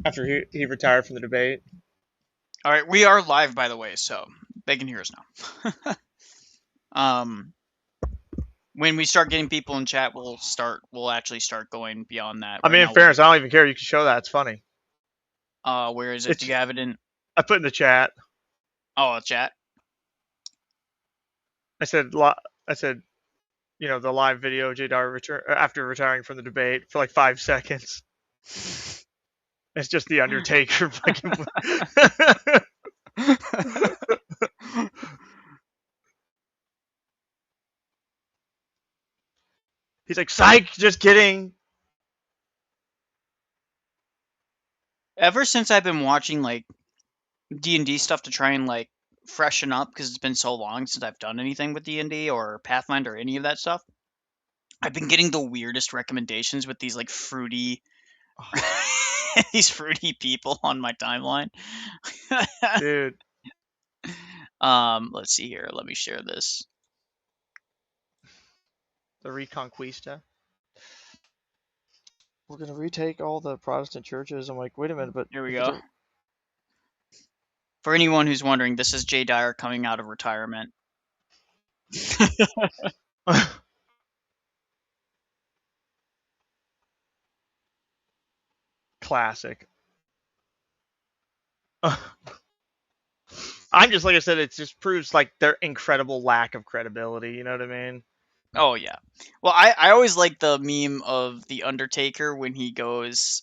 after he retired from the debate. All right, we are live, by the way, so they can hear us now. When we start getting people in chat, we'll actually start going beyond that. I Right mean, in now, we're fairness, just I don't even care. You can show that. It's funny. where is it? Do It's you have it in? I put in the chat. Oh, chat. I said I said the live video J Dyer return after retiring from the debate for like 5 seconds. It's just the Undertaker fucking. He's like, psych, just kidding. Ever since I've been watching like D&D stuff to try and like freshen up because it's been so long since I've done anything with D&D or Pathfinder or any of that stuff, I've been getting the weirdest recommendations with these like fruity these fruity people on my timeline. Dude, Let's see here. Let me share this. the Reconquista. We're gonna retake all the Protestant churches. I'm like, wait a minute, but Here we if it's go. For anyone who's wondering, this is Jay Dyer coming out of retirement. a classic. I'm just like I said, it just proves like their incredible lack of credibility. You know what I mean? Oh yeah. Well, I always like the meme of the Undertaker when he goes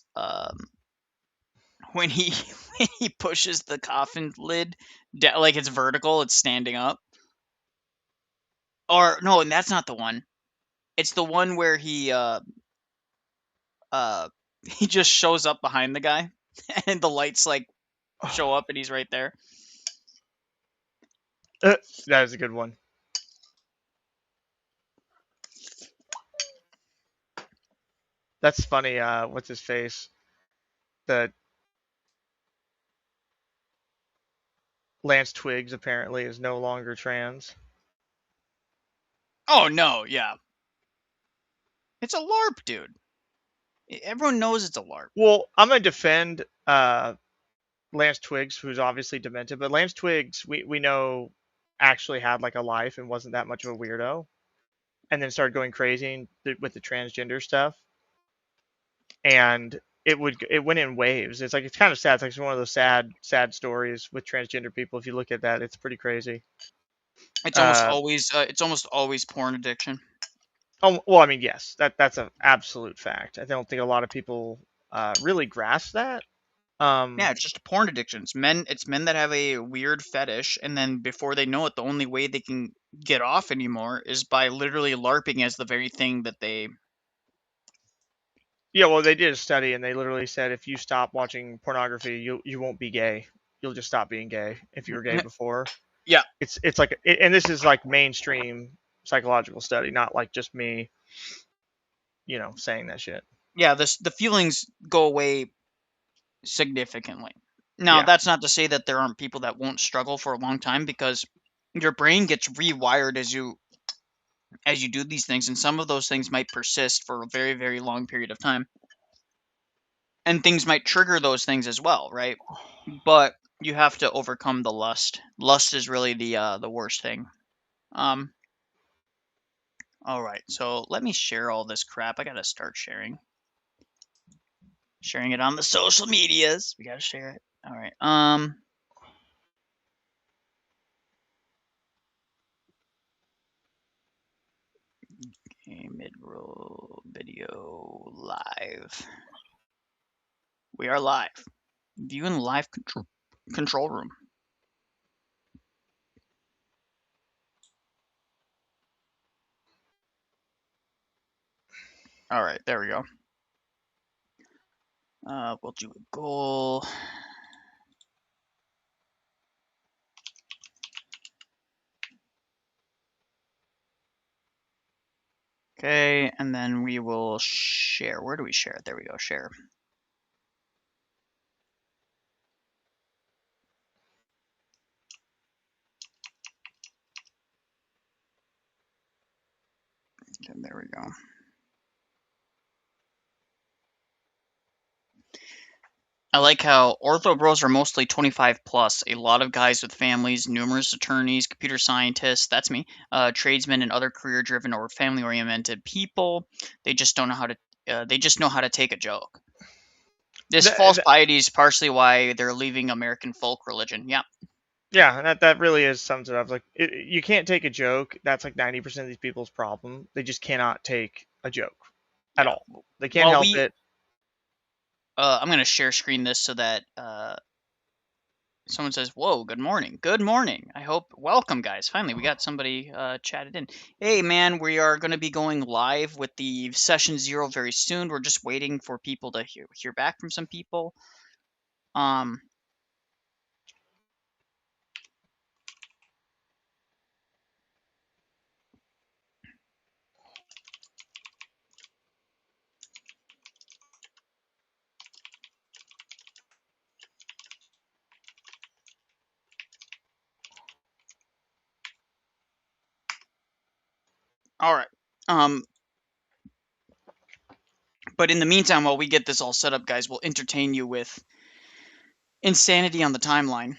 when he when he pushes the coffin lid down, like it's vertical, it's standing up. Or no, and that's not the one. It's the one where uh he just shows up behind the guy and the lights like show up and he's right there. That is a good one. That's funny. What's his face? The Lance Twigs apparently is no longer trans. Oh no, yeah. It's a LARP, dude. Everyone knows it's a LARP. Well, I'm gonna defend Lance Twigs, who's obviously demented, but Lance Twigs, we know actually had like a life and wasn't that much of a weirdo, and then started going crazy with the transgender stuff, and it went in waves. It's kind of sad. It's like one of those sad stories with transgender people. If you look at that, it's pretty crazy. Uh, It's almost always porn addiction. oh well, I mean, yes, that's an absolute fact. I don't think a lot of people really grasp that. Yeah, it's just a porn addiction. It's men that have a weird fetish, and then before they know it, the only way they can get off anymore is by literally LARPing as the very thing that they. Yeah, well, they did a study and they literally said if you stop watching pornography, you won't be gay. You'll just stop being gay if you were gay before. Yeah, It's like and this is like mainstream psychological study, not like just me, saying that shit. yeah. The feelings go away significantly. Now, Yeah. that's not to say that there aren't people that won't struggle for a long time because your brain gets rewired as you do these things, and some of those things might persist for a very, very long period of time. And things might trigger those things as well, right? But you have to overcome the lust. Lust is really the worst thing. Um all right. So let me share all this crap. I got to start sharing it on the social medias. We got to share it. All right. Okay, mid-roll video live. We are live. View in live control room. All right, there we go. We'll do a goal. Okay, and then we will share. Where do we share it? There we go, share. And there we go. I like how ortho bros are mostly 25 plus. A lot of guys with families, numerous attorneys, computer scientists, that's me, tradesmen, and other career-driven or family-oriented people. They just don't know how to. They just know how to take a joke. This false That, piety is partially why they're leaving American folk religion. Yeah, yeah, that really is sums it up. Like you can't take a joke. That's like 90% of these people's problem. They just cannot take a joke at yeah. all. They can't Well, help it. I'm gonna share screen this so that someone says, "Whoa, good morning, good morning." I hope welcome, guys. Finally, we got somebody chatted in. Hey, man, we are gonna be going live with the session 0 very soon. We're just waiting for people to hear back from some people. Um, all right. Um, but in the meantime, while we get this all set up, guys, we'll entertain you with insanity on the timeline.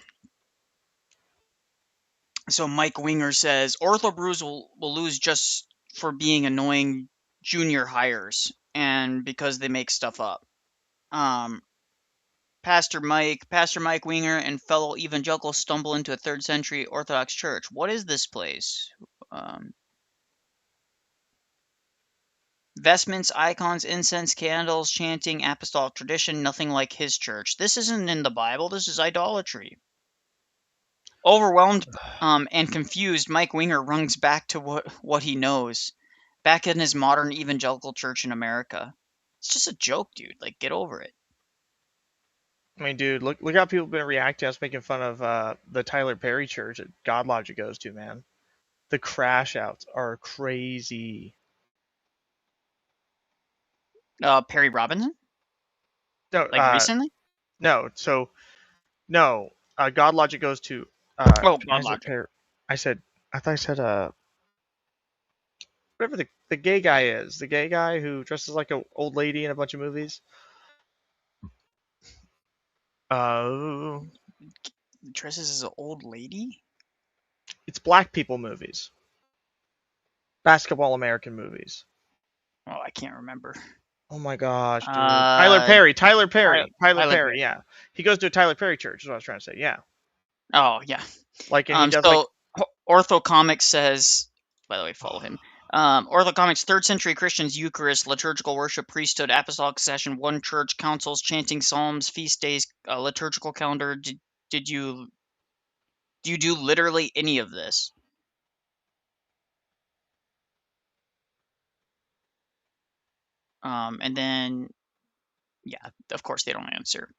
So Mike Winger says Ortho Brews will lose just for being annoying junior hires and because they make stuff up. Um, Pastor Mike Winger, and fellow evangelicals stumble into a third century Orthodox church. What is this place? Um, Vestments, icons, incense, candles, chanting, apostolic tradition, nothing like his church. This isn't in the Bible. This is idolatry. Overwhelmed and confused, Mike Winger runs back to what he knows, back in his modern evangelical church in America. It's just a joke, dude. Like, get over it. I mean, dude, look how people have been reacting. I was making fun of the Tyler Perry church that God Logic goes to, man. The crash outs are crazy. Perry Robinson? No, Like, recently? no. So no, God Logic goes to Oh, I God said Logic. Perry. I said I thought I said whatever the gay guy is, the gay guy who dresses like an old lady in a bunch of movies. Uh, Dresses as an old lady? it's black people movies, basketball American movies. Oh, I can't remember. Oh my gosh, dude. Tyler Uh, Perry, Tyler Tyler, Perry, Tyler Tyler Perry. Perry. Yeah, he goes to a Tyler Perry church. Is what I was trying to say. Yeah, Oh, yeah. like, and he does like, So Ortho Comics says, by the way, follow him. Ortho Comics, third century Christians, Eucharist, liturgical worship, priesthood, apostolic session, one church, councils, chanting psalms, feast days, liturgical calendar. Did you do you do literally any of this? And then yeah, of course they don't answer.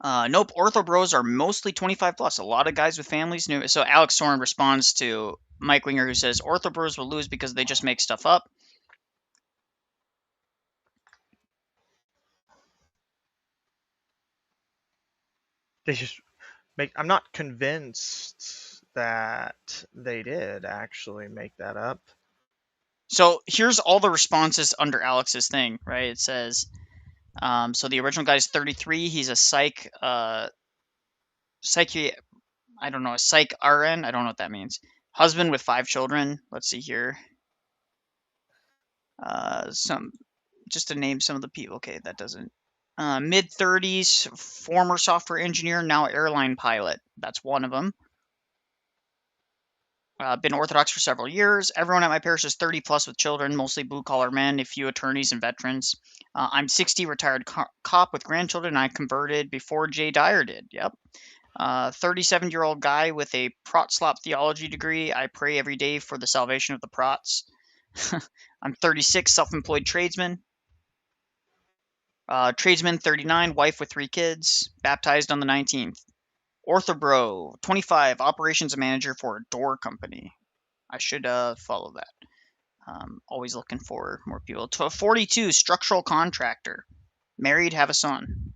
Nope, ortho bros are mostly 25 plus. A lot of guys with families. New. So Alex Soren responds to Mike Winger, who says ortho bros will lose because they just make stuff up. they just make. I'm not convinced that they did actually make that up. So here's all the responses under Alex's thing, right? It says, so the original guy is 33. He's a psyche, I don't know, a psych RN. I don't know what that means. Husband with 5 children. Let's see here. Some just to name some of the people. Okay, that doesn't. Mid 30s, former software engineer, now airline pilot. That's one of them. Been Orthodox for several years. Everyone at my parish is 30 plus with children, mostly blue collar men, a few attorneys and veterans. I'm 60, retired cop with grandchildren. I converted before Jay Dyer did. Yep. 37-year-old guy with a Protslop theology degree. I pray every day for the salvation of the Prots. I'm 36, self employed tradesman. Tradesman 39, wife with 3 kids, baptized on the 19th. Orthobro 25, operations manager for a door company. I should follow that. Always looking for more people. 42, structural contractor. Married, have a son.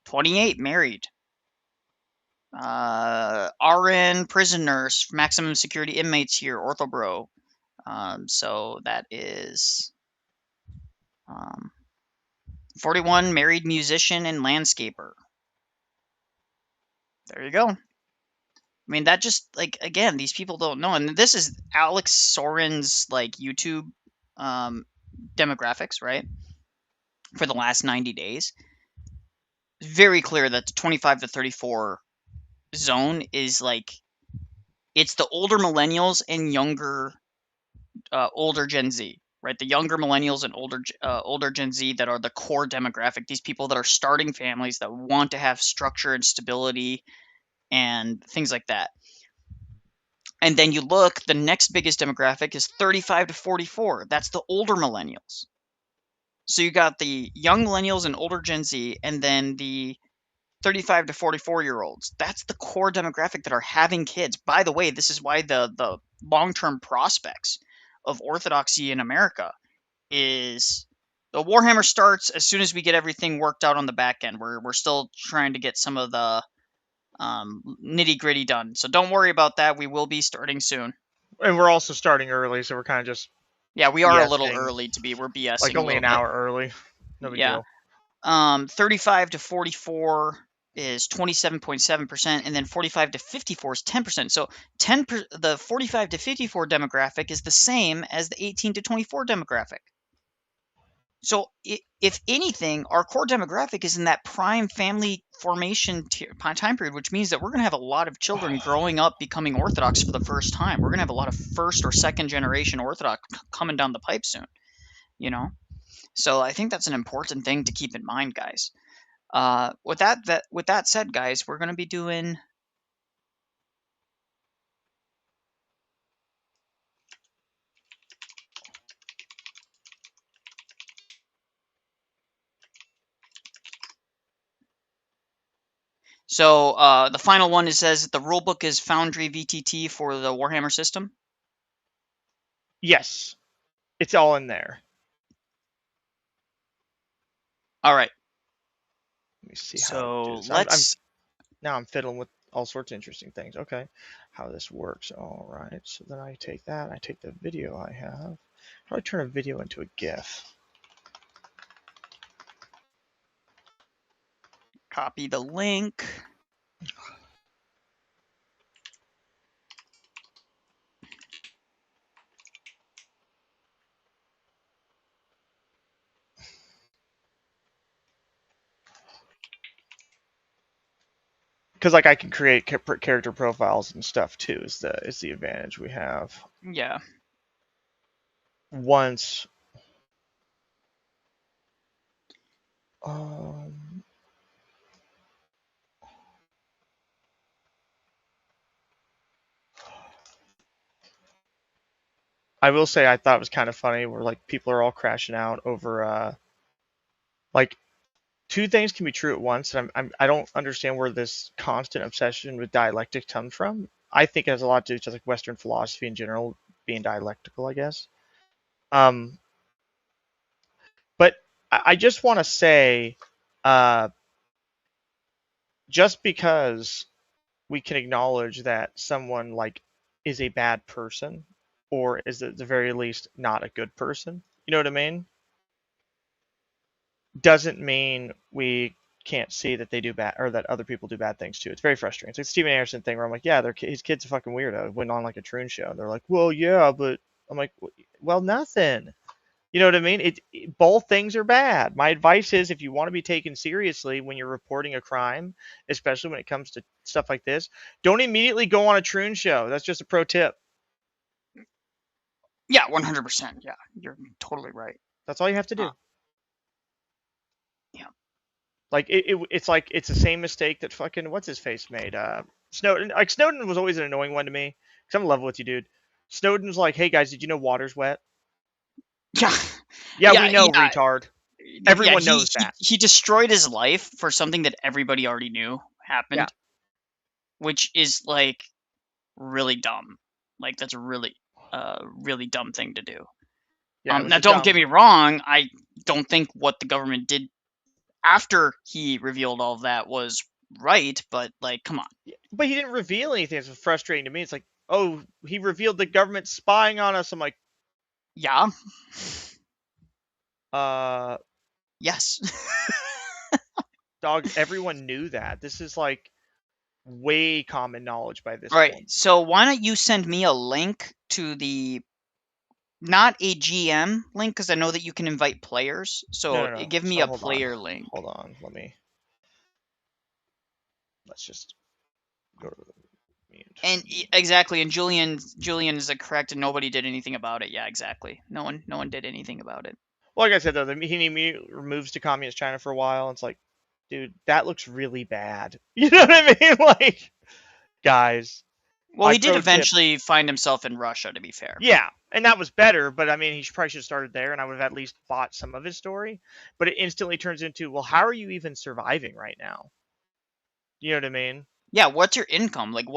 28, married. RN, prison nurse, maximum security inmates here, Orthobro. So that is 41, married musician and landscaper. There you go. I mean, that just, like, again, these people don't know. And this is Alex Soren's, like, YouTube demographics, right? For the last 90 days. Very clear that the 25 to 34 zone is, like, it's the older millennials and younger, older Gen Z, right? The younger millennials and older Gen Z that are the core demographic. These people that are starting families that want to have structure and stability and things like that. And then you look, the next biggest demographic is 35 to 44. That's the older millennials. So you got the young millennials and older Gen Z, and then the 35 to 44-year-olds. That's the core demographic that are having kids. By the way, this is why the long-term prospects of orthodoxy in America is the Warhammer starts as soon as we get everything worked out on the back end. We're still trying to get some of the nitty-gritty done. So don't worry about that. We will be starting soon. And we're also starting early, so we're kind of just Yeah, we are a little BSing, early to be. We're like BSing a only little an bit. hour early. No big Yeah. deal. 35 to 44 is 27.7%, and then 45 to 54 is 10%. So the 45 to 54 demographic is the same as the 18 to 24 demographic. So if anything, our core demographic is in that prime family formation time period, which means that we're going to have a lot of children growing up becoming Orthodox for the first time. We're going to have a lot of first or second generation Orthodox coming down the pipe soon, you know? So I think that's an important thing to keep in mind, guys. With that said, guys, we're going to be doing. So the final one, it says that the rulebook is Foundry VTT for the Warhammer system. Yes, it's all in there. All right. Let me see how to do So this. let's. Now I'm fiddling with all sorts of interesting things. Okay, how this works. All right, so then I take that. I take the video I have. How do I turn a video into a GIF? Copy the link. Because like I can create character profiles and stuff too. Is the advantage we have. Yeah. Once. Um, I will say I thought it was kind of funny where like people are all crashing out over like two things can be true at once, and I don't understand where this constant obsession with dialectic comes from. I think it has a lot to do with just like Western philosophy in general being dialectical, I guess. Um, but I just want to say, uh, just because we can acknowledge that someone like is a bad person, or is at the very least not a good person, you know what I mean? Doesn't mean we can't see that they do bad or that other people do bad things too. It's very frustrating. It's like the Steven Anderson thing where I'm like, yeah, his kid's a fucking weirdo. Went on like a Troon show. They're like, well, yeah, but I'm like, well, nothing. You know what I mean? Both things are bad. My advice is if you want to be taken seriously when you're reporting a crime, especially when it comes to stuff like this, don't immediately go on a Troon show. That's just a pro tip. Yeah, 100%. Yeah, you're totally right. That's all you have to do. Yeah. Like it's like it's the same mistake that fucking what's his face made. Snowden. Like Snowden was always an annoying one to me because I'm in love with you, dude. Snowden's like, hey guys, did you know water's wet? Yeah. Yeah, Yeah. we know, retard. Yeah. Everyone knows that. He destroyed his life for something that everybody already knew Yeah. happened, which is like really dumb. Like that's a really dumb thing to do. Yeah, it was Now a don't dumb. get me wrong. I don't think what the government did after he revealed all of that was right, but like, come on. But he didn't reveal anything. It's frustrating to me. It's like, oh, he revealed the government spying on us. I'm like, Yeah. uh, Yes. Dog, everyone knew that. This is like way common knowledge by this All right. point. So why don't you send me a link to the not a GM link because I know that you can invite players. So No. give me So a hold on. player link. Hold on. Let's just go to the mute. And exactly, and Julian is correct, and nobody did anything about it. Yeah, exactly. No one did anything about it. Well, like I said though, he moves to communist China for a while. It's like, dude, that looks really bad. You know what I mean? Like, guys, Well, my he did pro tip. eventually find himself in Russia, to be fair. Yeah, and that was better. But I mean, he probably should have started there, and I would have at least bought some of his story. But it instantly turns into, well, how are you even surviving right now? You know what I mean? Yeah, what's your income? Like,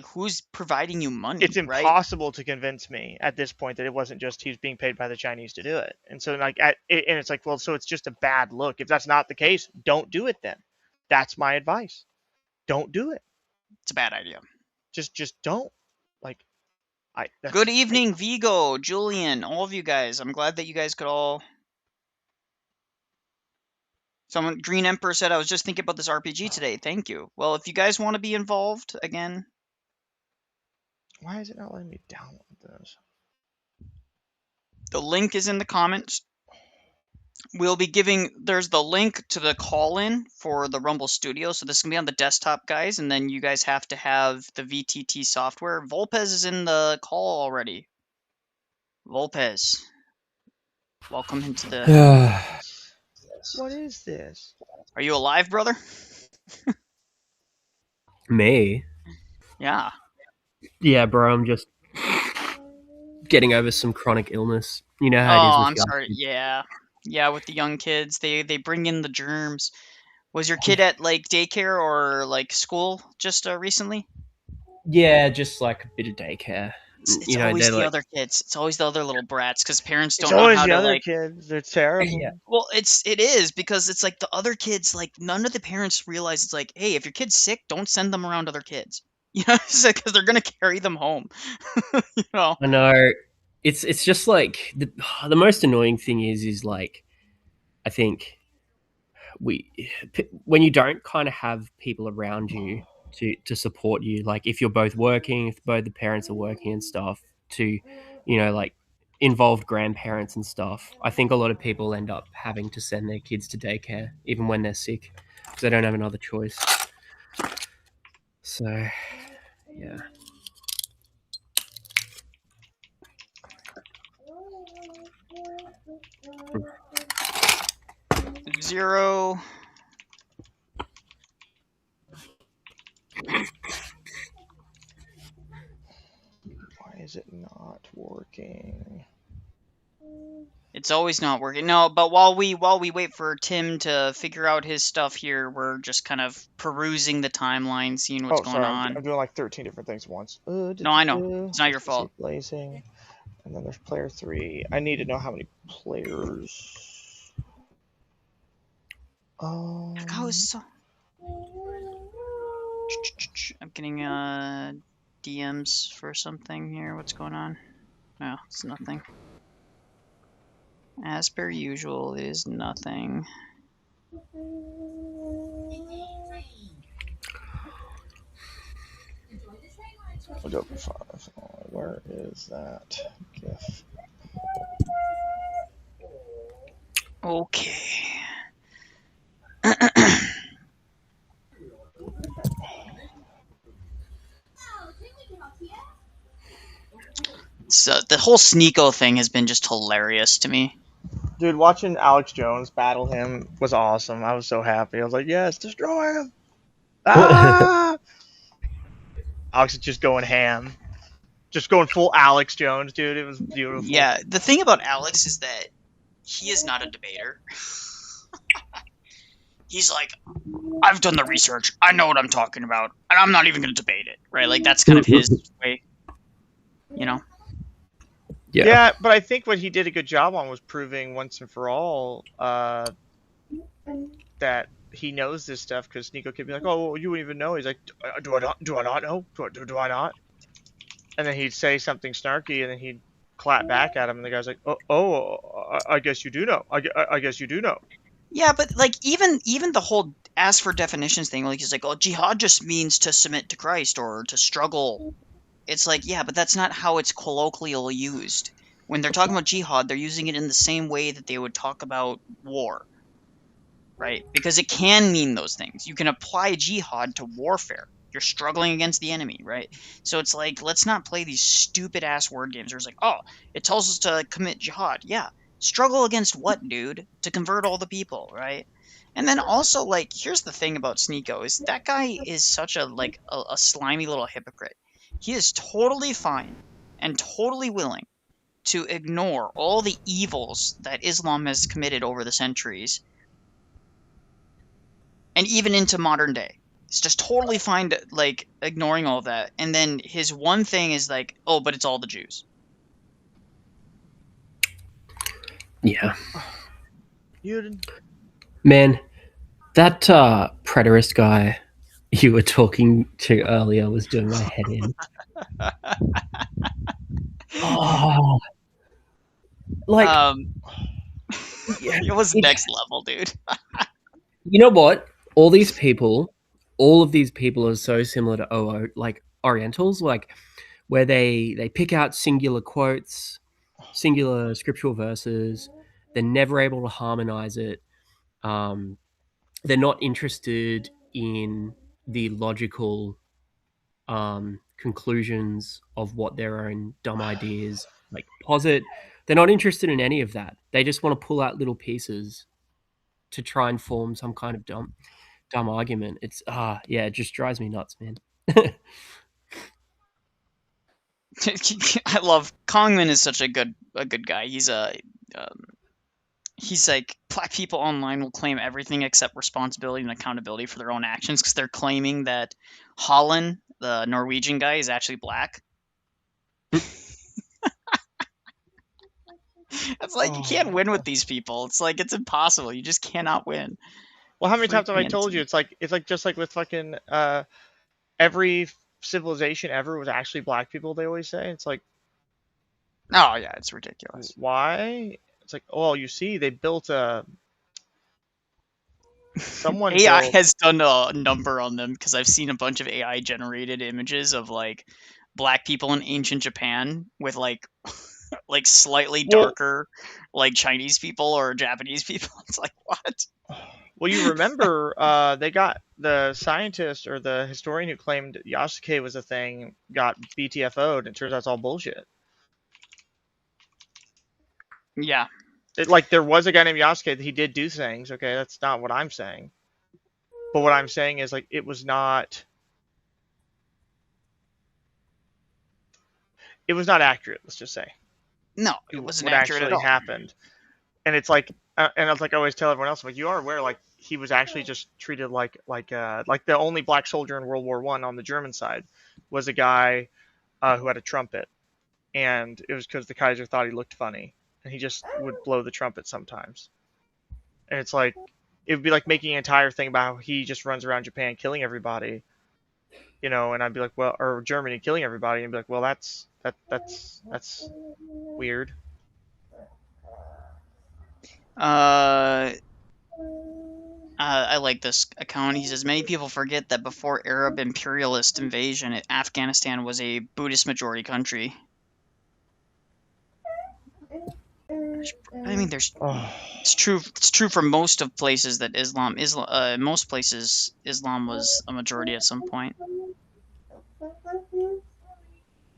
who's providing you money, It's right? impossible to convince me at this point that it wasn't just he was being paid by the Chinese to do it. And so and it's like, well, so it's just a bad look. If that's not the case, don't do it then. That's my advice. Don't do it. It's a bad idea. Just don't. Like, Good evening, Vigo, Julian, all of you guys. I'm glad that you guys could all. Someone, Green Emperor said, I was just thinking about this RPG today. Thank you. Well, if you guys want to be involved, again. Why is it not letting me download this? The link is in the comments. We'll be there's the link to the call-in for the Rumble Studio. So this is going to be on the desktop, guys. And then you guys have to have the VTT software. Volpez is in the call already. Volpez. Welcome into the... What is this? Are you alive, brother? Me? Yeah. Yeah, bro, I'm just getting over some chronic illness. You know how it is with I'm sorry. kids. Yeah, with the young kids, they bring in the germs. Was your kid at like daycare or like school just recently? Yeah, just like a bit of daycare. It's always the other kids. It's always the other little brats because parents don't know how to like. Kids. They're terrible. Yeah. Well, it is because it's like the other kids. Like none of the parents realize it's like, hey, if your kid's sick, don't send them around other kids. You know, because they're gonna carry them home. You know. I know. It's just like the most annoying thing is like, I think when you don't kind of have people around you to support you, like if you're both working, if both the parents are working and stuff, to like involved grandparents and stuff, I think a lot of people end up having to send their kids to daycare even when they're sick because they don't have another choice. So yeah. 0. Why is it not working? It's always not working. No, but while we wait for Tim to figure out his stuff here, we're just kind of perusing the timeline, seeing what's going on. I'm doing like 13 different things at once. No, I know. It's not your fault. Blazing. And then there's player 3. I need to know how many players. I'm getting DMs for something here. What's going on? No, it's nothing. As per usual, is nothing. Adobe 5. Where is that GIF? Okay. So the whole Sneeko thing has been just hilarious to me. Dude, watching Alex Jones battle him was awesome. I was so happy. I was like, yes, destroy him! Ah! Alex is just going ham. Just going full Alex Jones, dude. It was beautiful. Yeah, the thing about Alex is that he is not a debater. He's like, I've done the research. I know what I'm talking about. And I'm not even going to debate it, right? Like, that's kind of his way, you know? Yeah, but I think what he did a good job on was proving once and for all that he knows this stuff, because Sneeko could be like, oh, well, you wouldn't even know. He's like, do I not know? Do I not? And then he'd say something snarky, and then he'd clap back at him, and the guy's like, oh, I guess you do know. I guess you do know. Yeah, but like even the whole ask for definitions thing, like he's like, oh, jihad just means to submit to Christ or to struggle. It's like, yeah, but that's not how it's colloquially used. When they're talking about jihad, they're using it in the same way that they would talk about war, right? Because it can mean those things. You can apply jihad to warfare. You're struggling against the enemy, right? So it's like, let's not play these stupid ass word games where it's like, oh, it tells us to commit jihad. Yeah. Struggle against what, dude? To convert all the people, right? And then also, like, here's the thing about Sneeko is that guy is such a like a slimy little hypocrite. He is totally fine and totally willing to ignore all the evils that Islam has committed over the centuries and even into modern day. It's just totally fine to, like, ignoring all that. And then his one thing is like, oh, but it's all the Jews. Yeah. You Man, that preterist guy you were talking to earlier was doing my head in. Oh, like, yeah, It was next level, dude. you know what? All of these people are so similar to like Orientals, like where they pick out singular quotes, singular scriptural verses. They're never able to harmonize it. Um, they're not interested in the logical conclusions of what their own dumb ideas like posit. They're not interested in any of that. They just want to pull out little pieces to try and form some kind of dumb argument. It's yeah, it just drives me nuts, man. I love Kongman is such a good guy. He's like, black people online will claim everything except responsibility and accountability for their own actions because they're claiming that Holland, the Norwegian guy, is actually black. It's like you can't win with these people. It's like it's impossible. You just cannot win. Well, how many times have I Freaking told you? insane. It's like just like with fucking every civilization ever was actually black people. They always say it's like, Oh yeah, it's ridiculous. why? It's like, oh, you see, they built a someone AI built. has done a number on them because I've seen a bunch of AI generated images of like black people in ancient Japan with like like slightly Well, darker like Chinese people or Japanese people. It's like what? well, you remember they got the scientist or the historian who claimed Yasuke was a thing got BTFO'd, and it turns out it's all bullshit. Yeah. Like there was a guy named Yasuke that he did do things. Okay, that's not what I'm saying. But what I'm saying is like it was not accurate. Let's just say No, it wasn't what accurate at actually all. happened. And it's like, and I was like, I always tell everyone else, like, you are aware, like, he was actually just treated like the only black soldier in World War One on the German side was a guy who had a trumpet, and it was because the Kaiser thought he looked funny, and he just would blow the trumpet sometimes. And it's like, it would be like making an entire thing about how he just runs around Japan killing everybody, you know, and I'd be like, well, or Germany killing everybody, and be like, well, that's weird. I like this account. He says many people forget that before Arab imperialist invasion, Afghanistan was a Buddhist majority country. I mean, Oh. it's true. It's true for most of places that most places Islam was a majority at some point.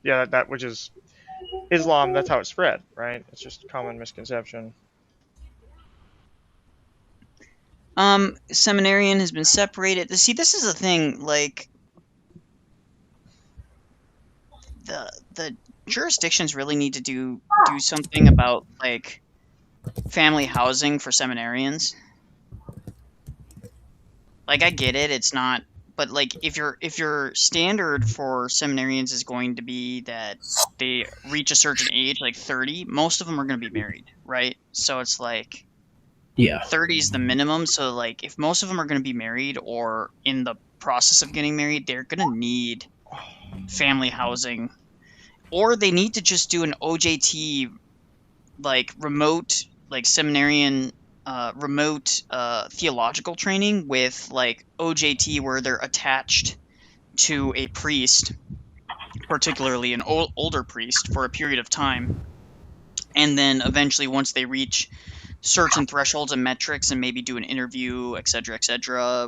Yeah, that which is Islam. That's how it spread, right? It's just a common misconception. Seminarian has been separated. See, this is the thing. Like, the jurisdictions really need to do something about like family housing for seminarians. Like, I get it. It's not, but like if your standard for seminarians is going to be that they reach a certain age, like 30, most of them are going to be married, right? So it's like Yeah. 30 is the minimum. So like if most of them are going to be married or in the process of getting married, they're going to need family housing, or they need to just do an OJT, like remote, like seminarian remote theological training with like OJT, where they're attached to a priest, particularly an older priest, for a period of time, and then eventually, once they reach certain thresholds and metrics, and maybe do an interview, etc.,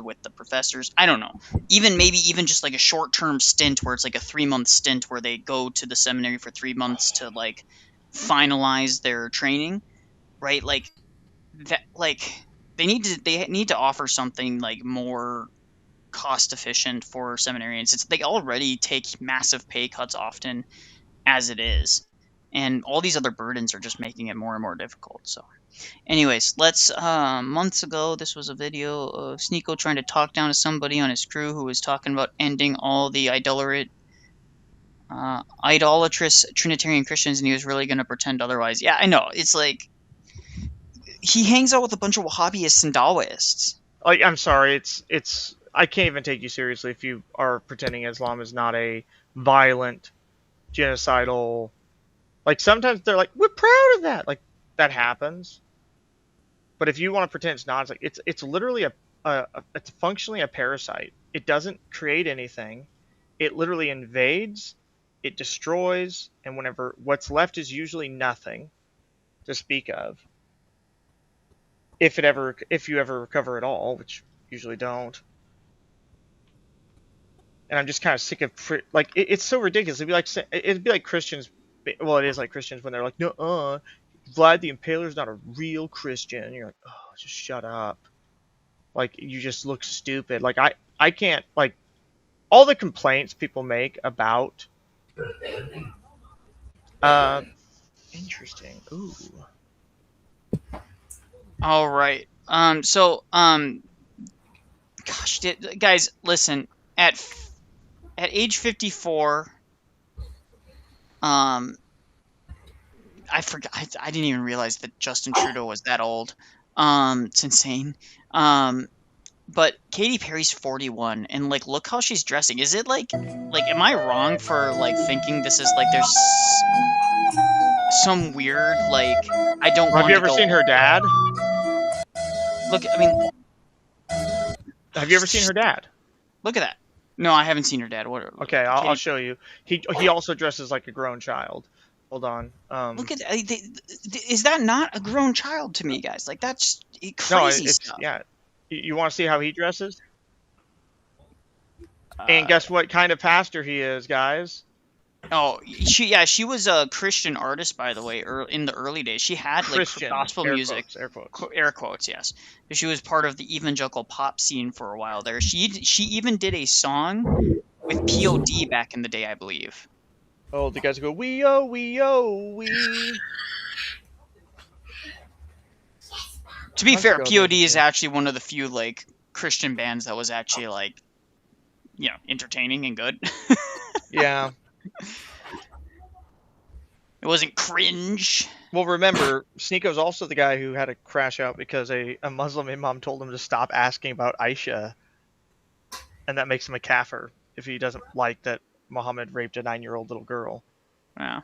with the professors. I don't know. Maybe even just like a short-term stint where it's like a 3-month stint where they go to the seminary for 3 months to like finalize their training, right? Like that. Like they need to offer something like more cost efficient for seminarians. They already take massive pay cuts often as it is, and all these other burdens are just making it more and more difficult. So anyways, let's months ago this was a video of Sneeko trying to talk down to somebody on his crew who was talking about ending all the idolatrous Trinitarian Christians, and he was really going to pretend otherwise. Yeah, I know. It's like he hangs out with a bunch of Wahhabists and Dawists. Like, I'm sorry, it's I can't even take you seriously if you are pretending Islam is not a violent, genocidal. Like, sometimes they're like, we're proud of that. Like, that happens. But if you want to pretend it's not, it's like it's literally it's functionally a parasite. It doesn't create anything. It literally invades, it destroys, and whenever what's left is usually nothing to speak of. If you ever recover at all, which you usually don't. And I'm just kind of sick of like it's so ridiculous. It'd be like Christians. Well, it is like Christians when they're like, no, Vlad the Impaler's not a real Christian. And you're like, oh, just shut up. Like, you just look stupid. Like, I can't, like, all the complaints people make about, interesting. Ooh. All right. Gosh, guys, listen. At age 54, I forgot. I didn't even realize that Justin Trudeau was that old. It's insane. But Katy Perry's 41, and like, look how she's dressing. Is it like, am I wrong for like thinking this is like there's some weird like I don't want Have to you ever go. seen her dad? Look, I mean, Have you ever seen her dad? look at that. No, I haven't seen her dad. What? Okay, I'll show you. He also dresses like a grown child. Hold on. Look at is that not a grown child to me, guys? Like, that's crazy no, it's stuff. yeah. You want to see how he dresses? And guess what kind of pastor he is, guys? Oh, she was a Christian artist, by the way. In the early days, she had like Christian, gospel air music, quotes. air quotes, yes. She was part of the evangelical pop scene for a while there. She even did a song with POD back in the day, I believe. Oh, the guys go, we oh, we oh, we. To be fair, POD is actually one of the few like Christian bands that was actually like, entertaining and good. Yeah. It wasn't cringe. Well, remember, Sneeko's also the guy who had to crash out because a Muslim imam told him to stop asking about Aisha, and that makes him a kafir if he doesn't like that Muhammad raped a 9-year-old little girl. Yeah.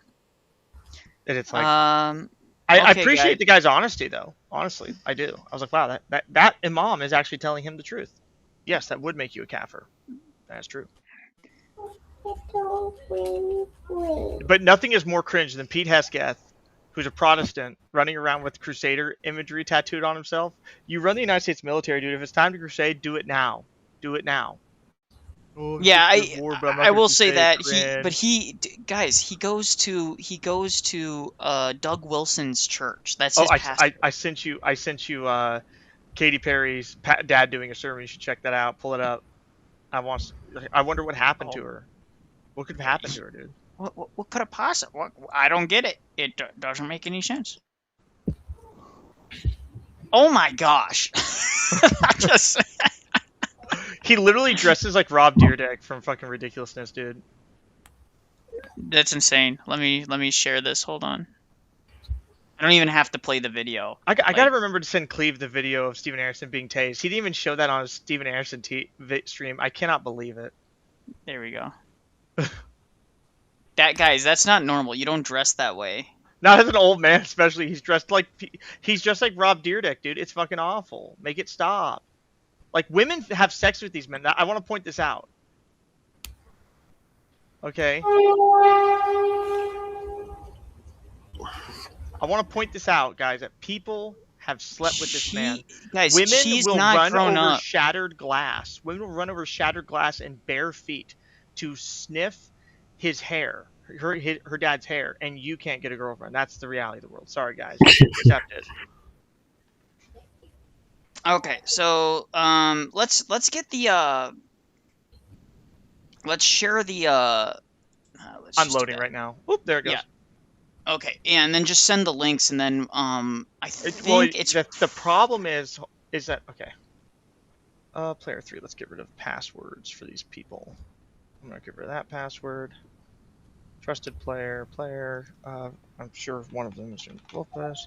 And it's like, I appreciate the guy's honesty, though. Honestly, I do. I was like, wow, that imam is actually telling him the truth. Yes, that would make you a kafir. That's true. But nothing is more cringe than Pete Hesketh, who's a Protestant, running around with Crusader imagery tattooed on himself. You run the United States military, dude. If it's time to crusade, do it now. Do it now. Oh, yeah, I will say that he goes to Doug Wilson's church. That's his pastor. I sent you Katy Perry's dad doing a sermon. You should check that out. Pull it up. I wonder what happened to her. What could have happened to her, dude? What could have possibly? I don't get it. It doesn't make any sense. Oh my gosh! He literally dresses like Rob Dyrdek from fucking Ridiculousness, dude. That's insane. Let me share this. Hold on. I don't even have to play the video. I gotta remember to send Cleve the video of Steven Anderson being tased. He didn't even show that on his Steven Anderson stream. I cannot believe it. There we go. Guys, that's not normal. You don't dress that way. Not as an old man, especially. He's dressed like Rob Dyrdek, dude. It's fucking awful. Make it stop. Like, women have sex with these men. I want to point this out. Okay. I want to point this out, guys. That people have slept with this man. Guys, Women she's will not run grown over up. shattered glass. Women will run over shattered glass in bare feet to sniff his hair, her dad's hair, and you can't get a girlfriend. That's the reality of the world. Sorry, guys. Accept it. Okay, so let's get the let's share the I'm loading right now. Oop, there it goes. Yeah. Okay, and then just send the links, and then I think the problem is that okay. Player 3. Let's get rid of passwords for these people. I'm gonna get rid of that password. Trusted player. I'm sure one of them is in Lopez.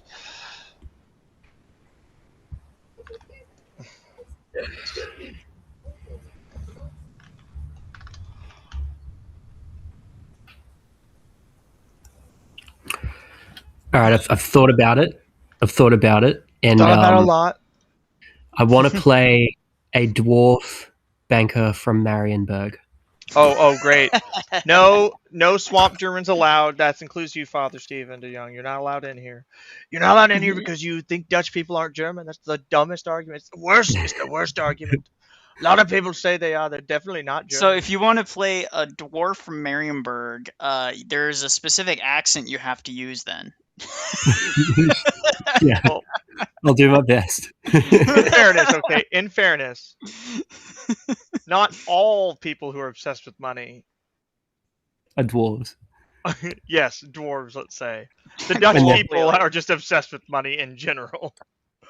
All right, I've thought about it. and Thought about it a lot. I want to play a dwarf banker from Marienburg. Oh, great. No swamp Germans allowed. That includes you, Father Stephen DeYoung. You're not allowed in here. You're not allowed in here because you think Dutch people aren't German. That's the dumbest argument. It's the worst. It's the worst argument. A lot of people say they are. They're definitely not German. So if you want to play a dwarf from Marienburg, there's a specific accent you have to use then. Yeah, Well, I'll do my best. In fairness, not all people who are obsessed with money are dwarves. Yes, dwarves, let's say. The Dutch people are just obsessed with money in general.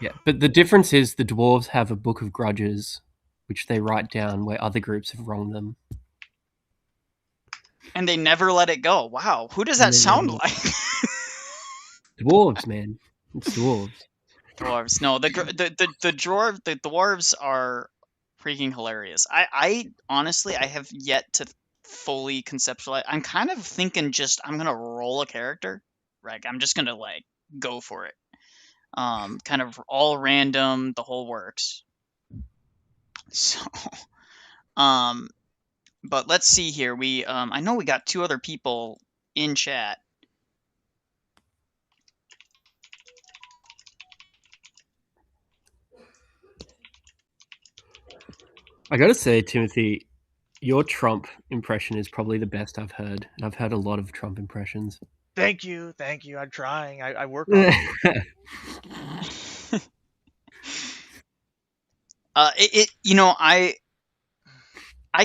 Yeah, but the difference is the dwarves have a book of grudges, which they write down where other groups have wronged them. And they never let it go. Wow, who does that sound like? Dwarves, man. It's dwarves. Dwarves. No, the dwarves are freaking hilarious. I honestly, I have yet to fully conceptualize. I'm kind of thinking I'm gonna roll a character. Like, I'm just gonna like go for it. Kind of all random, the whole works. So, but let's see here. I know we got 2 other people in chat. I gotta say, Timothy, your Trump impression is probably the best I've heard. And I've heard a lot of Trump impressions. Thank you. I'm trying. I work on it. I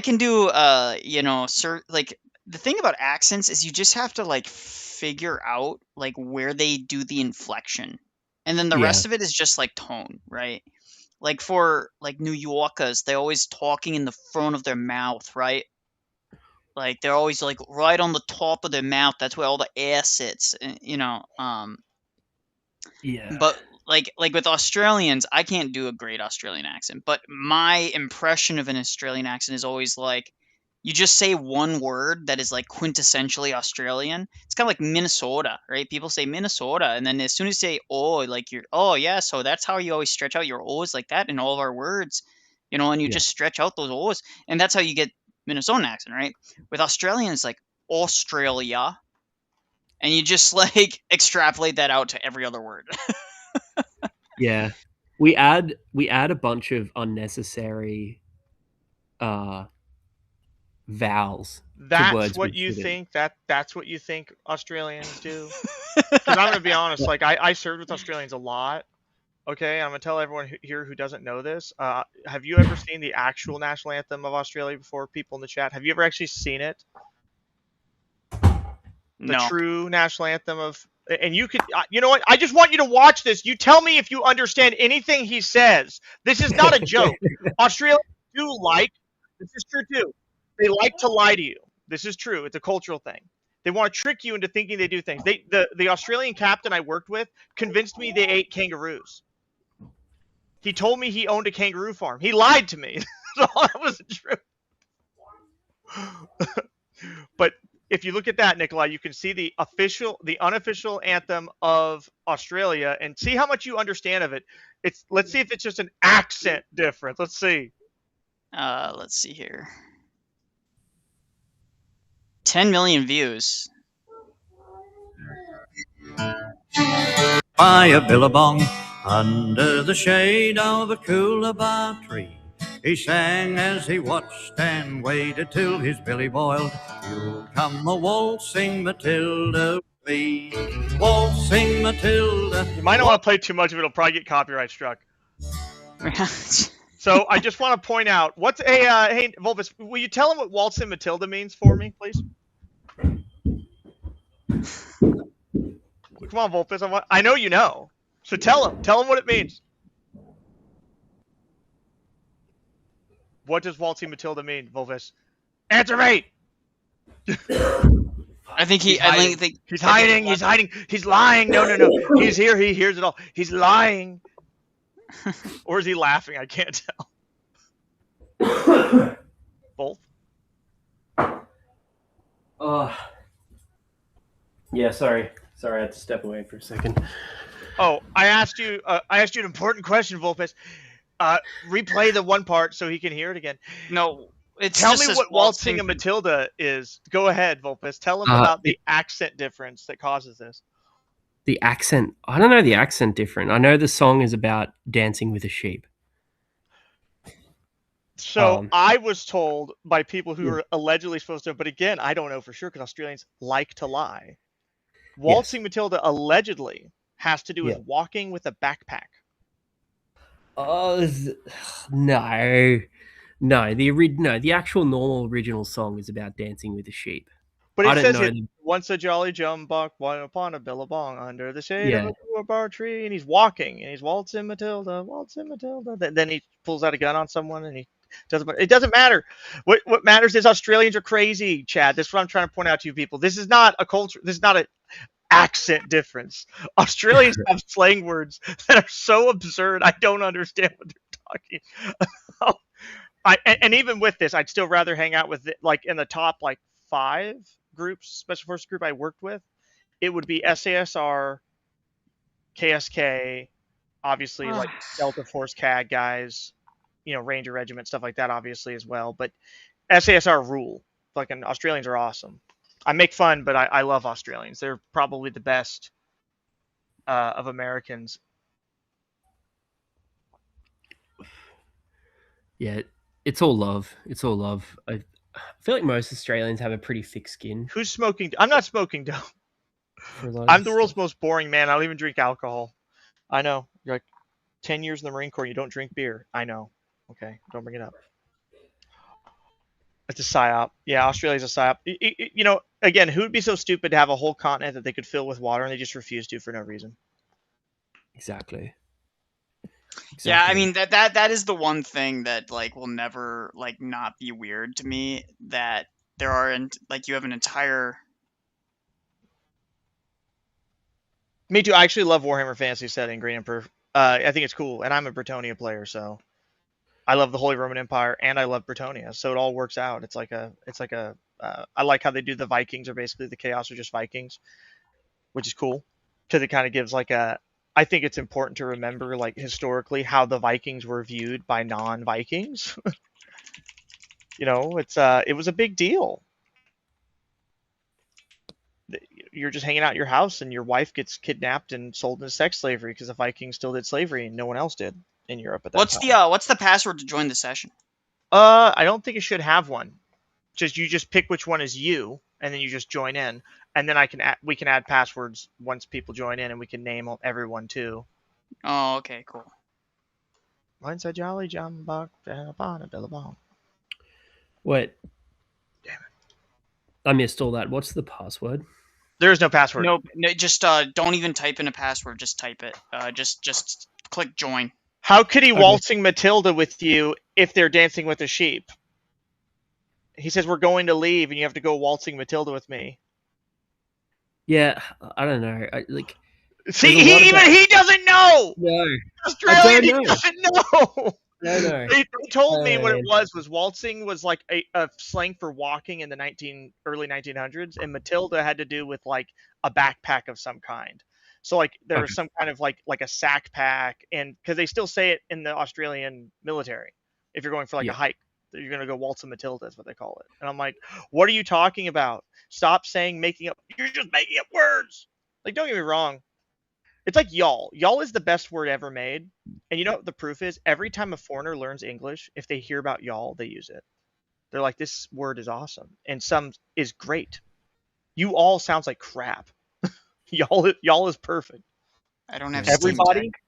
can do like, the thing about accents is you just have to like figure out like where they do the inflection, and then the rest of it is just like tone, right? Like for like New Yorkers, they're always talking in the front of their mouth, right? Like they're always like right on the top of their mouth. That's where all the air sits, Yeah. But like with Australians, I can't do a great Australian accent, but my impression of an Australian accent is always like, you just say one word that is like quintessentially Australian. It's kind of like Minnesota, right? People say Minnesota, and then as soon as you say oh, like oh yeah, so that's how you always stretch out your O's like that in all of our words, and you just stretch out those O's, and that's how you get Minnesotan accent, right? With Australians, like Australia, and you just like extrapolate that out to every other word. Yeah, we add a bunch of unnecessary vowels. That's what you think. That's what you think Australians do. Because I'm gonna be honest. Like I served with Australians a lot. Okay, I'm gonna tell everyone here who doesn't know this. Have you ever seen the actual national anthem of Australia before? People in the chat, have you ever actually seen it? The true national anthem of, and you could, you know what? I just want you to watch this. You tell me if you understand anything he says. This is not a joke. Australians do this is true too. They like to lie to you. This is true. It's a cultural thing. They want to trick you into thinking they do things. The Australian captain I worked with convinced me they ate kangaroos. He told me he owned a kangaroo farm. He lied to me. So that wasn't true. But if you look at that, Nikolai, you can see the unofficial anthem of Australia, and see how much you understand of it. Let's see if it's just an accent difference. Let's see. Let's see here. 10 million views. By a billabong under the shade of a coolabah tree, he sang as he watched and waited till his belly boiled. You'll come a waltzing Matilda with me, waltzing Matilda. You might not want to play too much of it; it'll probably get copyright struck. So I just want to point out what's a hey Volpus, will you tell him what waltzing Matilda means for me, please? Come on, Volpus. I know you know. So tell him. Tell him what it means. What does waltzing Matilda mean, Volpus? Answer me. I think he's hiding. He's hiding. He's lying. No. He's here. He hears it all. He's lying. Or is he laughing? I can't tell. Both. Yeah, sorry, I had to step away for a second. Oh, I asked you an important question, Volpus. Replay the one part so he can hear it again. No, tell me what waltzing a Matilda is. Go ahead, Volpus. Tell him about the accent difference that causes this. The accent. I don't know the accent different. I know the song is about dancing with a sheep. So I was told by people who are allegedly supposed to, but again, I don't know for sure because Australians like to lie. Waltzing Matilda allegedly has to do with walking with a backpack. Oh no! The actual normal original song is about dancing with a sheep. But it says here, once a jolly jumbuck went upon a billabong under the shade of a coolabah tree, and he's walking and he's waltzing Matilda. Then he pulls out a gun on someone and he doesn't. It doesn't matter. What matters is Australians are crazy, Chad. That's what I'm trying to point out to you people. This is not a culture. This is not an accent difference. Australians have slang words that are so absurd. I don't understand what they're talking. And even with this, I'd still rather hang out with like in the top 5 groups, special forces group I worked with. It would be SASR, KSK, obviously like Delta Force CAG guys, Ranger Regiment, stuff like that, obviously as well. But SASR rule. Fucking Australians are awesome. I make fun, but I love Australians. They're probably the best of Americans. Yeah, it's all love. It's all love. I feel like most Australians have a pretty thick skin. Who's smoking? I'm not smoking dope. I'm the world's most boring man. I don't even drink alcohol. I know. You're like 10 years in the Marine Corps. You don't drink beer. I know. Okay, don't bring it up. It's a psyop. Yeah, Australia's a psyop. Again, who would be so stupid to have a whole continent that they could fill with water and they just refuse to for no reason? Exactly. Yeah, I mean that is the one thing that will never not be weird to me, that there aren't you have an entire. Me too. I actually love Warhammer Fantasy setting, Green Emperor. I think it's cool, and I'm a Bretonia player, so I love the Holy Roman Empire and I love Bretonia, so it all works out. I like how they do the Vikings are basically the Chaos are just Vikings, which is cool because it kind of gives I think it's important to remember historically how the Vikings were viewed by non-Vikings. It was a big deal. You're just hanging out at your house and your wife gets kidnapped and sold into sex slavery because the Vikings still did slavery and no one else did in Europe at that time. What's the password to join the session? I don't think it should have one. You just pick which one is you, and then you just join in, and then we can add passwords once people join in, and we can name everyone too. Oh, okay, cool. Once a jolly jumbuck upon a billabong. Wait. Damn it! I missed all that. What's the password? There is no password. No, just don't even type in a password. Just type it. Just click join. How could he waltzing Matilda with you if they're dancing with a sheep? He says we're going to leave, and you have to go waltzing Matilda with me. Yeah, I don't know. See, he doesn't know. No, Australian, he doesn't know. No, no. They told me what it And was waltzing was like a slang for walking in the early 1900s, and Matilda had to do with like a backpack of some kind. So like there was okay. some kind of like a sack pack, and because they still say it in the Australian military, if you're going for like a Yeah. hike, you're gonna go waltz a Matilda is what they call it. And I'm like, what are you talking about? Stop saying making up. You're just making up words. Like, don't get me wrong. It's like y'all. Y'all is the best word ever made. And you know what the proof is? Every time a foreigner learns English, if they hear about y'all, they use it. They're like, this word is awesome. And some is great. You all sounds like crap. y'all is perfect. I don't have Yeah. Steam Everybody, Deck.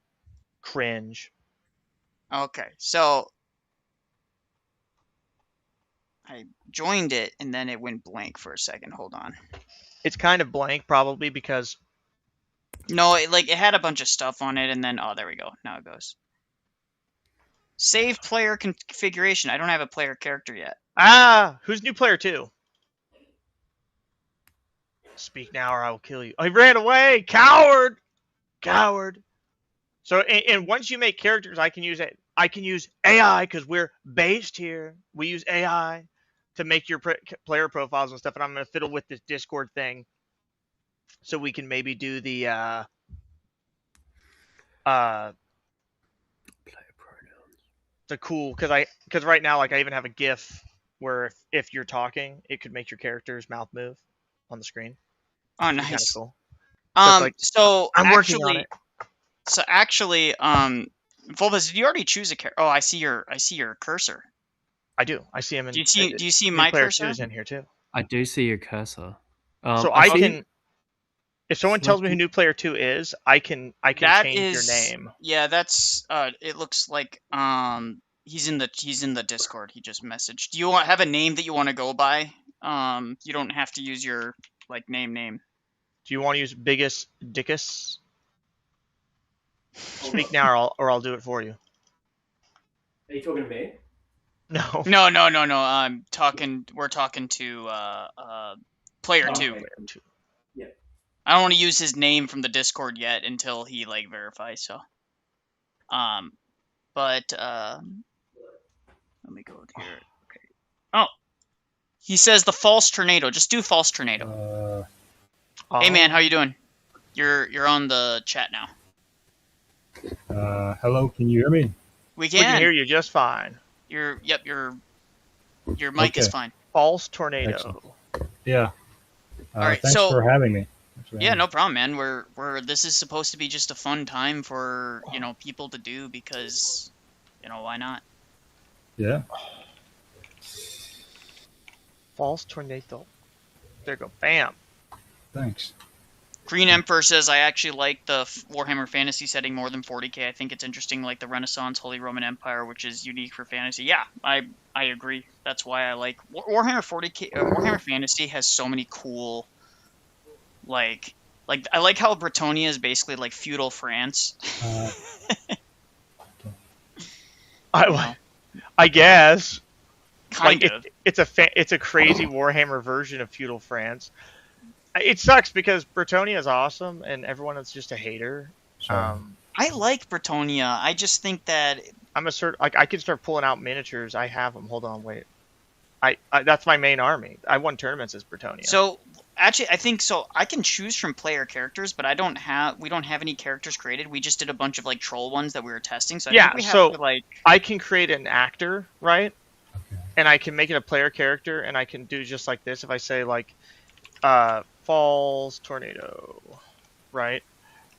cringe. Okay, so I joined it and then it went blank for a second. Hold on. It's kind of blank probably because No, it had a bunch of stuff on it, and then there we go. Now it goes. Save player configuration. I don't have a player character yet. who's new player 2? Speak now or I will kill you. I ran away, coward. So and once you make characters, I can use it. I can use AI because we're based here. We use AI to make your player profiles and stuff. And I'm gonna fiddle with this Discord thing, so we can maybe do the Player pronouns. the cool because right now like I even have a GIF where if you're talking, it could make your character's mouth move on the screen. Oh, Kind of nice. cool. So it's like, So I'm working on it. Fulvus, did you already choose a character? Oh, I see your cursor. I do. I see him in. Do you see new my player cursor? 2 is in here too. I do see your cursor. So I I see- can. If someone tells me who new player 2 is, I can That change your is name. Yeah, that's it looks like he's in the Discord. He just messaged. Do you have a name that you want to go by? You don't have to use your like name. Do you want to use Biggest Dickus? Speak now, or I'll do it for you. Are you talking to me? No. No. We're talking to player 2. Player 2. I don't want to use his name from the Discord yet until he like verifies. So, but let me go here. Okay. Oh, he says the false tornado. Just do false tornado. Hey man, how you doing? You're on the chat now. Hello, can you hear me? We We can can. hear you just fine. Your mic is Okay. fine. False tornado. Excellent. Yeah. Alright, thanks so- for having me. Yeah, no problem, man. This is supposed to be just a fun time for people to do because why not? Yeah. False tornado. There you go. Bam. Thanks. Green Emperor says I actually like the Warhammer Fantasy setting more than 40k. I think it's interesting, like the Renaissance, Holy Roman Empire, which is unique for fantasy. Yeah, I agree. That's why I like Warhammer 40k. Warhammer Fantasy has so many cool, like I like how Bretonnia is basically like feudal France. I guess. Kind Like of. it's a crazy Warhammer version of feudal France. It sucks because Bretonnia is awesome and everyone is just a hater. So, I like Bretonnia. I just think that I can start pulling out miniatures. I have them. Hold on, wait. I that's my main army. I won tournaments as Bretonnia. So actually, I think so. I can choose from player characters, but we don't have any characters created. We just did a bunch of like troll ones that we were testing. So I think we have to like. I can create an actor, right? okay. And I can make it a player character, and I can do just like this. If I say like, Falls Tornado, right?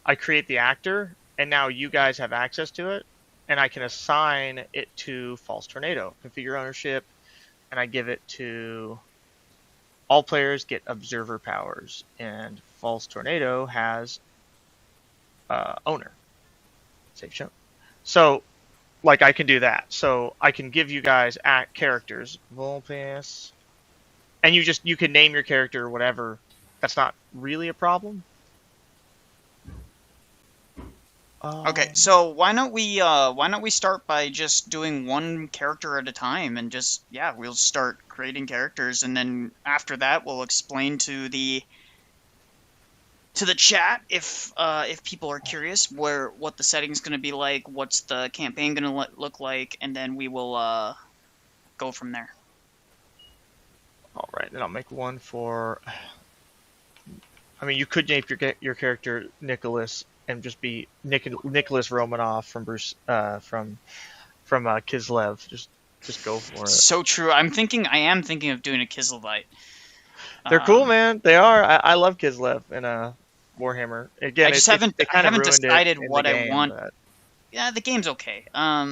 I create the actor, and now you guys have access to it, and I can assign it to False Tornado. Configure ownership, and I give it to all players get observer powers, and False Tornado has owner. Save show. So, like, I can do that. So I can give you guys characters, Volpass, and you can name your character or whatever. That's not really a problem. Okay, so why don't we start by just doing one character at a time and just we'll start creating characters, and then after that we'll explain to the to the chat if people are curious what the setting's going to be like, what's the campaign going to look like, and then we will go from there. All right, then I'll make one for. I mean, you could name your character Nicholas and just be Nicholas Romanoff from Bruce from Kislev. Just go for it. So true. I am thinking of doing a Kislevite. They're cool, man. They are. I love Kislev in Warhammer. Again, I haven't decided what I want. But... Yeah, the game's okay. I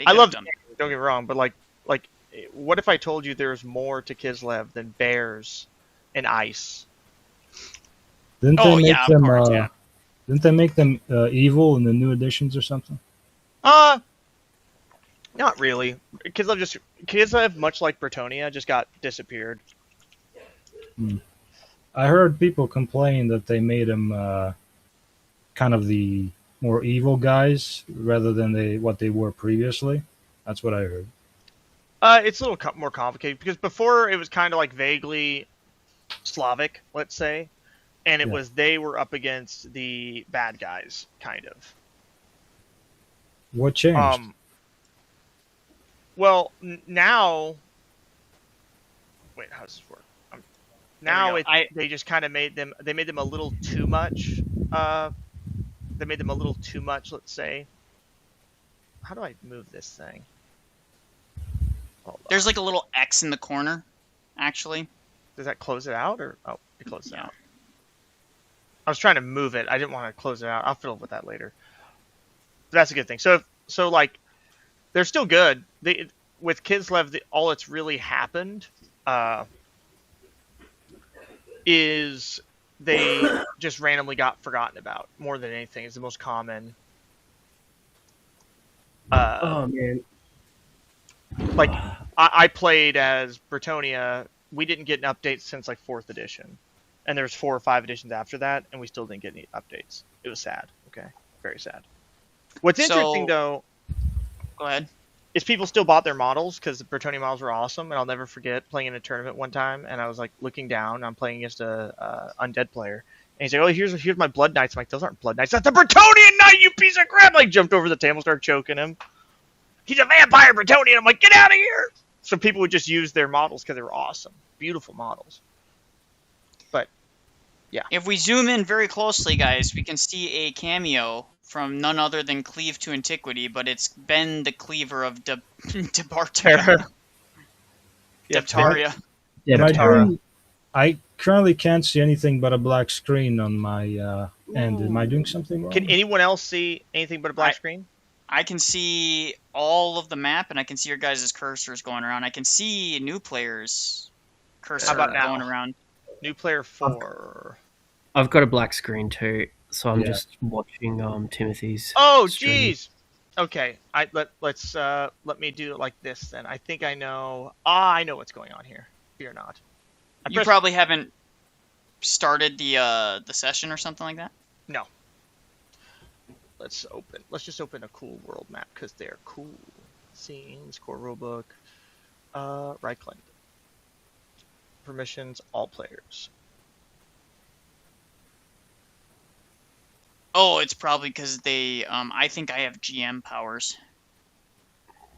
love the game, don't get me wrong, but like, what if I told you there's more to Kislev than bears and ice? Didn't they make them evil in the new editions or something? Not really. Kislev, much like Bretonia, just got disappeared. I heard people complain that they made them kind of the more evil guys rather than what they were previously. That's what I heard. It's a little more complicated because before it was kind of like vaguely Slavic, let's say, and they were up against the bad guys, kind of. What changed? Well, now, wait, how does this work? Now they just kind of made them a little too much. They made them a little too much, let's say. How do I move this thing? There's like a little X in the corner, actually. Does that close it out, or it closed it out? I was trying to move it. I didn't want to close it out. I'll fiddle with that later. But that's a good thing. So like, they're still good. With Kislev, all that's really happened is they just randomly got forgotten about more than anything. It's the most common. Oh man. Like, I played as Bretonia. We didn't get an update since like 4th edition. And there's 4 or 5 editions after that, and we still didn't get any updates. It was sad. Okay. Very sad. What's interesting, though... Go ahead. Is people still bought their models, because the Bretonia models were awesome, and I'll never forget playing in a tournament one time, and I was like looking down, I'm playing against a undead player, and he's like, oh, here's my Blood Knights. I'm like, those aren't Blood Knights. That's the Bretonian Knight, you piece of crap! Like, jumped over the table, started choking him. He's a vampire Bretonian. I'm like, get out of here! So people would just use their models because they were awesome. Beautiful models. But, yeah. If we zoom in very closely, guys, we can see a cameo from none other than Cleave to Antiquity, but it's Ben the Cleaver of Debartaria. Deptaria. Yeah, I currently can't see anything but a black screen on my end. Am I doing something wrong? Can anyone else see anything but a black screen? I can see all of the map, and I can see your guys' cursors going around. I can see new players' cursor going around. New player 4. I've got a black screen too, so I'm just watching Timothy's. Oh, stream. jeez. Okay, let me do it like this then. I think I know. I know what's going on here. Fear not. You probably haven't started the session or something like that. No. Let's just open a cool world map because they're cool. Scenes, core rulebook, Reichland. Permissions, all players. Oh, it's probably because they. I think I have GM powers.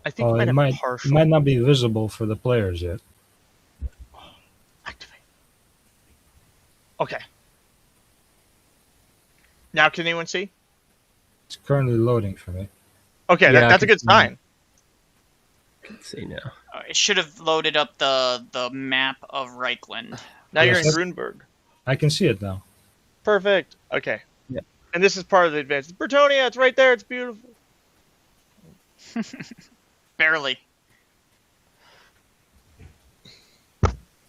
I think it might not be visible for the players yet. Activate. Okay. Now can anyone see? It's currently loading for me. Okay, that's a good sign. I can see now. It should have loaded up the map of Reichland. Now you're in Grunberg. I can see it now. Perfect. Okay. Yeah. And this is part of the advance. Bretonia, it's right there. It's beautiful. Barely.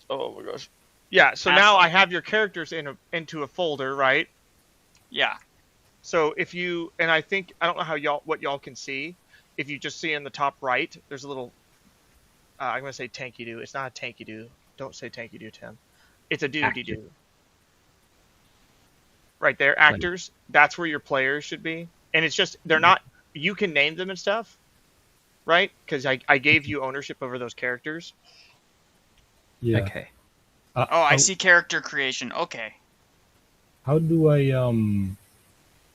Oh my gosh. Yeah. So now I have your characters into a folder, right? Yeah. So if you I don't know what y'all can see. If you just see in the top right, there's a little. I'm gonna say tanky doo. It's not a tanky doo. Don't say tanky doo, Tim. It's a doody doo. Right there, actors. That's where your players should be, and it's just they're not. You can name them and stuff, right? Because I gave you ownership over those characters. Yeah. Okay. I see character creation. Okay. How do I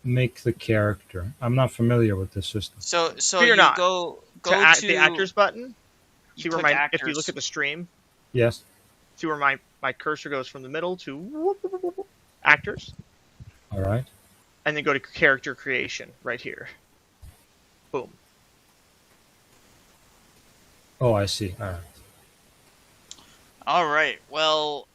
make the character? I'm not familiar with this system. So Fear you not. go The actors button. you See where click if you look actors. at the stream, Yes. see where my cursor goes from the middle to whoop, whoop, whoop, whoop, actors, All right. and then go to character creation right here. Boom. Oh, I see. All right. All right. Well,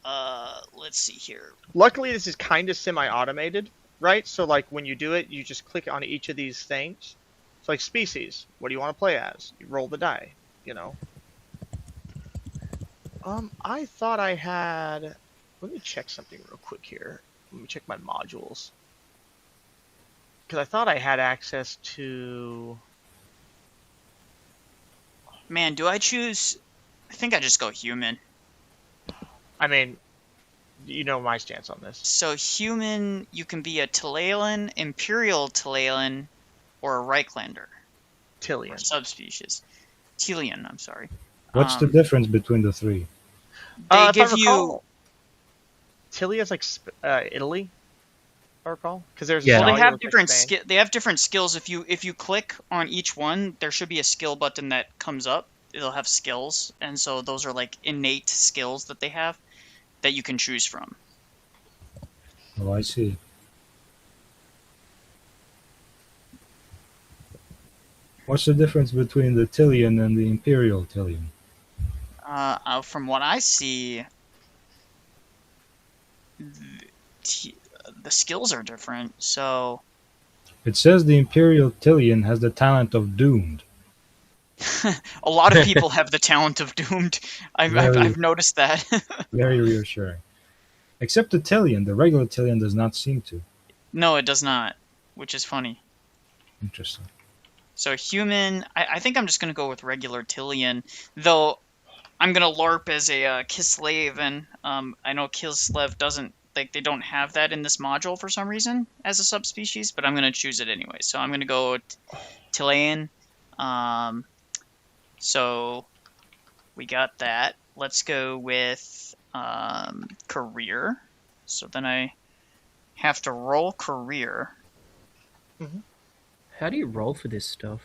let's see here. Luckily, this is kind of semi-automated, right? So like when you do it, you just click on each of these things. It's like species. What do you want to play as? You roll the die, you know. I thought I had. Let me check something real quick here. Let me check my modules. Because I thought I had access to. Man, do I choose? I think I just go human. I mean, you know my stance on this. So human, you can be a Talalan, Imperial Talalan, or a Reiklander, or Tillian. subspecies. Telian, I'm sorry. What's the difference between the three? They If I give you. recall, Tilly is like Italy. If I recall, because there's Yeah. Well, they Italia have looks like different Spain. They have different skills. If you click on each one, there should be a skill button that comes up. It'll have skills, and so those are like innate skills that they have that you can choose from. Oh, I see. What's the difference between the Tillian and the Imperial Tillian? From what I see, the skills are different. So It says the Imperial Tillian has the talent of Doomed. a lot of people have the talent of Doomed. I've noticed that. Very reassuring. Except the Tillian. The regular Tillian does not seem to. No, it does not, which is funny. Interesting. So human, I think I'm just gonna go with regular Tillian, though I'm gonna LARP as a Kislev, and I know Kislev doesn't they don't have that in this module for some reason as a subspecies, but I'm gonna choose it anyway. So I'm gonna go Tillian. So we got that. Let's go with career. So then I have to roll career. How do you roll for this stuff?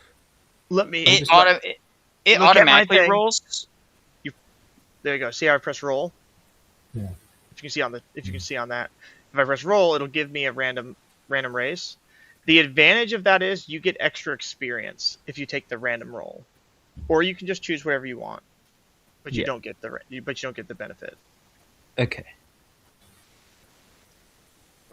Let me. It look at my automatically thing. rolls. There you go. See how I press roll? Yeah. If you can see on that, if I press roll, it'll give me a random race. The advantage of that is you get extra experience if you take the random roll, or you can just choose whatever you want, but you don't get the benefit. Okay.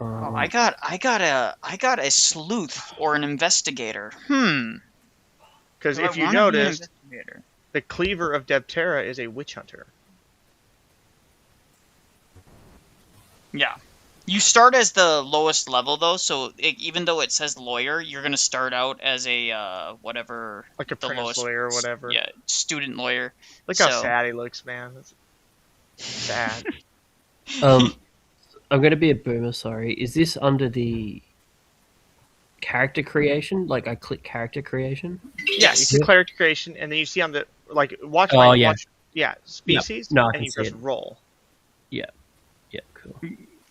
Oh, I got a sleuth or an investigator. Because Do if I you wanna be an noticed, investigator? the cleaver of Debterra is a witch hunter. Yeah. You start as the lowest level though, so even though it says lawyer, you're gonna start out as a whatever, Like the apprentice lowest lawyer or whatever. Yeah, student lawyer. Look how So- sad he looks, man. That's sad. I'm going to be a boomer, sorry. Is this under the character creation? Like I click character creation? Yes. You see character creation, and then you see on the watch species, No, I and can you see press it. roll. Yeah, cool.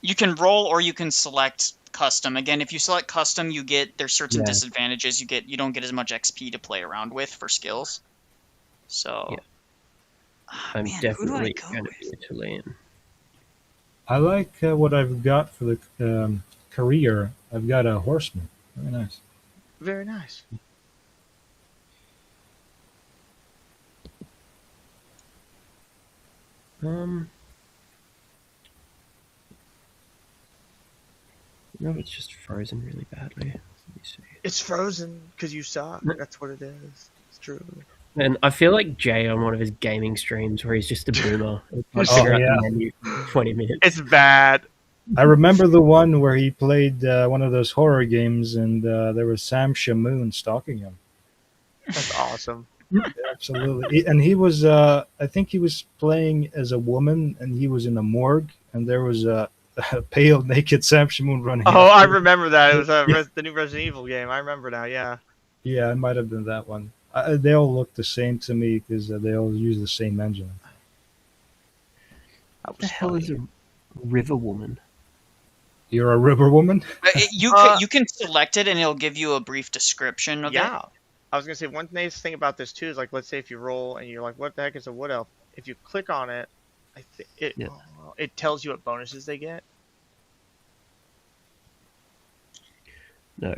You can roll or you can select custom. Again, if you select custom, there's certain Yeah. disadvantages. You don't get as much XP to play around with for skills. So Yeah. I'm man, who do I definitely go going to with? be a Chilean. I like what I've got for the career. I've got a horseman. Very nice. Very nice. No, it's just frozen really badly. Let me see. It's frozen because you suck. That's what it is. It's true. And I feel like Jay on one of his gaming streams where he's just a boomer. He's trying to Oh, figure out yeah. the menu for 20 minutes. It's bad. I remember the one where he played one of those horror games, and there was Sam Shamoon stalking him. That's awesome. Absolutely. And he was, I think he was playing as a woman, and he was in a morgue, and there was a pale, naked Sam Shamoon running. Oh, I after him. remember that. It was the new Resident Evil game. I remember now. Yeah. Yeah, it might have been that one. They all look the same to me because they all use the same engine. That What the was hell is a river woman? You're a river woman? You can select it, and it'll give you a brief description of it. Yeah. I was gonna say one nice thing about this too is like, let's say if you roll and you're like, what the heck is a wood elf? If you click on it, Yeah. it tells you what bonuses they get. No.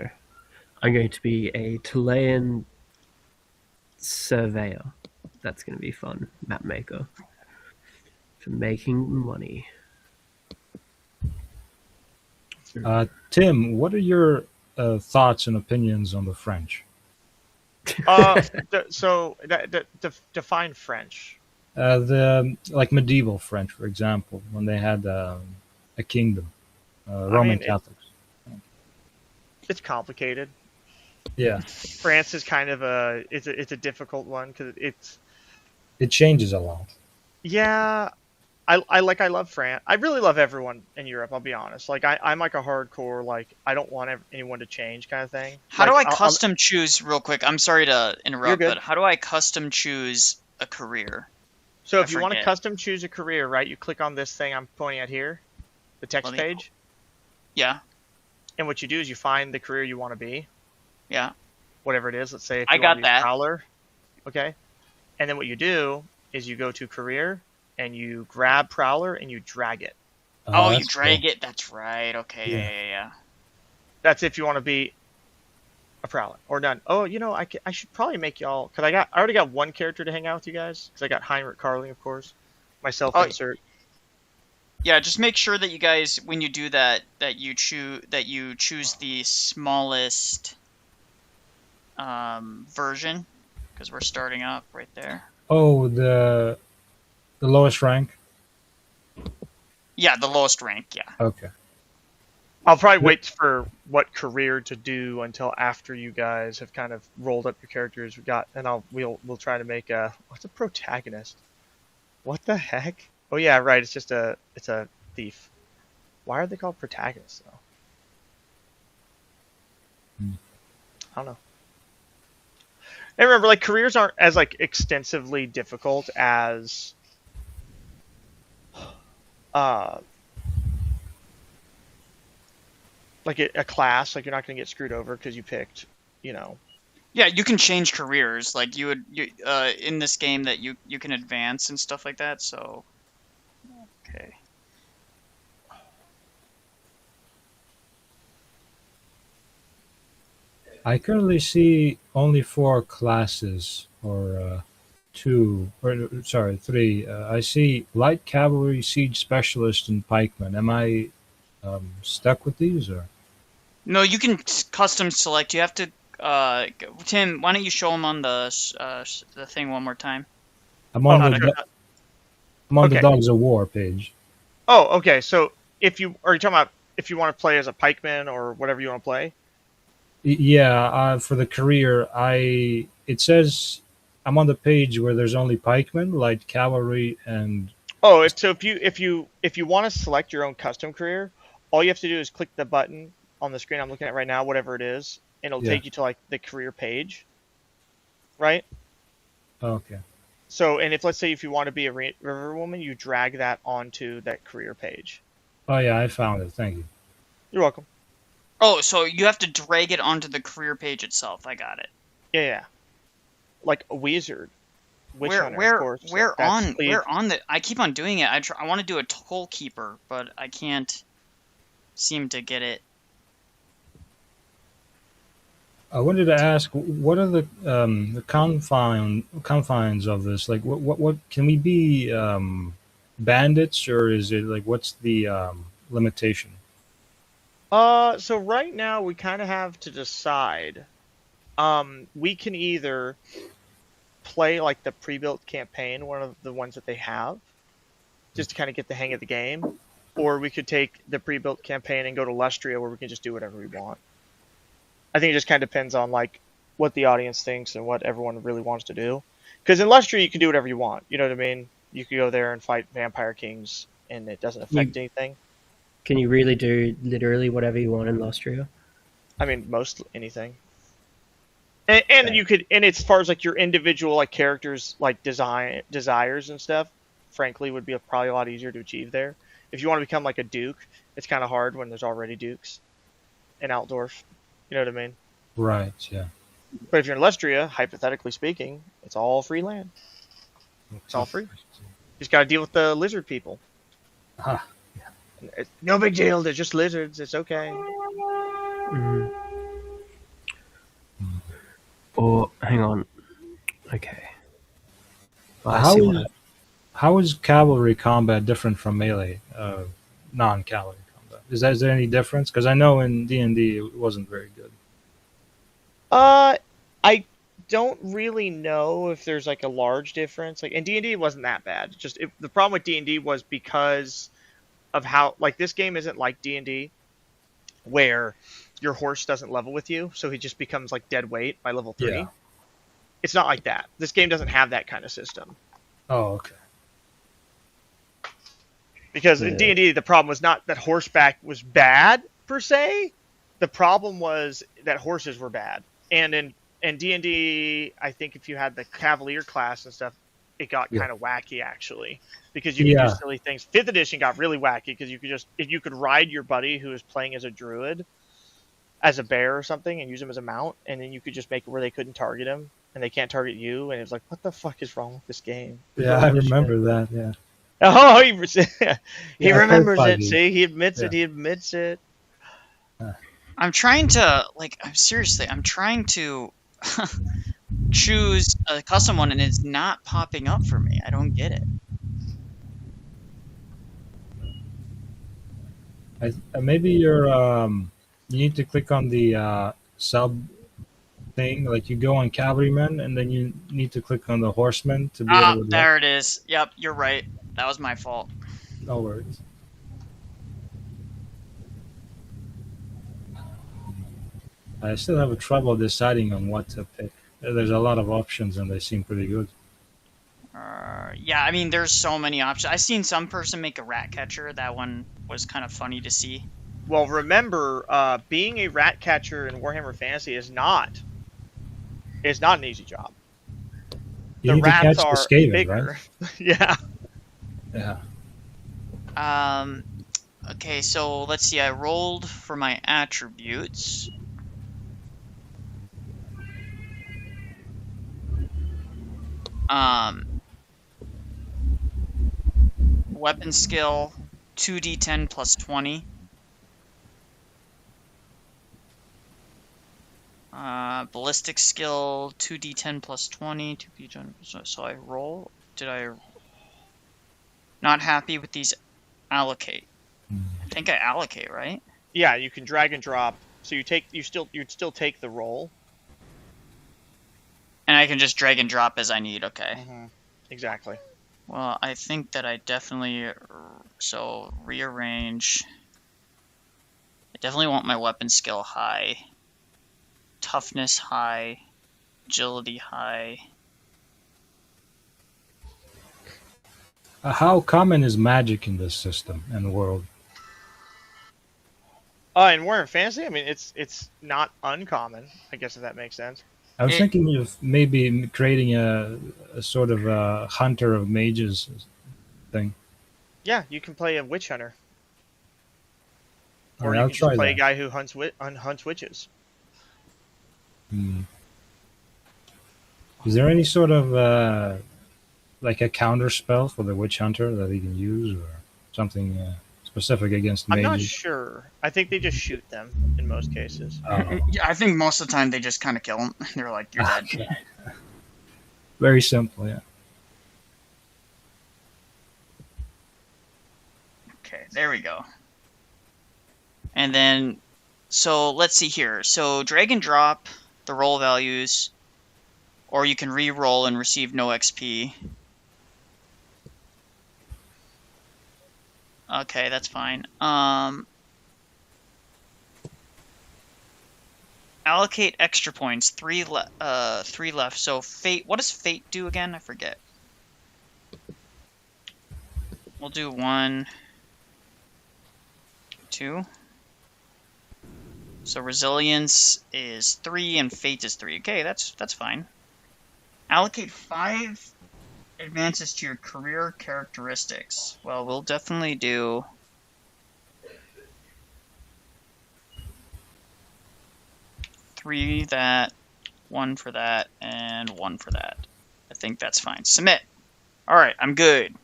I'm going to be a Chilean surveyor. That's going to be fun. Map maker. For making money. Tim, what are your thoughts and opinions on the French? Define French. The like medieval French, for example, when they had a kingdom, Roman Catholics. It's complicated. Yeah, France is kind of it's a difficult one because it changes a lot. Yeah, I love France. I really love everyone in Europe. I'll be honest. Like I'm like a hardcore like I don't want anyone to change kind of thing. How do Like, I custom choose real quick? I'm sorry to interrupt, good. but how do I custom choose a career? So if you want to custom choose a career, right? You click on this thing I'm pointing at here, the text page. Yeah. And what you do is you find the career you want to be. Yeah. Whatever it is. Let's say if I you got want to be that. Prowler. Okay. And then what you do is you go to career and you grab Prowler and you drag it. Oh, you drag it. That's right. Okay. Yeah. That's if you want to be a Prowler or none. Oh, you know, I should probably make y'all because I already got one character to hang out with you guys because I got Heinrich Carling, of course. My self-insert. Yeah, just make sure that you guys, when you do that, that you choose the smallest version because we're starting up right there. Oh, the lowest rank. Yeah, the lowest rank. Yeah. Okay. I'll probably wait for what career to do until after you guys have kind of rolled up your characters. We'll try to make what's a protagonist? What the heck? Oh yeah, right. It's a thief. Why are they called protagonists though? I don't know. And remember, like careers aren't as like extensively difficult as like a class. Like you're not going to get screwed over because you picked, you know. Yeah, you can change careers. Like you in this game that you can advance and stuff like that. So, okay. I currently see only 4 classes, or 3. I see light cavalry, siege specialist, and pikeman. Am I stuck with these, or? No, you can custom select. You have to. Tim, why don't you show them on the thing one more time? I'm on the Dogs of War page. Oh, okay. So are you talking about if you want to play as a pikeman or whatever you want to play? Yeah, for the career, it says I'm on the page where there's only pikemen, light cavalry, and. Oh, if you want to select your own custom career, all you have to do is click the button on the screen I'm looking at right now, whatever it is, and it'll take you to like the career page, right? Okay. So, and let's say if you want to be a river woman, you drag that onto that career page. Oh yeah, I found it. Thank you. You're welcome. Oh, so you have to drag it onto the career page itself. I got it. Yeah. Like a wizard. Where on the? I keep on doing it. I want to do a toll keeper, but I can't seem to get it. I wanted to ask, what are the confines of this? Like, what can we be bandits, or is it like what's the limitation? So right now we kind of have to decide. We can either play like the pre-built campaign, one of the ones that they have, just to kind of get the hang of the game, or we could take the pre-built campaign and go to Lustria where we can just do whatever we want. I think it just kind of depends on like what the audience thinks and what everyone really wants to do. Because in Lustria you can do whatever you want. You know what I mean? You could go there and fight vampire kings, and it doesn't affect anything. Can you really do literally whatever you want in Lustria? I mean, most anything. And you could, and as far as like your individual like characters like desires and stuff, frankly, would be probably a lot easier to achieve there. If you want to become like a duke, it's kind of hard when there's already dukes in Altdorf. You know what I mean? Right. Yeah. But if you're in Lustria, hypothetically speaking, it's all free land. It's all free. You just got to deal with the lizard people. Ah. It's no big deal. They're just lizards. It's okay. Mm. Or hang on. Okay. I see what How is cavalry combat different from melee, non-cavalry combat? Is there any difference? Because I know in D&D it wasn't very good. I don't really know if there's like a large difference. Like in D&D, it wasn't that bad. The problem with D&D was because of how like this game isn't like D&D, where your horse doesn't level with you, so he just becomes like dead weight by level 3. Yeah. It's not like that. This game doesn't have that kind of system. Oh, okay. Because in D&D, the problem was not that horseback was bad, per se. The problem was that horses were bad. And in D&D, I think if you had the Cavalier class and stuff, it got kind of wacky, actually. Because you could do silly things. 5th edition got really wacky, because you could ride your buddy who was playing as a druid, as a bear or something, and use him as a mount, and then you could just make it where they couldn't target him, and they can't target you, and it was like, what the fuck is wrong with this game? Yeah, I remember that, yeah. Oh, he remembers it. See, he admits it. He admits it. I'm trying to I'm trying to choose a custom one, and it's not popping up for me. I don't get it. Maybe you need to click on the sub thing. Like you go on cavalrymen, and then you need to click on the horsemen to be able to. There it is. Yep, you're right. That was my fault. No worries. I still have trouble deciding on what to pick. There's a lot of options, and they seem pretty good. Yeah, I mean, there's so many options. I seen some person make a rat catcher. That one was kind of funny to see. Well, remember, being a rat catcher in Warhammer Fantasy is not an easy job. You the need to rats catch are the Skaven, bigger. right? Yeah. Yeah. Okay, so let's see. I rolled for my attributes. Weapon skill 2d10 plus 20. Ballistic skill 2d10 plus 20. 2d10. So I roll. Did I? Not happy with these. Allocate. I think I allocate, right? Yeah, you can drag and drop. So you'd still take the roll. And I can just drag and drop as I need. Okay. Mm-hmm. Exactly. Well, I think that I definitely rearrange. I definitely want my weapon skill high, toughness high, agility high. How common is magic in this system and world? In Warhammer Fantasy, I mean, it's not uncommon. I guess if that makes sense. I was thinking of maybe creating a sort of a hunter of mages thing. Yeah, you can play a witch hunter. Or Or I'll you can just play that. a guy who hunts witches. Is there any sort of like a counter spell for the witch hunter that he can use, or something specific against mages? I'm not sure. I think they just shoot them in most cases. Yeah, I think most of the time they just kind of kill them. They're like, you're dead. Okay. Very simple, yeah. Okay, there we go. And then, so let's see here. So drag and drop the roll values, or you can re-roll and receive no XP. Okay, that's fine. Allocate extra points. 3 left. So fate. What does fate do again? I forget. We'll do 1, 2. So resilience is 3 and fate is 3. Okay, that's fine. Allocate 5 advances to your career characteristics. Well, we'll definitely do 3 that, 1 for that, and 1 for that. I think that's fine. Submit. All right, I'm good.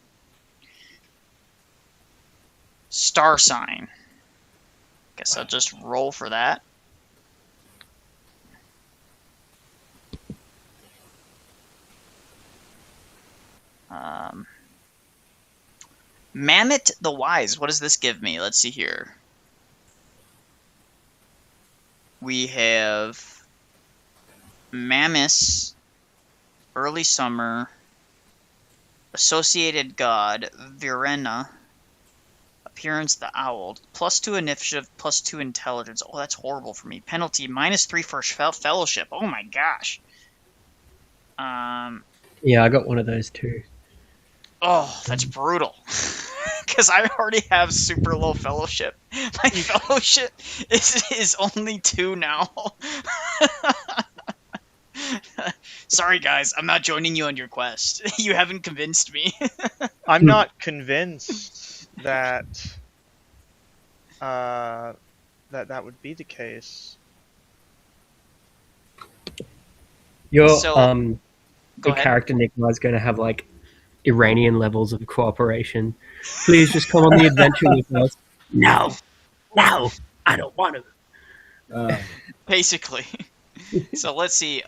Star sign. Guess I'll just roll for that. Mammoth the Wise. What does this give me? Let's see here. We have Mammoth, Early Summer, Associated God, Virena, Appearance the Owl, +2 initiative, +2 intelligence. Oh, that's horrible for me. Penalty, -3 for fellowship. Oh my gosh. Yeah, I got one of those too. Oh, that's brutal. Because I already have super low fellowship. My fellowship is only 2 now. Sorry, guys. I'm not joining you on your quest. You haven't convinced me. I'm not convinced that that would be the case. Your So, Go the ahead. character Nikolai is going to have like Iranian levels of cooperation. Please just come on the adventure with us. No, I don't want to. Basically. So let's see.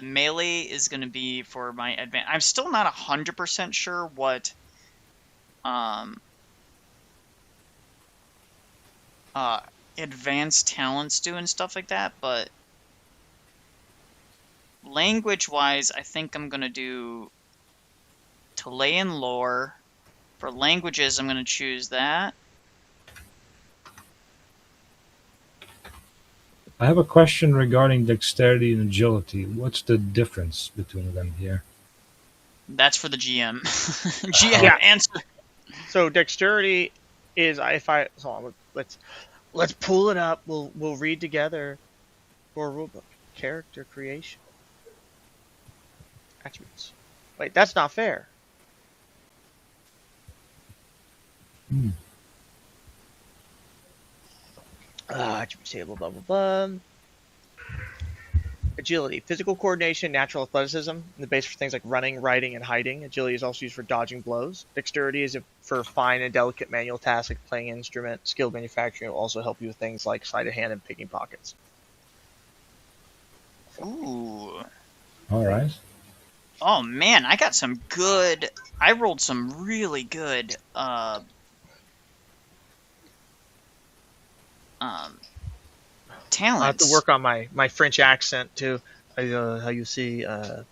Melee is going to be for my advance. I'm still not 100% sure what advanced talents do and stuff like that, but language-wise, I think I'm going to do Chilean lore. For languages, I'm going to choose that. I have a question regarding dexterity and agility. What's the difference between them here? That's for the GM. GM, Yeah. answer. So dexterity is hold on, let's pull it up. We'll read together for a rulebook. Character creation. Attributes. Wait, that's not fair. Attributes table, blah blah blah. Agility, physical coordination, natural athleticism, the base for things like running, riding, and hiding. Agility is also used for dodging blows. Dexterity is for fine and delicate manual tasks like playing an instrument. Skilled manufacturing will also help you with things like sleight of hand and picking pockets. Ooh. All right. Oh man, I got some good. I rolled some really good talents. I have to work on my French accent too. How you see, I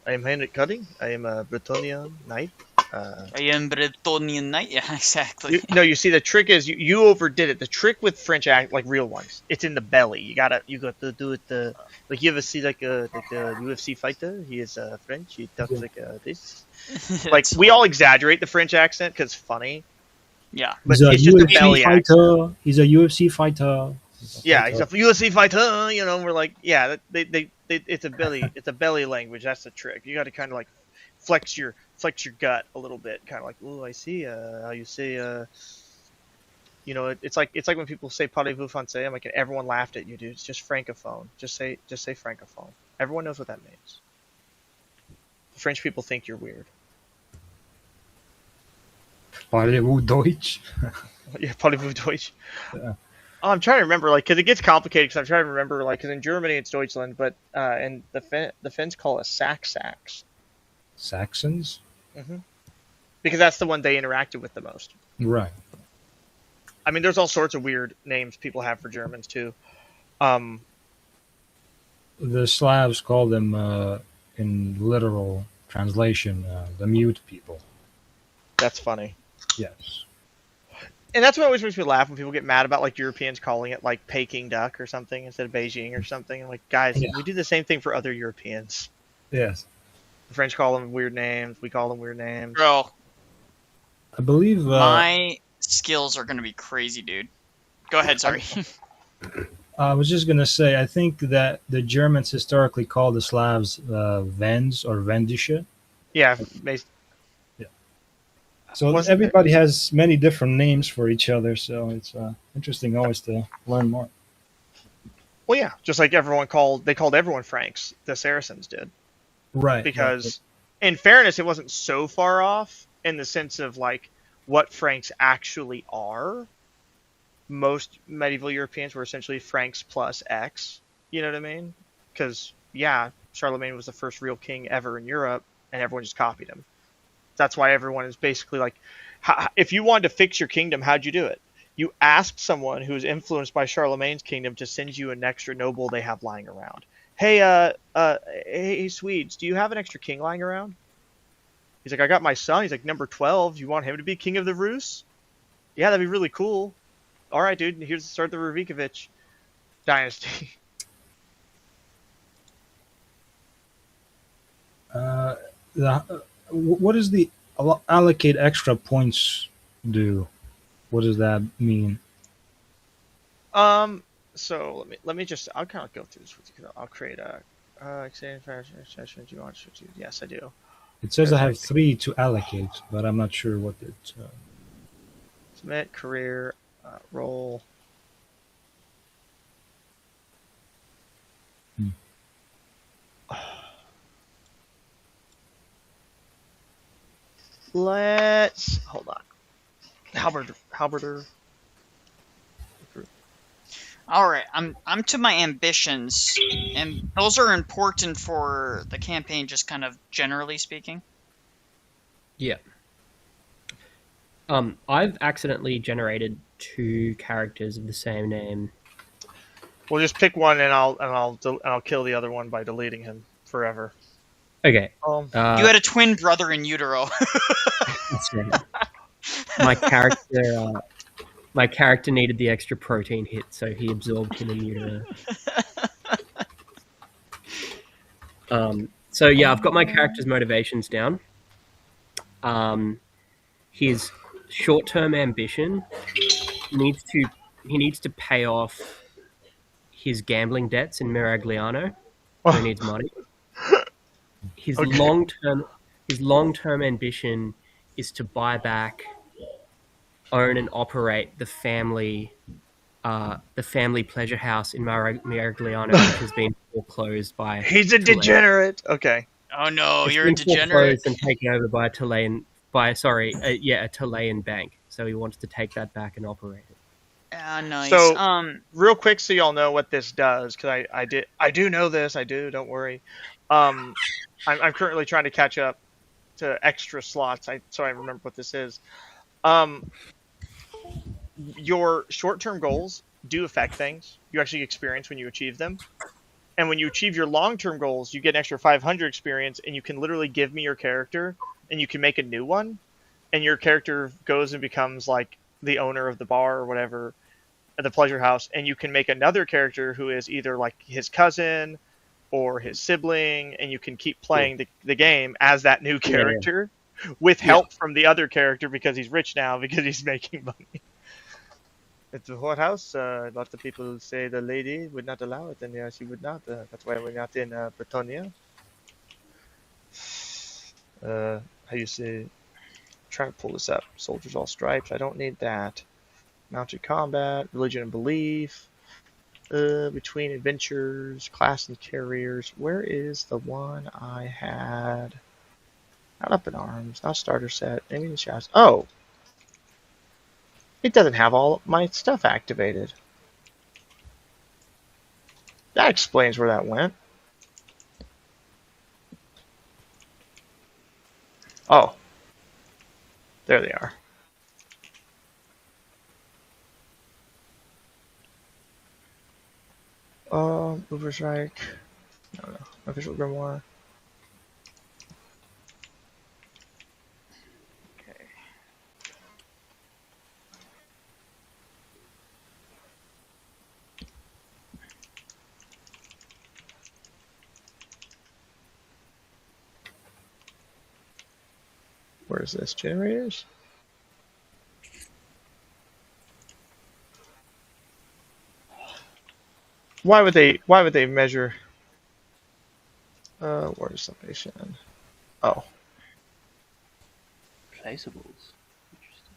am Henrik Cutting. I am a Bretonian knight. I am Bretonian knight. Yeah, exactly. You see, the trick is you overdid it. The trick with French like real ones, it's in the belly. You got to do it. Like you ever see like the UFC fighter? He is French. He talks like this. Like we all exaggerate the French accent because it's funny. Yeah, but He's it's a just a UFC belly fighter. accent. He's a UFC fighter. Yeah, he's a UFC fighter. You know, we're like, yeah, it's a belly language. That's the trick. You got to kind of like flex your gut a little bit, kind of like, oh, I see how you say, you know, it's like when people say parlez-vous français. I'm like, everyone laughed at you, dude. It's just francophone. Just say francophone. Everyone knows what that means. The French people think you're weird. Parlez-vous Deutsch? Yeah, parlez-vous Deutsch. Yeah. Oh, I'm trying to remember, like, because it gets complicated. Because I'm trying to remember, like, because in Germany it's Deutschland, but and the Finns call us Saxons. Saxons? Mm-hmm. Because that's the one they interacted with the most. Right. I mean, there's all sorts of weird names people have for Germans too. The Slavs call them, in literal translation, the mute people. That's funny. Yes. And that's what always makes me laugh when people get mad about like Europeans calling it like Peking duck or something instead of Beijing or something. I'm like, guys, Yeah. we do the same thing for other Europeans. Yes. The French call them weird names. We call them weird names. bro. I believe My skills are gonna be crazy, dude. Go ahead. Sorry. I was just going to say, I think that the Germans historically called the Slavs Vends or Vendische. Yeah. So Wasn't everybody has many different names for each other, so it's interesting always to learn more. Well, yeah, just like they called everyone Franks. The Saracens did. Right. Because in fairness, it wasn't so far off in the sense of like what Franks actually are. Most medieval Europeans were essentially Franks plus X. You know what I mean? Because yeah, Charlemagne was the first real king ever in Europe, and everyone just copied him. That's why everyone is basically like, if you wanted to fix your kingdom, how'd you do it? You asked someone who's influenced by Charlemagne's kingdom to send you an extra noble they have lying around. Hey, Swedes, do you have an extra king lying around? He's like, I got my son. He's like, number 12. You want him to be king of the Rus? Yeah, that'd be really cool. All right, dude. Here's the start of the Rurikovic dynasty. What does the allocate extra points do? What does that mean? So let me just, I'll kind of go through this with you. I'll create a exchange session. Do you want to? Yes, I do. It says I have 3 to allocate, but I'm not sure what it. Submit career role. Let's hold on. Halberder. All right, I'm to my ambitions, and those are important for the campaign, just kind of generally speaking. Yeah. I've accidentally generated 2 characters of the same name. We'll just pick one, and I'll kill the other one by deleting him forever. Okay. You had a twin brother in utero. That's right. My character needed the extra protein hit, so he absorbed him in utero. So yeah, I've got my character's motivations down. His short-term ambition needs to pay off his gambling debts in Miragliano. So he needs money. His long-term ambition is to buy back, own, and operate the family pleasure house in Miragliano, which has been foreclosed by. He's a degenerate. Okay. Oh no, It's you're a been degenerate. foreclosed and taken over by a Chilean bank. So he wants to take that back and operate it. Nice. So, real quick, so y'all know what this does, because I do know this. I do. Don't worry. I'm currently trying to catch up to extra slots, so I remember what this is. Your short-term goals do affect things. You actually experience when you achieve them. And when you achieve your long-term goals, you get an extra 500 experience, and you can literally give me your character, and you can make a new one. And your character goes and becomes like the owner of the bar or whatever, at the pleasure house, and you can make another character who is either like his cousin or his sibling, and you can keep playing the game as that new character with help from the other character because he's rich now because he's making money. It's a whorehouse. Lots of people say the lady would not allow it, and yeah, she would not. That's why we're not in Bretonia. How you say? Trying to pull this up. Soldiers all stripes. I don't need that. Mounted combat, religion and belief. Between adventures, class and carriers. Where is the one I had? Not up in arms. Not starter set. Enemy in the shadows. Oh. It doesn't have all my stuff activated. That explains where that went. Oh. There they are. Uberstrike. No. Official Grimoire. Okay. Where is this? Generators? Why would they measure where's summation? Oh. Placeables. Interesting.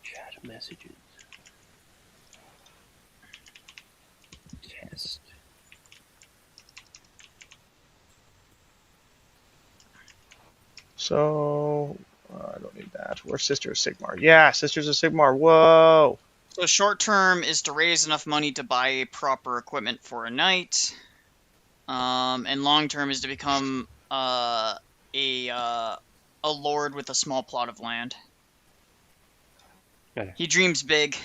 Chat messages. So I don't need that. Where's Sisters of Sigmar? Yeah, Sisters of Sigmar. Whoa. So short term is to raise enough money to buy proper equipment for a knight. And long term is to become a lord with a small plot of land. Okay. He dreams big.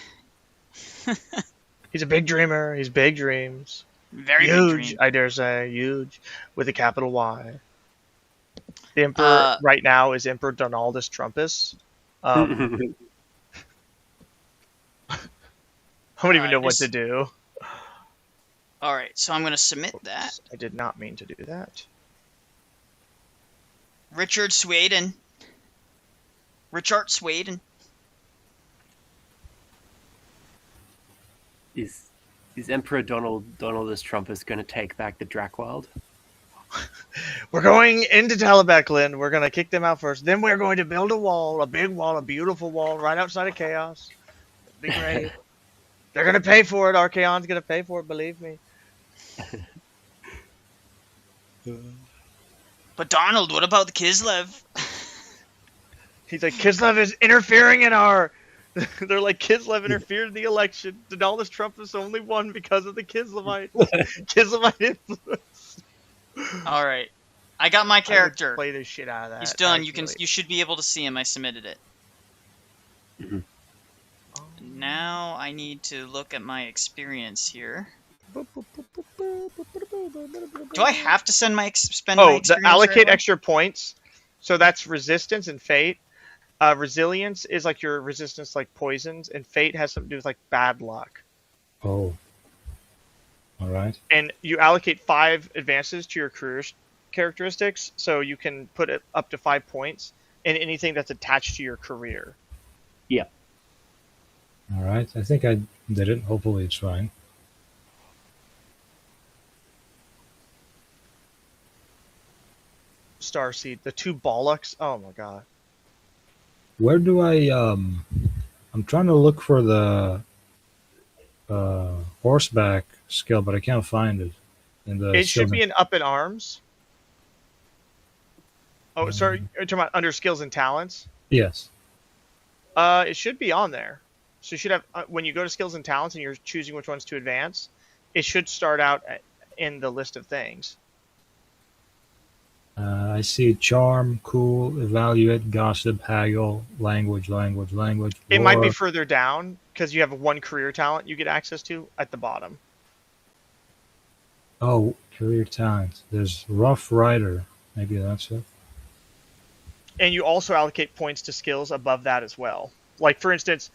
He's a big dreamer. He's big dreams. Very big Huge, dream. I dare say. Huge. With a capital Y. The Emperor right now is Emperor Donaldus Trumpus. I don't even know what to do. Alright, so I'm going to submit that. I did not mean to do that. Richard Sweden. Is Emperor Donaldus Trumpus going to take back the Drakwild? We're going into Talabecland. We're going to kick them out first. Then we're going to build a wall, a big wall, a beautiful wall right outside of Chaos. It'll be great. They're going to pay for it. Archaon's going to pay for it, believe me. But Donald, what about the Kislev? He's like, Kislev is interfering in our... They're like, Kislev interfered in the election. Donaldus Trumpus only won because of the Kislevites. Kislevite influence. All right, I got my character. Play the shit out of that. He's done. Actually. You should be able to see him. I submitted it. Now I need to look at my experience here. Do I have to spend my experience? Allocate extra points. So that's resistance and fate. Resilience is like your resistance, like poisons, and fate has something to do with like bad luck. Oh. All right. And you allocate 5 advances to your career characteristics, so you can put it up to 5 points in anything that's attached to your career. Yeah. All right. I think I did it. Hopefully it's fine. Starseed, the 2 Bollocks. Oh my god. Where do I I'm trying to look for the horseback skill, but I can't find it. It should be an up in arms. Oh, sorry, you're talking about under skills and talents? Yes. It should be on there. So you should have, when you go to skills and talents and you're choosing which ones to advance, it should start out in the list of things. I see charm, cool, evaluate, gossip, haggle, language. It might be further down because you have 1 career talent you get access to at the bottom. Oh, career talent. There's rough rider. Maybe that's it. And you also allocate points to skills above that as well. Like, for instance,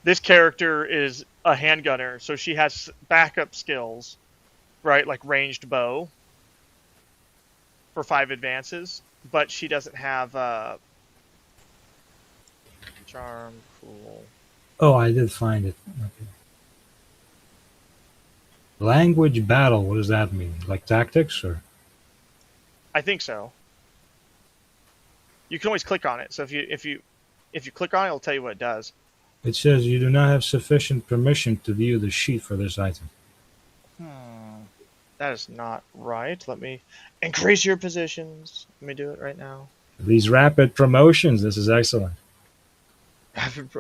this character is a handgunner, so she has backup skills, right? Like ranged bow for 5 advances, but she doesn't have charm, cool. Oh, I did find it. Okay. Language battle. What does that mean? Like tactics, or? I think so. You can always click on it. So if you click on it, it'll tell you what it does. It says you do not have sufficient permission to view the sheet for this item. That is not right. Let me increase your positions. Let me do it right now. These rapid promotions. This is excellent.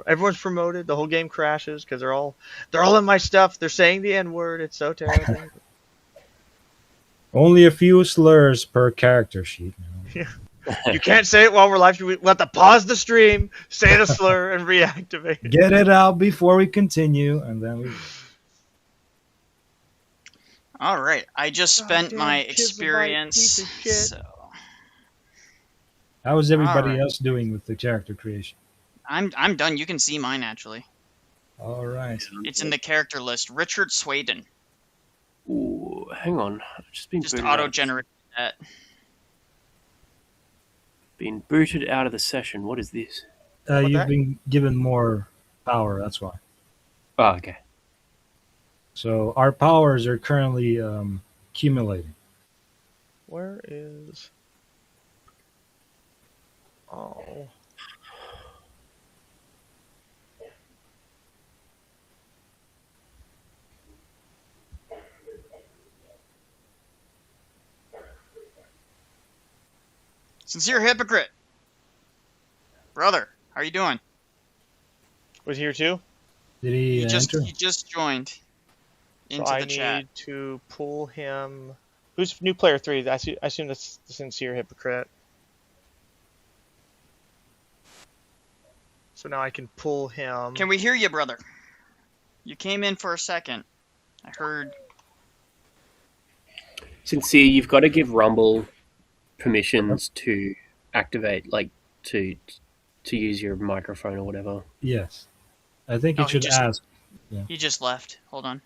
Everyone's promoted. The whole game crashes because they're all in my stuff. They're saying the N-word. It's so terrible. Only a few slurs per character sheet. Yeah. You can't say it while we're live streaming. We have to pause the stream, say the slur, and reactivate. Get it out before we continue, and then we. All right, I just spent my experience. So how is everybody else doing with the character creation? I'm done. You can see mine actually. All right. It's in the character list. Richard Sweden. Ooh, hang on. I've just been auto-generated that. Been booted out of the session. What is this? You've been given more power. That's why. Oh, okay. So our powers are currently accumulating. Where is? Oh. Sincere hypocrite. brother, how are you doing? Was he here too? Did he enter? He just joined So into I the chat. need to pull him. Who's new player 3? I assume that's the sincere hypocrite. So now I can pull him. Can we hear you, brother? You came in for a second. I heard. Sincere, you've got to give Rumble permissions to activate, like to use your microphone or whatever. Yes. I think Oh, it should ask. Yeah. He just left. Hold on.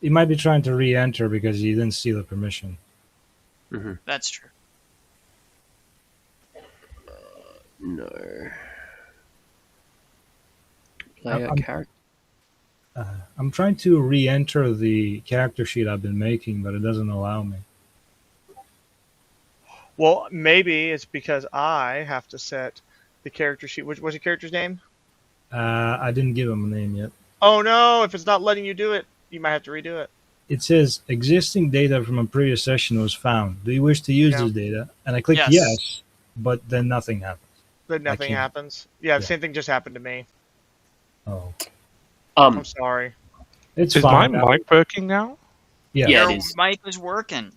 He might be trying to re-enter because he didn't see the permission. Mm-hmm. That's true. No. Player character. I'm trying to re-enter the character sheet I've been making, but it doesn't allow me. Well, maybe it's because I have to set the character sheet. What's your character's name? I didn't give him a name yet. Oh no! If it's not letting you do it, you might have to redo it. It says existing data from a previous session was found. Do you wish to use this data? And I click yes, but then nothing happens. Then nothing happens. Yeah, the same thing just happened to me. Oh. I'm sorry. It's Is fine. my mic working now? Yeah, Your it is. mic is working.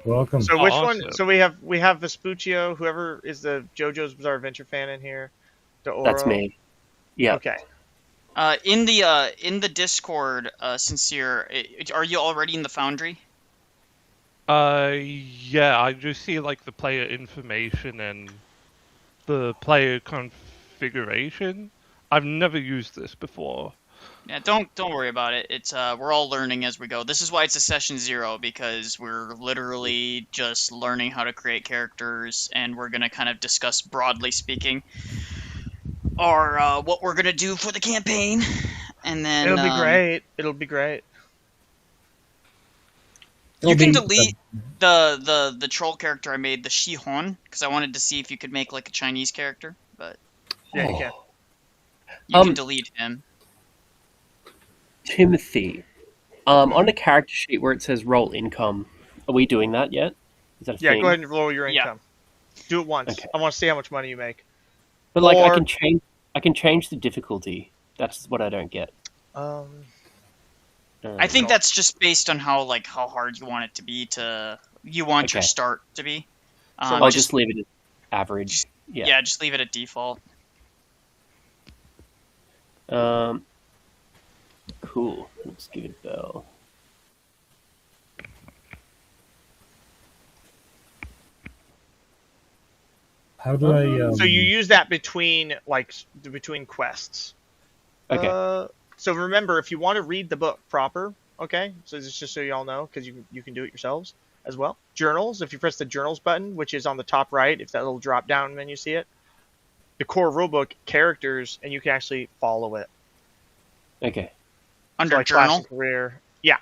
Welcome. So which Awesome. one? So we have Vespuccio, whoever is the JoJo's Bizarre Adventure fan in here. De Oro. That's me. Yeah. Okay. In the Discord, Sincere, are you already in the Foundry? Yeah, I just see like the player information and the player configuration. I've never used this before. Yeah, don't worry about it. It's we're all learning as we go. This is why it's a session 0, because we're literally just learning how to create characters, and we're gonna kind of discuss, broadly speaking, our what we're gonna do for the campaign, and then It'll be great. It'll be great. You can delete the troll character I made, the Shihon, because I wanted to see if you could make like a Chinese character, but Yeah, you can. you can delete him. Timothy, on the character sheet where it says roll income, are we doing that yet? Is that a Yeah, thing? go ahead and roll your Yeah. income. Do it once. Okay. I want to see how much money you make. But like, Or- I can change the difficulty. That's what I don't get. I think that's just based on how hard you want it to be. You want your Okay. start to be. I'll just leave it at average. Yeah. Just leave it at default. Cool. Let's give it a bell. How do I? So you use that between quests. Okay. So remember, if you want to read the book proper, okay. So this is just so you all know, because you can do it yourselves as well. Journals. If you press the journals button, which is on the top right, if that little drop down menu, see it. The core rulebook characters, and you can actually follow it. Okay. Under So, journal. class and career. Yeah.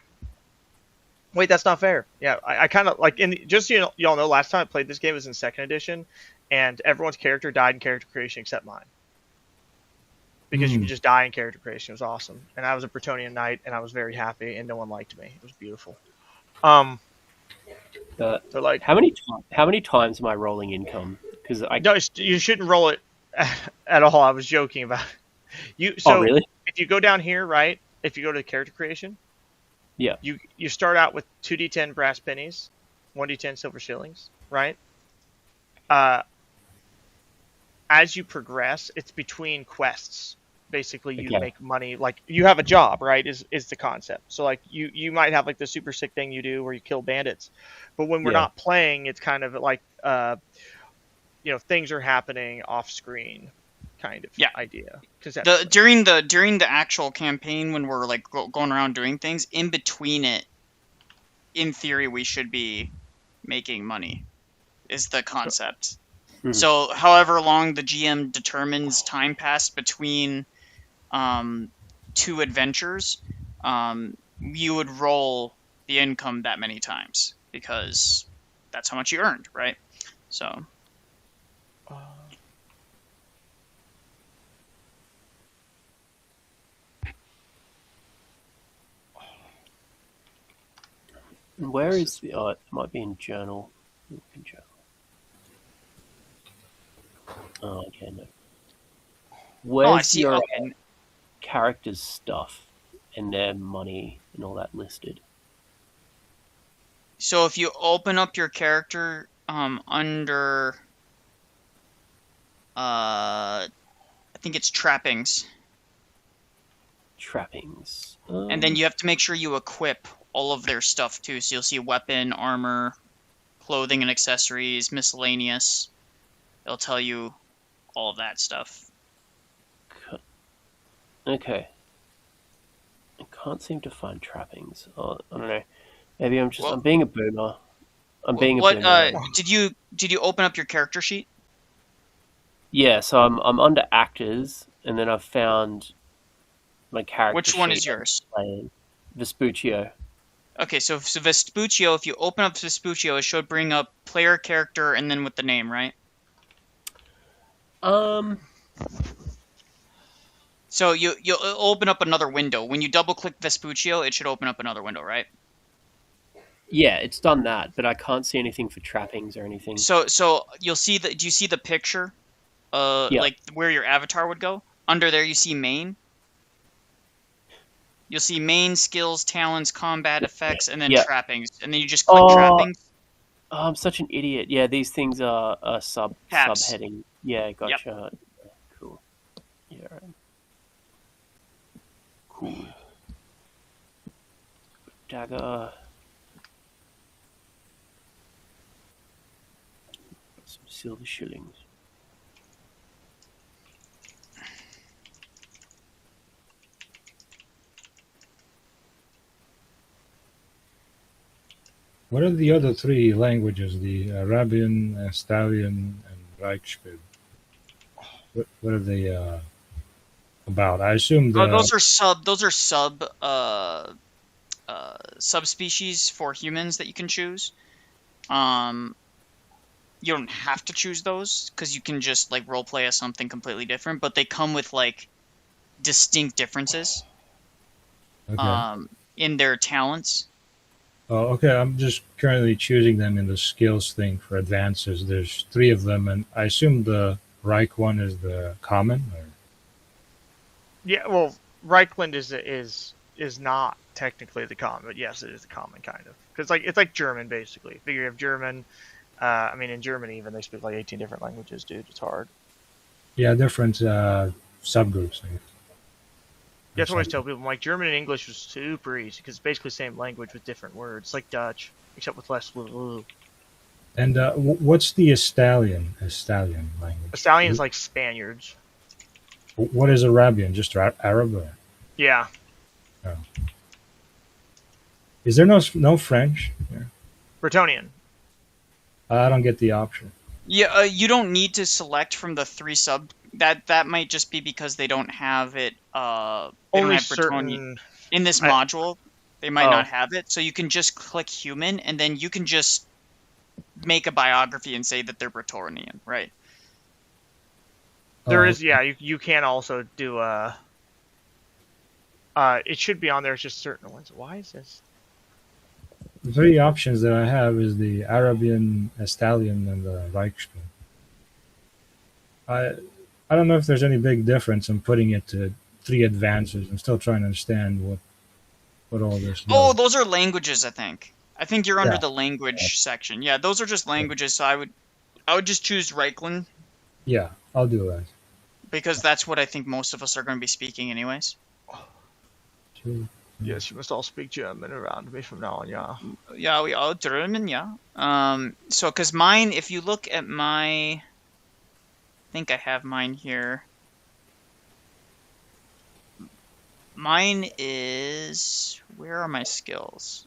Wait, that's not fair. Yeah, I kind of like just so y'all know. Last time I played this game was in 2nd edition, and everyone's character died in character creation except mine. Because you could just die in character creation. It was awesome. And I was a Bretonian knight, and I was very happy, and no one liked me. It was beautiful. So like, how many times am I rolling income? Because no, you shouldn't roll it at all. I was joking about it. So oh really? if you go down here, right? If you go to character creation, Yeah. You start out with 2d10 brass pennies, 1d10 silver shillings, right? As you progress, it's between quests. Basically, you make money. Like, you have a job, right? Is the concept. So like you might have like the super sick thing you do where you kill bandits, but when we're not playing, it's kind of like things are happening off screen, kind of idea. During the actual campaign, when we're like going around doing things, in between it, in theory, we should be making money. Is the concept. Mm-hmm. So, however long the GM determines time passed between 2 adventures, you would roll the income that many times, because that's how much you earned, right? So. Where is the? Oh, it might be in journal. Oh, okay, no. Where's Oh, I see. your Okay. character's stuff and their money and all that listed? So if you open up your character under I think it's trappings, Trappings. and then you have to make sure you equip all of their stuff too. So you'll see weapon, armor, clothing and accessories, miscellaneous. It'll tell you all of that stuff. Okay. I can't seem to find trappings. Oh, I don't know. Maybe I'm Well, being a boomer. I'm being a what boomer. did you open up your character sheet? Yeah, so I'm under actors, and then I've found my character Which one sheet is yours? playing Vespuccio. Okay, so Vespuccio, if you open up Vespuccio, it should bring up player, character, and then with the name, right? So you'll open up another window. When you double click Vespuccio, it should open up another window, right? Yeah, it's done that, but I can't see anything for trappings or anything. So you'll see do you see the picture? Yeah. Like where your avatar would go? Under there you see main. You'll see main, skills, talents, combat effects, and then Yeah. trappings. And then you just click trappings. Oh, I'm such an idiot. Yeah, these things are Tabs. subheading. Yeah, gotcha. Yep. Cool. Yeah. Right. Cool. Dagger. Some silver shillings. What are the other three languages? The Arabian, Estalian, and Reichsbild. What are they about? I assume Those are subspecies for humans that you can choose. You don't have to choose those because you can just like roleplay as something completely different, but they come with like distinct differences in their talents. Oh, okay. I'm just currently choosing them in the skills thing for advances. There's three of them, and I assume the Reich one is the common. Or... Yeah, well, Reichland is not technically the common, but yes, it is the common kind of. Because it's like German basically. Figure you have German. I mean, in Germany even they speak like 18 different languages, dude. It's hard. Yeah, different subgroups. I guess. You have to always tell people like German and English was super easy because it's basically the same language with different words, like Dutch, except with less. And what's the Estalian language? Estalian is like Spaniards. What is Arabian? Just Arab? Or? Yeah. Oh. Is there no French? Yeah. Bretonnian. I don't get the option. Yeah, you don't need to select from the three sub. That might just be because they don't have it. Only certain in this module. They might not have it, so you can just click human, and then you can just make a biography and say that they're Bretonnian, right? There is, yeah. You can also do it should be on there. It's just certain ones. Why is this? The three options that I have is the Arabian, Estalian, and the Reichsbild. I don't know if there's any big difference in putting it to three advances. I'm still trying to understand what all this. Oh, those are languages. I think you're under the language section. Yeah, those are just languages. So I would just choose Reichland. Yeah, I'll do that. Because that's what I think most of us are going to be speaking, anyways. Yes, you must all speak German around me from now on, yeah. Yeah, we all German, yeah. So, because mine, if you look at my... I think I have mine here. Mine is... Where are my skills?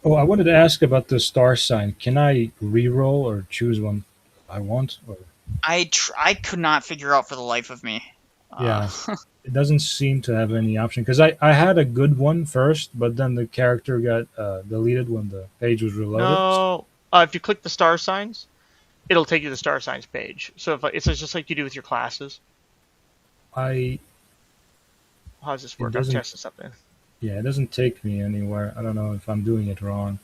Oh, I wanted to ask about the star sign. Can I re-roll or choose one I want? Or... I could not figure out for the life of me. Yeah, it doesn't seem to have any option. Because I had a good one first, but then the character got deleted when the page was reloaded. No, if you click the star signs, it'll take you to the star signs page. So if it's just like you do with your classes. How does this work? I'm testing something. Yeah, it doesn't take me anywhere. I don't know if I'm doing it wrong.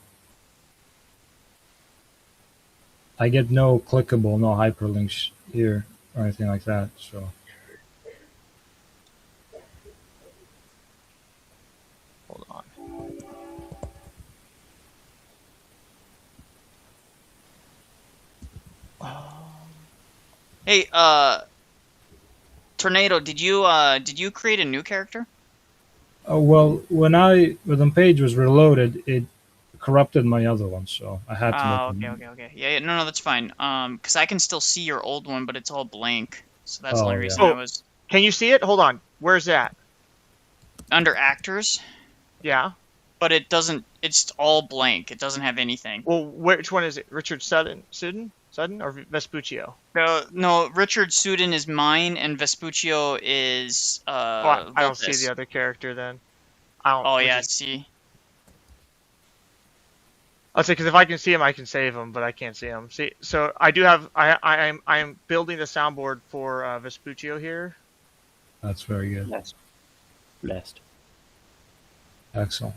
I get no clickable, no hyperlinks here or anything like that. So Hold on. Hey, Tornado, did you create a new character? well, when the page was reloaded, it corrupted my other one, so I had to make Oh, a new. okay. Yeah, no, that's fine. Because I can still see your old one, but it's all blank. So that's the Oh, only yeah. reason I Oh. was Can you see it? Hold on. Where's that? under actors, Yeah. but it doesn't. It's all blank. It doesn't have anything. Well, which one is it? Richard Sudden or Vespuccio? No, Richard Sudin is mine, and Vespuccio is I don't see Volpes. the other character then. I don't. Oh which yeah, is- see. I'll say because if I can see him, I can save him, but I can't see him. See, so I do have. I'm building the soundboard for Vespuccio here. That's very good. That's blessed. Excellent.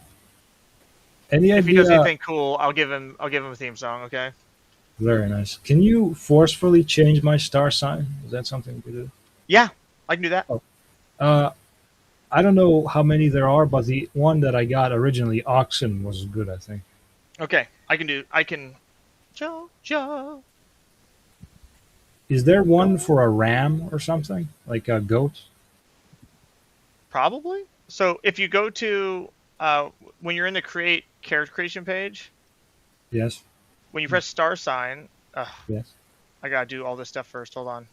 Any If he idea? does anything cool, I'll give him a theme song. Okay. Very nice. Can you forcefully change my star sign? Is that something we do? Yeah, I can do that. I don't know how many there are, but the one that I got originally, Oxen, was good, I think. Okay, I can. Joe. Is there one for a ram or something? Like a goat? Probably. So if you go to when you're in the create character creation page, Yes. when you press star sign, Yes. I gotta do all this stuff first. Hold on.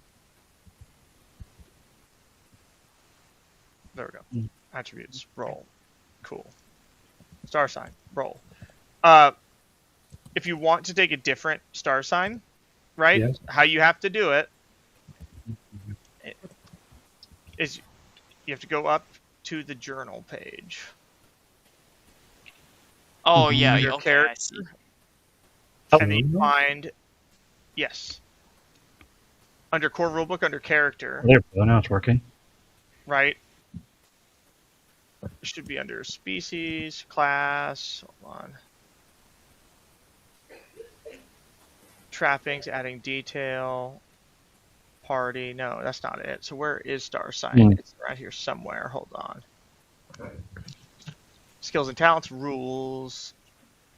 There we go. Attributes. Roll. Cool. Star sign. Roll. If you want to take a different star sign, right? Yes. How you have to do it is you have to go up to the journal page. Oh yeah, Your okay, I character. see. And then you find, yes, under core rulebook, under character, There we go. Now it's working. right? It should be under species, class, hold on. Trappings, adding detail, party. No, that's not it. So where is star sign? It's around here somewhere. Hold on. Skills and talents, rules,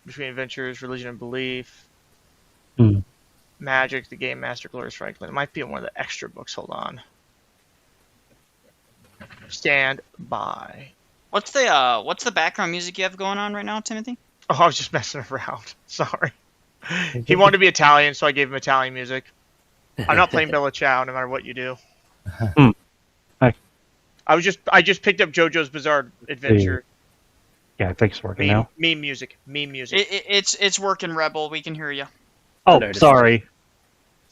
between adventures, religion and belief, magic, the game master, Glorious Franklin. It might be in one of the extra books. Hold on. Stand by. What's the background music you have going on right now, Timothy? Oh, I was just messing around. Sorry. He wanted to be Italian, so I gave him Italian music. I'm not playing Bella Ciao, no matter what you do. Hi. I just picked up JoJo's Bizarre Adventure. Yeah, I think it's working now. Meme music. It's working, Rebel. We can hear you. Oh, noticed. sorry.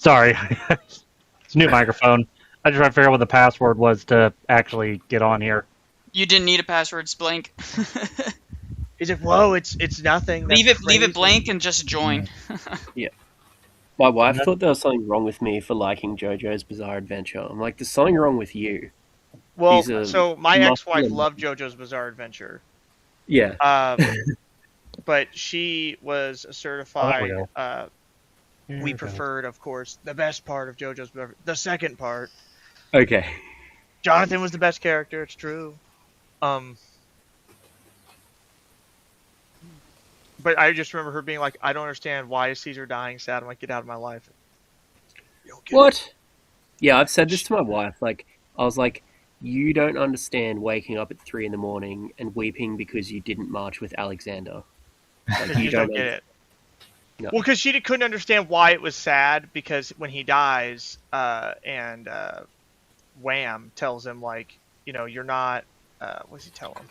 It's a new microphone. I just tried to figure out what the password was to actually get on here. You didn't need a password, it's blank. Is it? Whoa! It's nothing. leave That's it crazy. blank and just join. My wife thought there was something wrong with me for liking JoJo's Bizarre Adventure. I'm like, there's something wrong with you. Well, He's a so my ex-wife muscular- loved JoJo's Bizarre Adventure, Yeah. but she was a certified. We preferred, of course, the best part of JoJo's Bizarre. The second part. Okay. Jonathan was the best character. It's true. But I just remember her being like, "I don't understand why is Caesar dying sad." I'm like, "Get out of my life." You don't get it. What? Yeah, I've said this to my wife. Like, I was like, you don't understand waking up at 3 a.m. and weeping because you didn't march with Alexander. Like, You don't get it. No. Well, because she couldn't understand why it was sad, because when he dies, and Wham tells him, like, you're not, what does he tell him?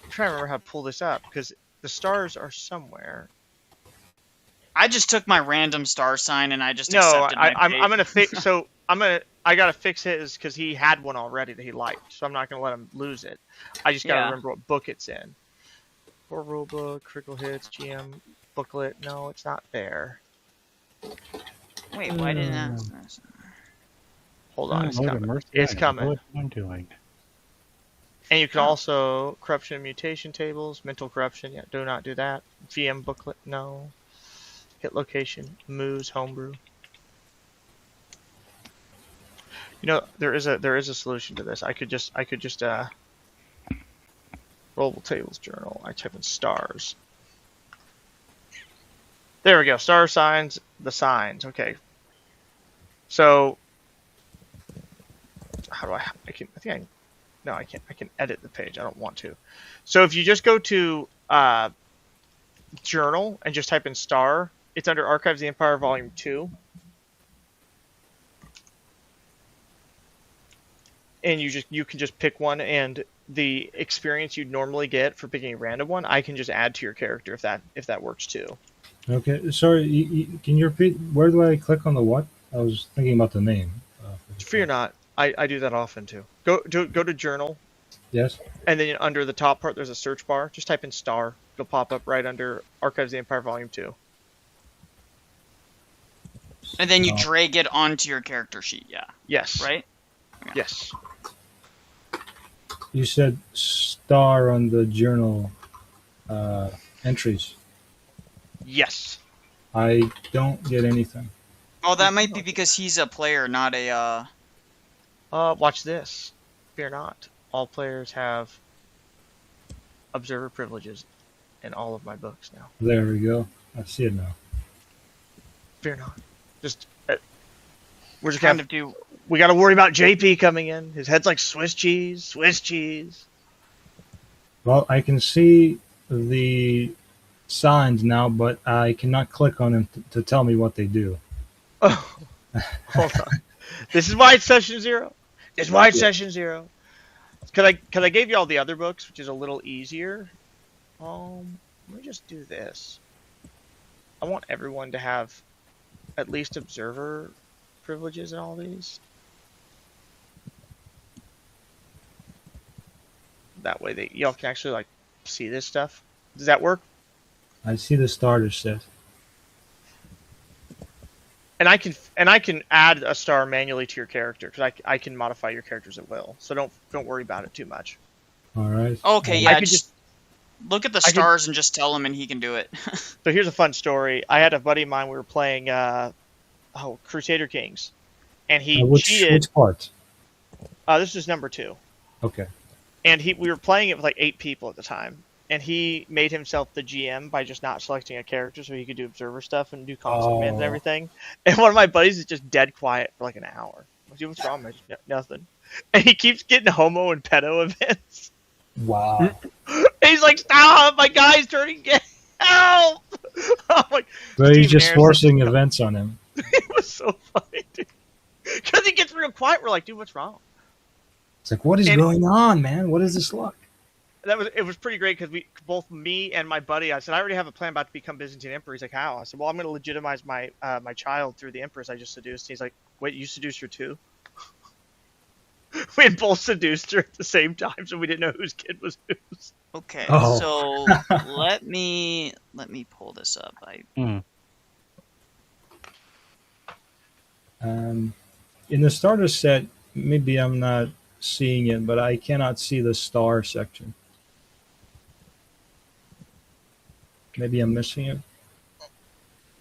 I'm trying to remember how to pull this up, because the stars are somewhere. I just took my random star sign and I just No, accepted my I'm fate. going to fix, so I got to fix his, because he had one already that he liked, so I'm not going to let him lose it. I just got to Yeah. remember what book it's in. Core rulebook, critical hits, GM booklet. No, it's not there. Wait, why didn't that? Hold on, it's Lord coming. have mercy, It's I know coming. What am I doing? And you can also corruption and mutation tables, mental corruption. Yeah, do not do that. VM booklet, no. Hit location. Moose homebrew. You know, there is a solution to this. I could just rollable tables journal. I type in stars. There we go. Star signs, the signs. Okay. So how do I think no, I can't. I can edit the page. I don't want to. So if you just go to journal and just type in star, it's under Archives of the Empire Volume 2. And you can just pick one, and the experience you'd normally get for picking a random one, I can just add to your character if that works too. Okay, sorry. Can you repeat? Where do I click on the what? I was thinking about the name. Fear not. I do that often too. Go to journal. Yes. And then under the top part, there's a search bar. Just type in star. It'll pop up right under Archives of the Empire Volume 2. And then you drag it onto your character sheet. Yeah. Yes. Right. Yeah. Yes. You said star on the journal entries. Yes. I don't get anything. Oh, that might be because he's a player, not a. Watch this. Fear not. All players have observer privileges in all of my books now. There we go. I see it now. Fear not. Just we're just kind of do. We got to worry about JP coming in. His head's like Swiss cheese. Swiss cheese. Well, I can see the signs now, but I cannot click on them to tell me what they do. Oh, hold on. This is why it's session 0. This is why it's session 0. Cause I gave you all the other books, which is a little easier. Let me just do this. I want everyone to have at least observer privileges in all these. That way y'all can actually like see this stuff. Does that work? I see the starter set. And I can add a star manually to your character because I can modify your characters at will. So don't worry about it too much. All right. Okay, yeah. Just look at the stars and just tell him, and he can do it. So here's a fun story. I had a buddy of mine. We were playing Crusader Kings, and he cheated. Which part? This is number 2. Okay. And we were playing it with like 8 people at the time. And he made himself the GM by just not selecting a character so he could do observer stuff and do console commands and everything. And one of my buddies is just dead quiet for like an hour. What's wrong, man? Nothing. And he keeps getting homo and pedo events. Wow. And he's like, stop! My guy's turning gay! Help! I'm like, but he's just forcing events on him. It was so funny, dude. Because he gets real quiet. We're like, dude, what's wrong? It's like, what is going on, man? What is this luck? It was pretty great because both me and my buddy, I said, I already have a plan about to become Byzantine Emperor. He's like, how? I said, well, I'm going to legitimize my my child through the Empress I just seduced. And he's like, wait, you seduced her too? We had both seduced her at the same time, so we didn't know whose kid was whose. Okay, so let me pull this up. In the starter set, maybe I'm not seeing it, but I cannot see the star section. Maybe I'm missing it. I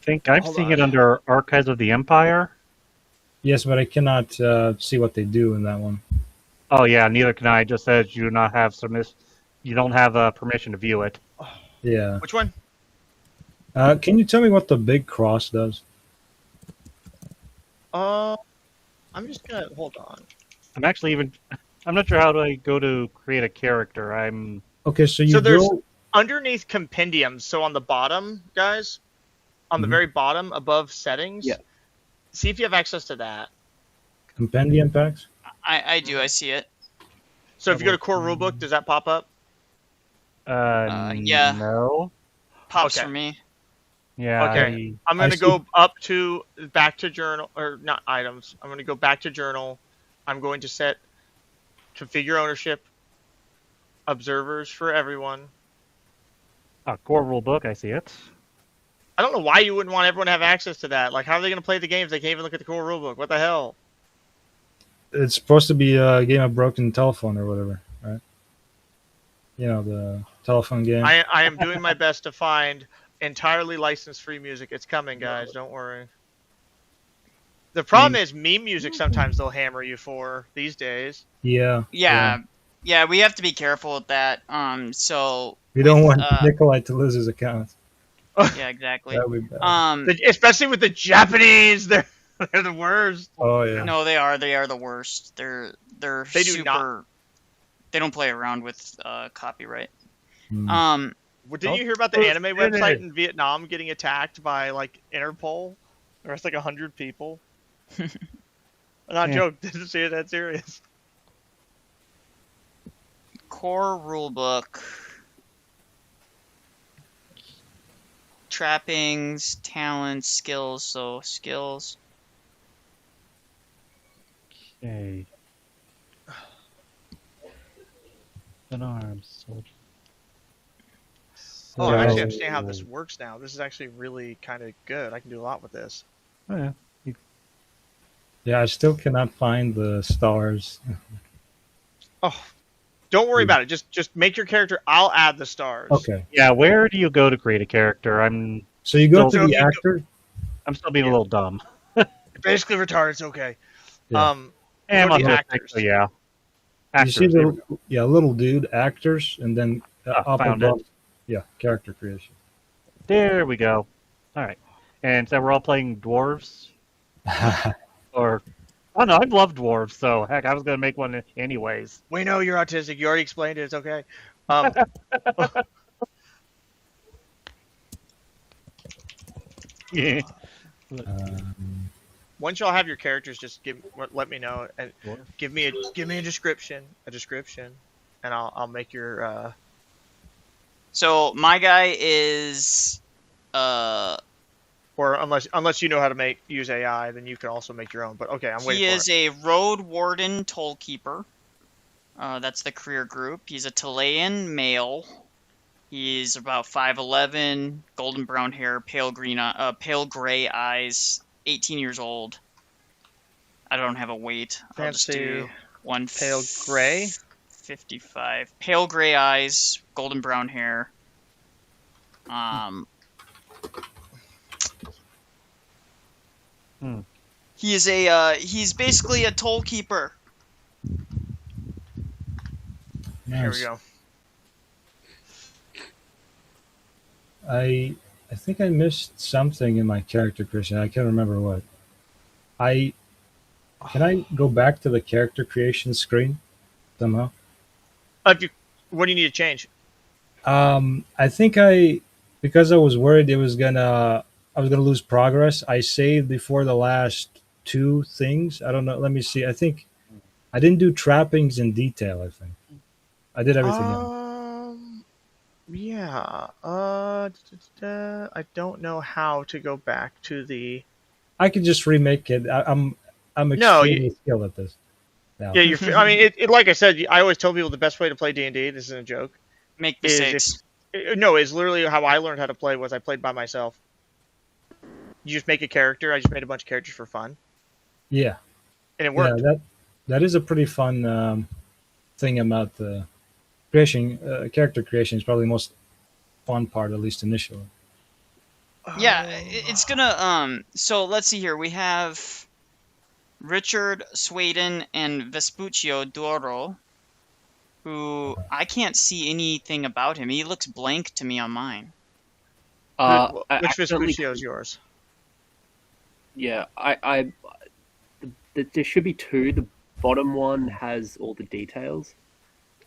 think I'm seeing it under Archives of the Empire. Yes, but I cannot see what they do in that one. Oh yeah, neither can I. It just says you do not have you don't have permission to view it. Yeah. Which one? Can you tell me what the big cross does? I'm just gonna hold on. I'm not sure how do I go to create a character. Okay, so there's underneath compendiums. So on the bottom, guys, on the very bottom above settings. Yeah. See if you have access to that. Compendium packs? I do. I see it. So if you go to core rulebook, does that pop up? Yeah. No. Pops for me. Yeah. Okay. I'm going to go back to journal, or not items. I'm going to go back to journal. I'm going to set configure ownership, observers for everyone. Core rulebook, I see it. I don't know why you wouldn't want everyone to have access to that. Like, how are they going to play the games? They can't even look at the core rulebook. What the hell? It's supposed to be a game of broken telephone or whatever, right? You know, the telephone game. I am doing my best to find entirely licensed free music. It's coming, guys. Don't worry. The problem is meme music sometimes they'll hammer you for these days. Yeah. Yeah, we have to be careful with that. So We don't with, want Nikolai to lose his account. yeah, exactly. That would be bad. Especially with the Japanese, they're the worst. Oh yeah. No, they are the worst. They They do super. not. They don't play around with copyright. Hmm. Well, didn't you hear about the anime website in Vietnam getting attacked by like Interpol? There's like 100 people. Not joke. Didn't see it that serious. Core rulebook. Trappings, talents, skills. So skills. Okay. An arms. Oh, I actually understand how this works now. This is actually really kind of good. I can do a lot with this. Oh, yeah. Yeah, I still cannot find the stars. Oh, don't worry about it. Just make your character. I'll add the stars. Okay. Yeah, where do you go to create a character? So you go So to the actor. I'm still being a little dumb. Basically retarded. It's okay. Yeah. And go to the autistic, actors. so yeah. You see Actors, there we the little dude actors, and then up found above. it. Yeah, character creation. There we go. All right. And so we're all playing dwarves? Or, oh no, I love dwarves, so heck, I was going to make one anyways. We know you're autistic. You already explained it. It's okay. Yeah. Once y'all have your characters, just let me know and give me a description, and I'll make your. So my guy is Or unless you know how to use AI, then you can also make your own. But okay, I'm waiting for it. He is a road warden tollkeeper. That's the career group. He's a Chilean male. He's about 5'11", golden brown hair, pale gray eyes, 18 years old. I don't have a weight. I'll just do one. Pale gray? 55. Pale gray eyes, golden brown hair. He is he's basically a toll keeper. Nice. Here we go. I think I missed something in my character creation. I can't remember what. Can I go back to the character creation screen somehow? What do you need to change? I think because I was worried I was gonna lose progress. I saved before the last two things. I don't know. Let me see. I think I didn't do trappings in detail. I think I did everything else. Yeah. I don't know how to go back to the. I could just remake it. I'm extremely skilled at this. Now. Yeah, I mean, like I said, I always tell people the best way to play D&D. This isn't a joke. Make mistakes. Is literally how I learned how to play. Was I played by myself? You just make a character. I just made a bunch of characters for fun. Yeah, and it worked. Yeah, that is a pretty fun thing about the creation. Character creation is probably the most fun part, at least initially. Yeah, it's gonna. So let's see here. We have Richard Sweden and Vespuccio Doro, who I can't see anything about him. He looks blank to me on mine. Which Vespuccio is yours? Yeah, there should be two. The bottom one has all the details.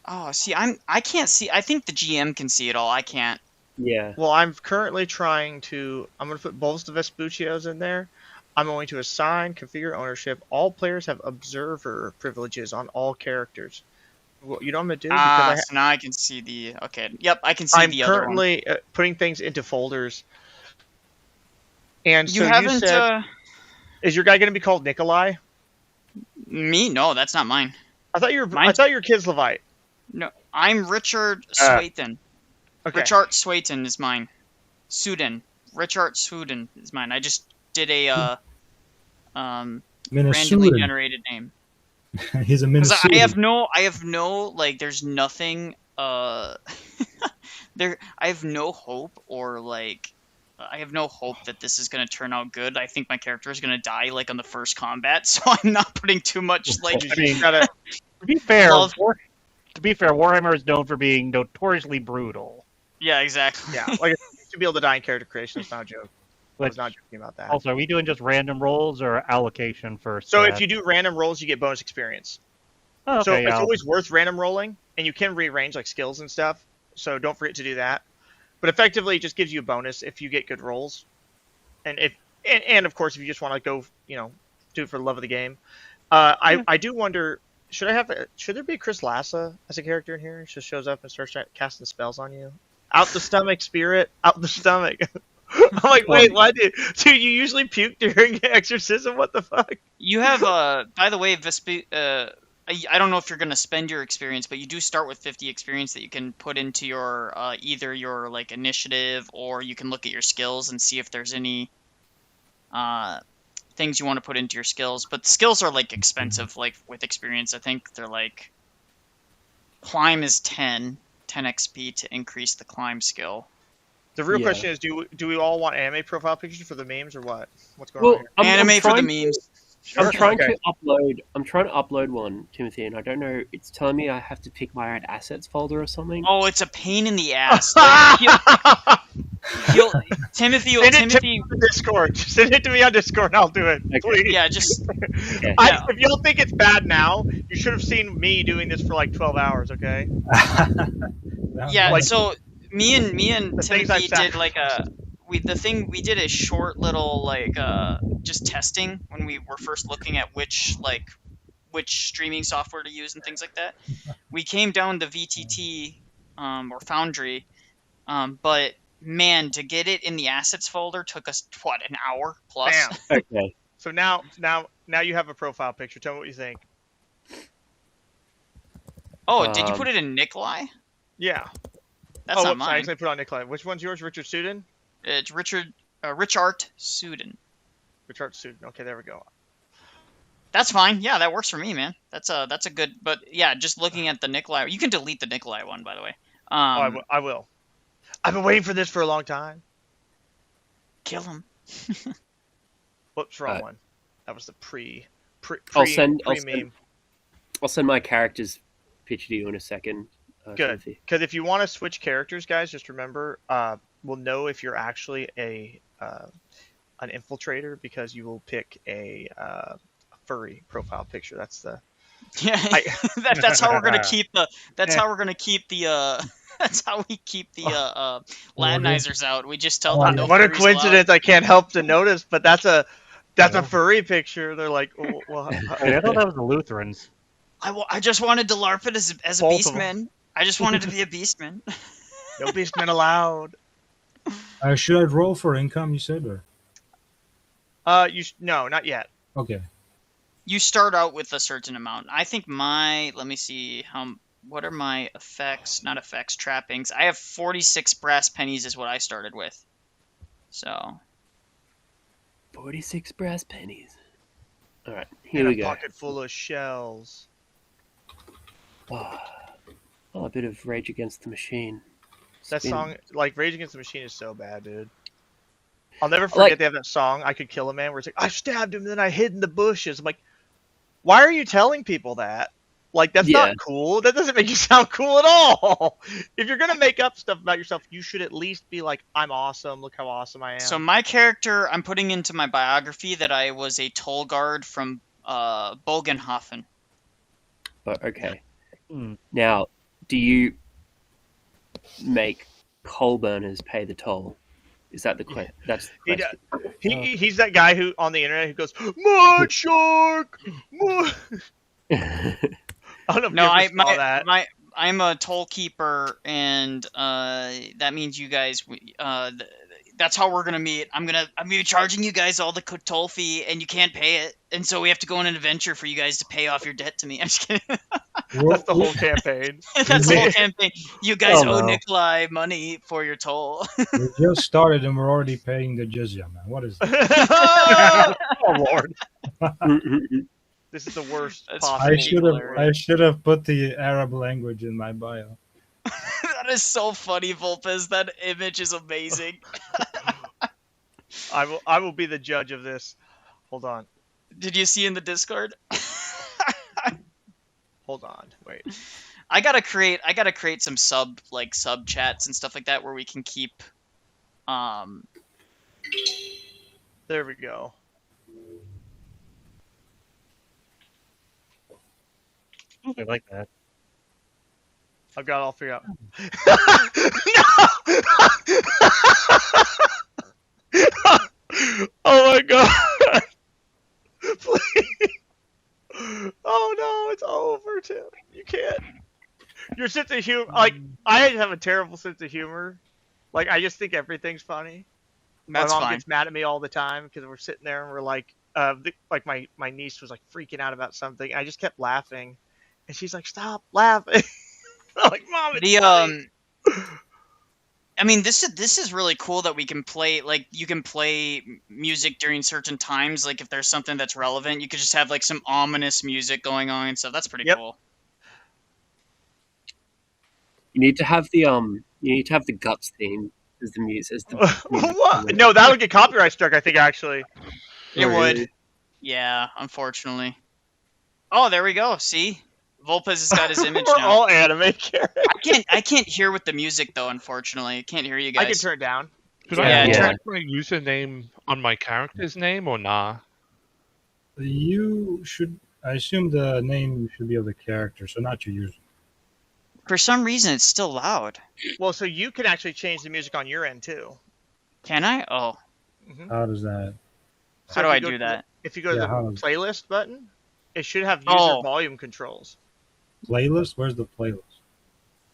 Oh, see, I can't see. I think the GM can see it all. I can't. Yeah. Well, I'm currently trying to. I'm going to put both the Vespuccios in there. I'm going to assign configure ownership. All players have observer privileges on all characters. Well, you know what I'm going to do? So now I can see the. Okay. Yep, I can see the other one. I'm currently putting things into folders. And you so haven't. You said, is your guy going to be called Nikolai? Me? No, that's not mine. I thought you were Kids Levite. No, I'm Richard Swayton. Okay. Richard Swayton is mine. Sweden. Richard Sweden is mine. I just did a randomly generated name. He's a Minnesota. I have no like. There's nothing. There. I have no hope or like I have no hope that this is going to turn out good. I think my character is going to die like on the first combat, so I'm not putting too much like. I mean, Gotta, to be fair, Love- Warhammer is known for being notoriously brutal. Yeah, exactly. yeah, like you should be able to die in character creation. It's not a joke. I Which, was not joking about that. also, are we doing just random rolls or allocation first? So if you do random rolls, you get bonus experience. Oh, okay, So yeah, it's always worth random rolling, and you can rearrange like skills and stuff. So don't forget to do that. But effectively, it just gives you a bonus if you get good rolls, and of course if you just want to go, do it for the love of the game. I do wonder, should there be Chris Lassa as a character in here? He just shows up and starts casting spells on you. Out the stomach, spirit. Out the stomach. I'm like, wait, what? Dude, you usually puke during exorcism? What the fuck? You have, by the way, I don't know if you're going to spend your experience, but you do start with 50 experience that you can put into your, either your, like, initiative, or you can look at your skills and see if there's any, things you want to put into your skills. But skills are, like, expensive, like, with experience. I think they're, like, climb is 10 XP to increase the climb skill. The real question is, do we all want anime profile pictures for the memes or what? What's going on here? Anime for the memes. I'm trying to upload one, Timothy, and I don't know. It's telling me I have to pick my own assets folder or something. Oh, it's a pain in the ass. Timothy. Send it to me on Discord. Send it to me on Discord, and I'll do it. Okay. Please. Yeah, just. Okay. If y'all think it's bad now, you should have seen me doing this for like 12 hours. Okay. Yeah. So me and Timothy I've did like we did a short little like just testing when we were first looking at which streaming software to use and things like that. We came down to VTT or Foundry, but man, to get it in the assets folder took us an hour plus. Bam. Okay. So now you have a profile picture. Tell me what you think. Oh, did you put it in Nikolai? Yeah. That's not I mine. actually put on Nikolai. Which one's yours, Richard Sudin? It's Richard Sudin. Richard Sudin. Okay, there we go. That's fine. Yeah, that works for me, man. That's a good. But yeah, just looking at the Nikolai, you can delete the Nikolai one, by the way. I will. I've been waiting for this for a long time. Kill him. Whoops, wrong one. That was the pre I'll send meme. I'll send my character's picture to you in a second. Good, because if you want to switch characters, guys, just remember, we'll know if you're actually an infiltrator because you will pick a furry profile picture. That's the that's how we're gonna keep the. That's how we're gonna keep the. That's how we keep the Latinizers out. We just tell them. No what a furries coincidence! allowed. I can't help to notice, but that's a furry picture. They're like, oh, well, I thought that was the Lutherans. I just wanted to LARP it as a Both of beastman. I just wanted to be a beastman. no beastmen allowed. Should I roll for income? You said, or No, not yet. okay. You start out with a certain amount. I think let me see what are my effects? Not effects, trappings. I have 46 brass pennies is what I started with. So 46 brass pennies. All right, here we go. A pocket full of shells. Oh, a bit of Rage Against the Machine. That song, like Rage Against the Machine, is so bad, dude. I'll never forget they have that song, I Could Kill a Man, where it's like, I stabbed him, then I hid in the bushes. I'm like, why are you telling people that? Like, that's not cool. That doesn't make you sound cool at all. If you're going to make up stuff about yourself, you should at least be like, I'm awesome. Look how awesome I am. So my character, I'm putting into my biography that I was a toll guard from Bogenhofen. But okay. Now, do you make coal burners pay the toll? Is that the question? That's the question. He's that guy who on the internet who goes, Mud Shark! Mud! I don't know if you ever saw that. I'm a toll keeper, and that means you guys. That's how we're gonna meet. I'm gonna be charging you guys all the toll fee, and you can't pay it, and so we have to go on an adventure for you guys to pay off your debt to me. I'm just kidding. That's the whole campaign. That's the whole camping. You guys owe Nikolai money for your toll. We just started and we're already paying the jizya, man. What is this? Oh Lord. This is the worst possible. I should have put the Arab language in my bio. That is so funny, Vulpes. That image is amazing. I will be the judge of this. Hold on. Did you see in the Discord? Hold on. Wait. I gotta create some sub chats and stuff like that where we can keep. There we go. I like that. I've got it all figured out. No! Oh my god! Please. Oh no, it's over, Tim. You can't. Your sense of humor, like, I have a terrible sense of humor. Like, I just think everything's funny. That's my mom fine. gets mad at me all the time because we're sitting there and we're like, my niece was like freaking out about something. I just kept laughing, and she's like, "Stop laughing!" I'm like, "Mom, it's funny." I mean, this is really cool that we can play, like, you can play music during certain times. Like, if there's something that's relevant, you could just have like some ominous music going on and stuff. That's pretty cool. You need to have the guts theme as the music. What? No, that would get copyright struck, I think, actually. It would. Yeah, unfortunately. Oh, there we go. See? Vulpes has got his image We're now. all anime characters. I can't hear with the music though, unfortunately. I can't hear you guys. I can turn it down. Should Yeah, I yeah. check my username on my character's name or nah? You should. I assume the name should be of the character, so not your user. For some reason, it's still loud. Well, so you can actually change the music on your end too. Can I? Oh. Mm-hmm. How does that? How do I do that? If you go to the playlist button, it should have user volume controls. Playlist? Where's the playlist?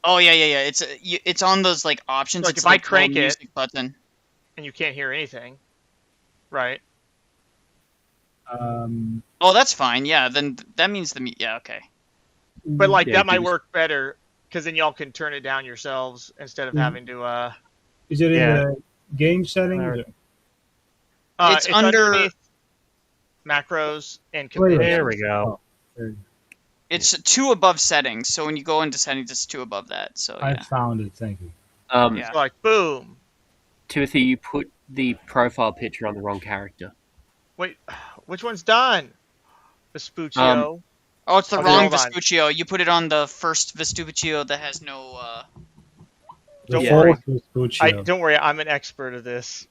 Oh yeah. It's on those like options. Like it's if I crank music it, button, and you can't hear anything, right? Oh, that's fine. Yeah, then that means yeah, okay. But like that might work better because then y'all can turn it down yourselves instead of having to. Is it in the game settings? It's underneath macros and components. There we go. It's 2 above settings, so when you go into settings, it's 2 above that. So yeah. I found it. Thank you. Yeah. So like boom. Timothy, you put the profile picture on the wrong character. Wait, which one's done? Vespuccio. Oh, it's the wrong Vespuccio. You put it on the first Vespuccio that has no. Don't worry, I'm an expert of this.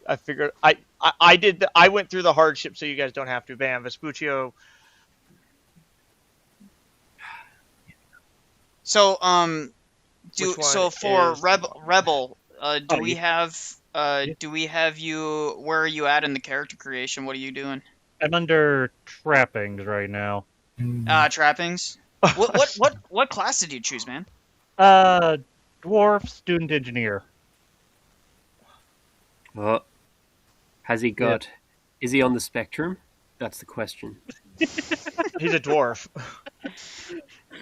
I figured I went through the hardship so you guys don't have to. Bam, Vespuccio. So for Rebel, do we have you? Where are you at in the character creation? What are you doing? I'm under trappings right now. Trappings. What class did you choose, man? Dwarf student engineer. Well, has he got? Yeah. Is he on the spectrum? That's the question. He's a dwarf.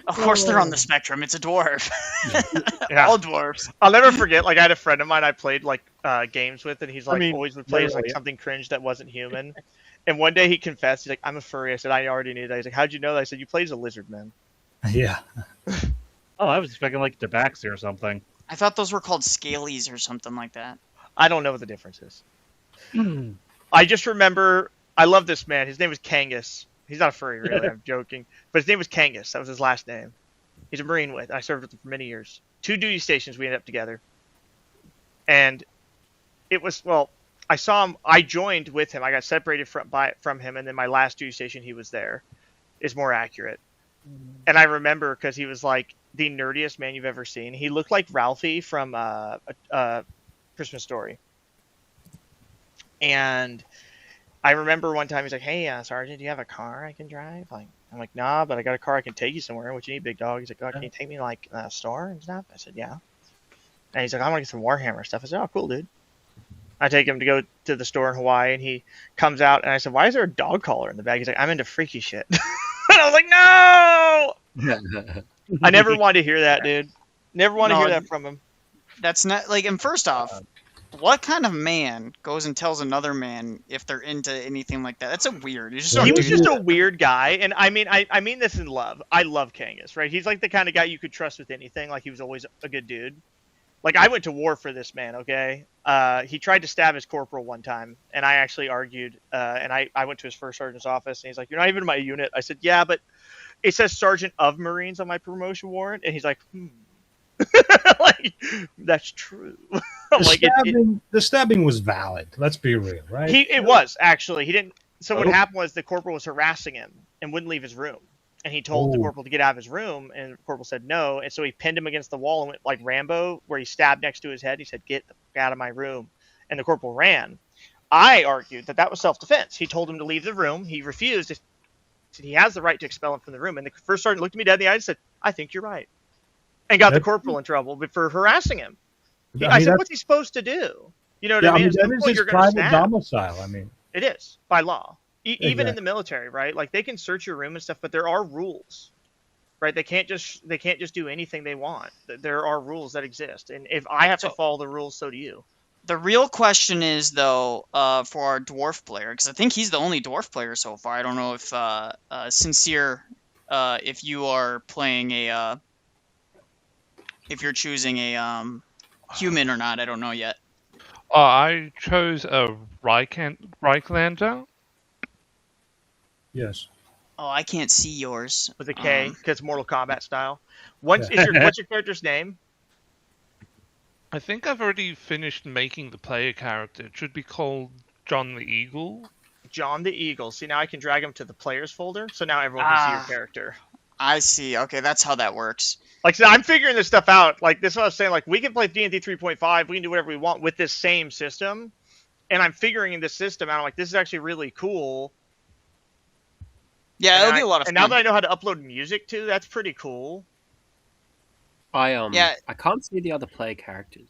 Of course they're on the spectrum. It's a dwarf. Yeah. All dwarves. I'll never forget, like, I had a friend of mine I played, like, games with, and he's, like, always would play as, like, something cringe that wasn't human. And one day he confessed, he's like, I'm a furry. I said, I already knew that. He's like, how'd you know that? I said, you played as a lizard man. Yeah. Oh, I was expecting, like, Tabaxi or something. I thought those were called scalies or something like that. I don't know what the difference is. I just remember, I love this man. His name was Kangas. He's not a furry, really. I'm joking. But his name was Kangas. That was his last name. He's a Marine with. I served with him for many years. 2 duty stations we ended up together. And it was, well, I saw him. I joined with him. I got separated from him. And then my last duty station, he was there. Is more accurate. And I remember because he was like the nerdiest man you've ever seen. He looked like Ralphie from Christmas Story. And I remember one time he's like, hey, Sergeant, do you have a car I can drive? Like, I'm like, nah, but I got a car I can take you somewhere. What you need, big dog? He's like, oh, can you take me to, like, a store and stuff? I said, yeah. And he's like, I want to get some Warhammer stuff. I said, oh, cool, dude. I take him to go to the store in Hawaii, and he comes out, and I said, why is there a dog collar in the bag? He's like, I'm into freaky shit. And I was like, no! I never wanted to hear that, dude. Never want to hear that from him. That's not, like, and first off, what kind of man goes and tells another man if they're into anything like that? That's a weird. He was just a weird guy, and I mean this in love. I love Kangas, right? He's like the kind of guy you could trust with anything. Like, he was always a good dude. Like, I went to war for this man, okay? He tried to stab his corporal one time, and I actually argued, and I went to his first sergeant's office, and he's like, "You're not even in my unit." I said, "Yeah, but it says Sergeant of Marines on my promotion warrant," and he's like, like, that's true. The stabbing was valid. Let's be real, right? It was, actually. He didn't. So what happened was the corporal was harassing him and wouldn't leave his room. And he told the corporal to get out of his room, and the corporal said no. And so he pinned him against the wall and went like Rambo, where he stabbed next to his head. He said, "Get the fuck out of my room." And the corporal ran. I argued that was self-defense. He told him to leave the room. He refused. He has the right to expel him from the room. And the first sergeant looked at me dead in the eye and said, "I think you're right." And got the corporal in trouble for harassing him. I said, "What's he supposed to do?" You know what I mean? That is his private domicile. I mean, it is by law. Even in the military, right? Like, they can search your room and stuff, but there are rules, right? They can't just do anything they want. There are rules that exist, and if I have to follow the rules, so do you. The real question is, though, for our dwarf player, because I think he's the only dwarf player so far. I don't know if Sincere, if you are playing if you're choosing a human or not. I don't know yet. I chose a Reiklander. Yes. Oh, I can't see yours. With a K, because Mortal Kombat style. What's your character's name? I think I've already finished making the player character. It should be called John the Eagle. John the Eagle. See, now I can drag him to the players folder, so now everyone can see your character. I see. Okay, that's how that works. Like, so I'm figuring this stuff out. Like, this is what I was saying. Like, we can play D&D 3.5. We can do whatever we want with this same system. And I'm figuring this system out. I'm like, this is actually really cool. Yeah, it'll be a lot of fun. And now that I know how to upload music too, that's pretty cool. I can't see the other player characters.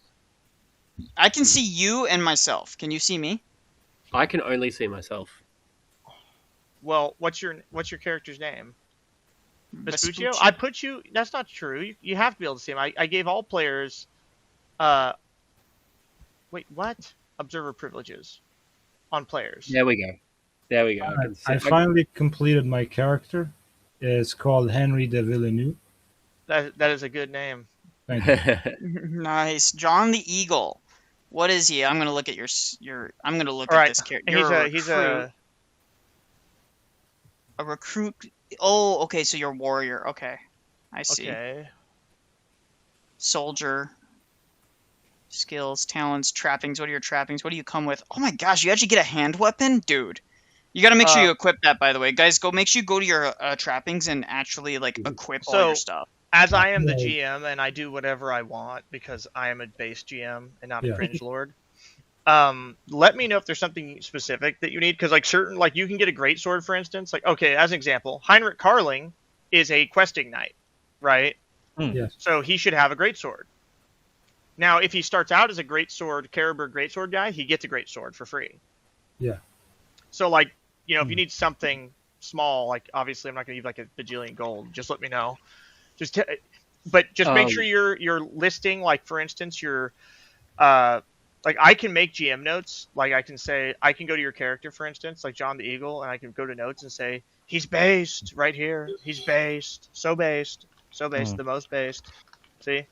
I can see you and myself. Can you see me? I can only see myself. Well, what's your character's name? Vespuccio? Vespuccio? I put you. That's not true. You have to be able to see him. I gave all players. Wait, what? Observer privileges on players. There we go. There we go. I finally completed my character. It's called Henry de Villeneuve. That is a good name. Thank you. Nice, John the Eagle. What is he? I'm gonna look at your. I'm gonna look at this character. He's a recruit. Oh, okay. So you're a warrior. Okay, I see. Okay. Soldier. Skills, talents, trappings. What are your trappings? What do you come with? Oh my gosh, you actually get a hand weapon, dude. You got to make sure you equip that, by the way, guys. Make sure you go to your trappings and actually like equip all your stuff. As I am the GM and I do whatever I want because I am a base GM and not a cringe lord. Let me know if there's something specific that you need, because like certain, like you can get a greatsword, for instance. Like, okay, as an example, Heinrich Carling is a questing knight, right? Yes. So he should have a greatsword. Now, if he starts out as a greatsword, Caribur greatsword guy, he gets a greatsword for free. Yeah. So like, you know, if you need something small, like obviously I'm not going to give like a bajillion gold. Just let me know. But just make sure you're listing, like for instance, your like I can make GM notes. Like I can say, I can go to your character, for instance, like John the Eagle, and I can go to notes and say, he's based right here. He's based. So based. So based. The most based. See?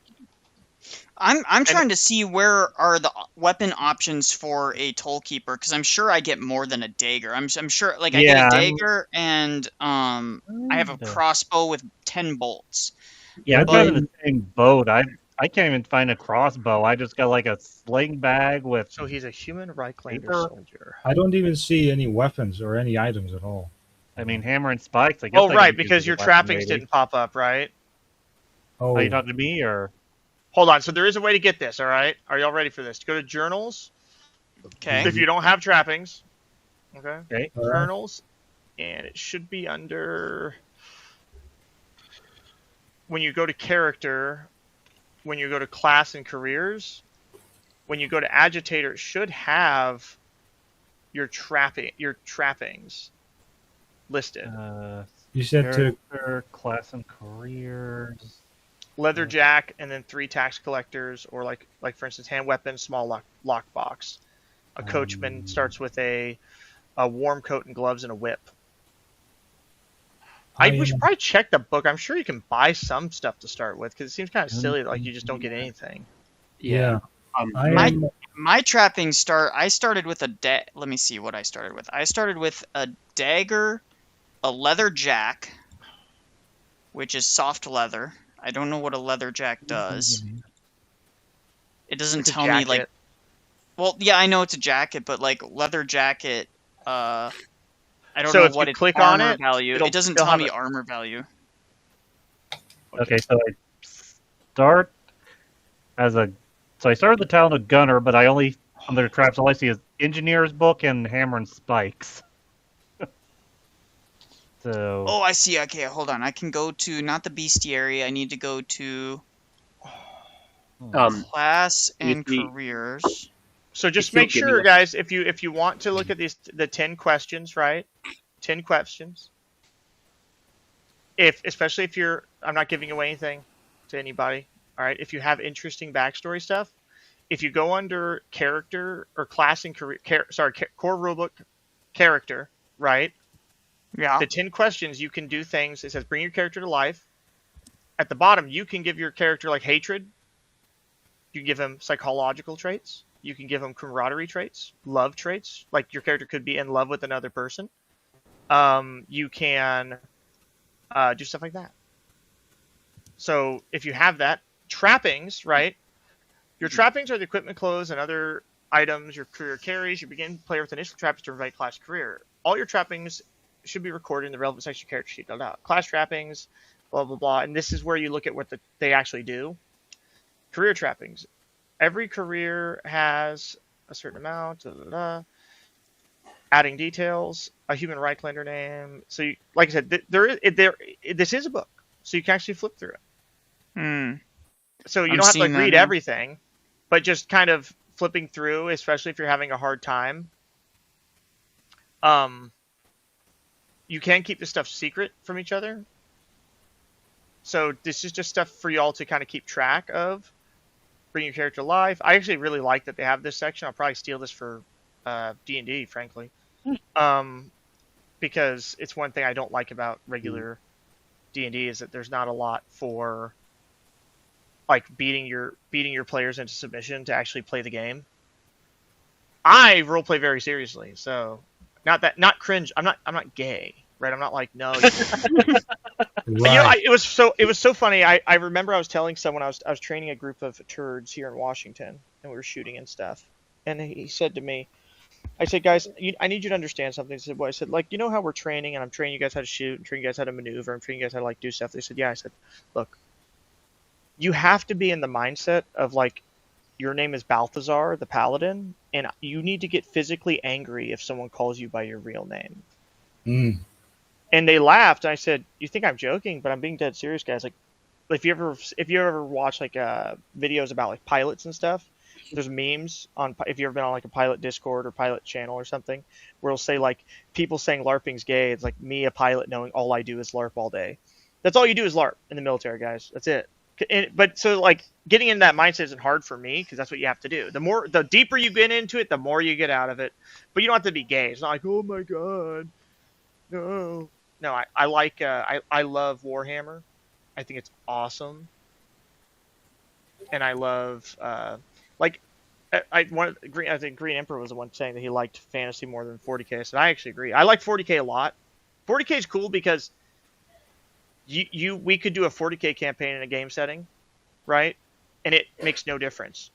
I'm trying to see where are the weapon options for a toll keeper, because I'm sure I get more than a dagger. I'm sure like I get a dagger and I have a crossbow with 10 bolts. Yeah, I'm driving the same boat. I can't even find a crossbow. I just got like a sling bag with. So he's a human Reiklander soldier. I don't even see any weapons or any items at all. I mean, hammer and spikes. I guess. Oh, right, because your trappings didn't pop up, right? Oh, are you talking to me or? Hold on. So there is a way to get this. All right. Are y'all ready for this? Go to journals. Okay. If you don't have trappings. Okay. Okay. Journals, and it should be under. When you go to character, when you go to class and careers, when you go to agitator, it should have your trappings listed. You said character, class and careers. Leatherjack, and then 3 tax collectors, or like for instance, hand weapon, small lockbox. A coachman starts with a warm coat and gloves and a whip. We should probably check the book. I'm sure you can buy some stuff to start with, because it seems kind of silly that like you just don't get anything. Yeah. I My am. my trappings start. I started with a Let me see what I started with. I started with a dagger, a leather jack, which is soft leather. I don't know what a leather jack does. It doesn't It's a tell me like. jacket. Well, yeah, I know it's a jacket, but like leather jacket. I don't So know if you what its click on armor it, value. It doesn't it'll tell have me a armor value. Okay, so I start as a. So I started the town of Gunner, but I only under traps. All I see is engineer's book and hammer and spikes. So Oh, I see. Okay, hold on. I can go to not the bestiary. I need to go to class You and see, careers. So just If you're make getting sure, it. guys, if you want to look at the 10 questions, right? 10 questions. Especially if you're, I'm not giving away anything to anybody. All right. If you have interesting backstory stuff, if you go under character or class and career, core rulebook character, right? Yeah. The 10 questions, you can do things. It says bring your character to life. At the bottom, you can give your character like hatred. You give him psychological traits. You can give him camaraderie traits, love traits. Like your character could be in love with another person. You can do stuff like that. So if you have that, trappings, right? Your trappings are the equipment, clothes, and other items your career carries. You begin player with initial trappings to invite class career. All your trappings should be recorded in the relevant section of your character sheet. Class trappings, blah, blah, blah. And this is where you look at what they actually do. Career trappings. Every career has a certain amount. Adding details, a human right calendar name. So, like I said, this is a book, so you can actually flip through it. Hmm. So you I'm don't have to seeing like that read now. everything, but just kind of flipping through, especially if you're having a hard time. You can keep this stuff secret from each other. So this is just stuff for y'all to kind of keep track of. Bring your character to life. I actually really like that they have this section. I'll probably steal this for D&D, frankly. Because it's one thing I don't like about regular D&D is that there's not a lot for like beating your players into submission to actually play the game. I roleplay very seriously, so not cringe. I'm not gay, right? I'm not like no. Right. It was so funny. I remember I was telling someone I was training a group of turds here in Washington, and we were shooting and stuff. And he said to me, I said, guys, I need you to understand something. He said, well, I said, like, you know how we're training, and I'm training you guys how to shoot, and training you guys how to maneuver, and training you guys how to like do stuff. They said, yeah. I said, look, you have to be in the mindset of like, your name is Balthazar, the Paladin, and you need to get physically angry if someone calls you by your real name. And they laughed. And I said, "You think I'm joking? But I'm being dead serious, guys. Like, if you ever watch like videos about like pilots and stuff, there's memes on if you've ever been on like a pilot Discord or pilot channel or something, where it'll say like people saying LARPing's gay. It's like me, a pilot, knowing all I do is LARP all day. That's all you do is LARP in the military, guys. That's it. But so like getting into that mindset isn't hard for me because that's what you have to do. The deeper you get into it, the more you get out of it. But you don't have to be gay. It's not like, oh my god, no. No, I like I love Warhammer. I think it's awesome, and I love like I think Green Emperor was the one saying that he liked fantasy more than 40k. So I actually agree. I like 40k a lot. 40k is cool because we could do a 40k campaign in a game setting, right? And it makes no difference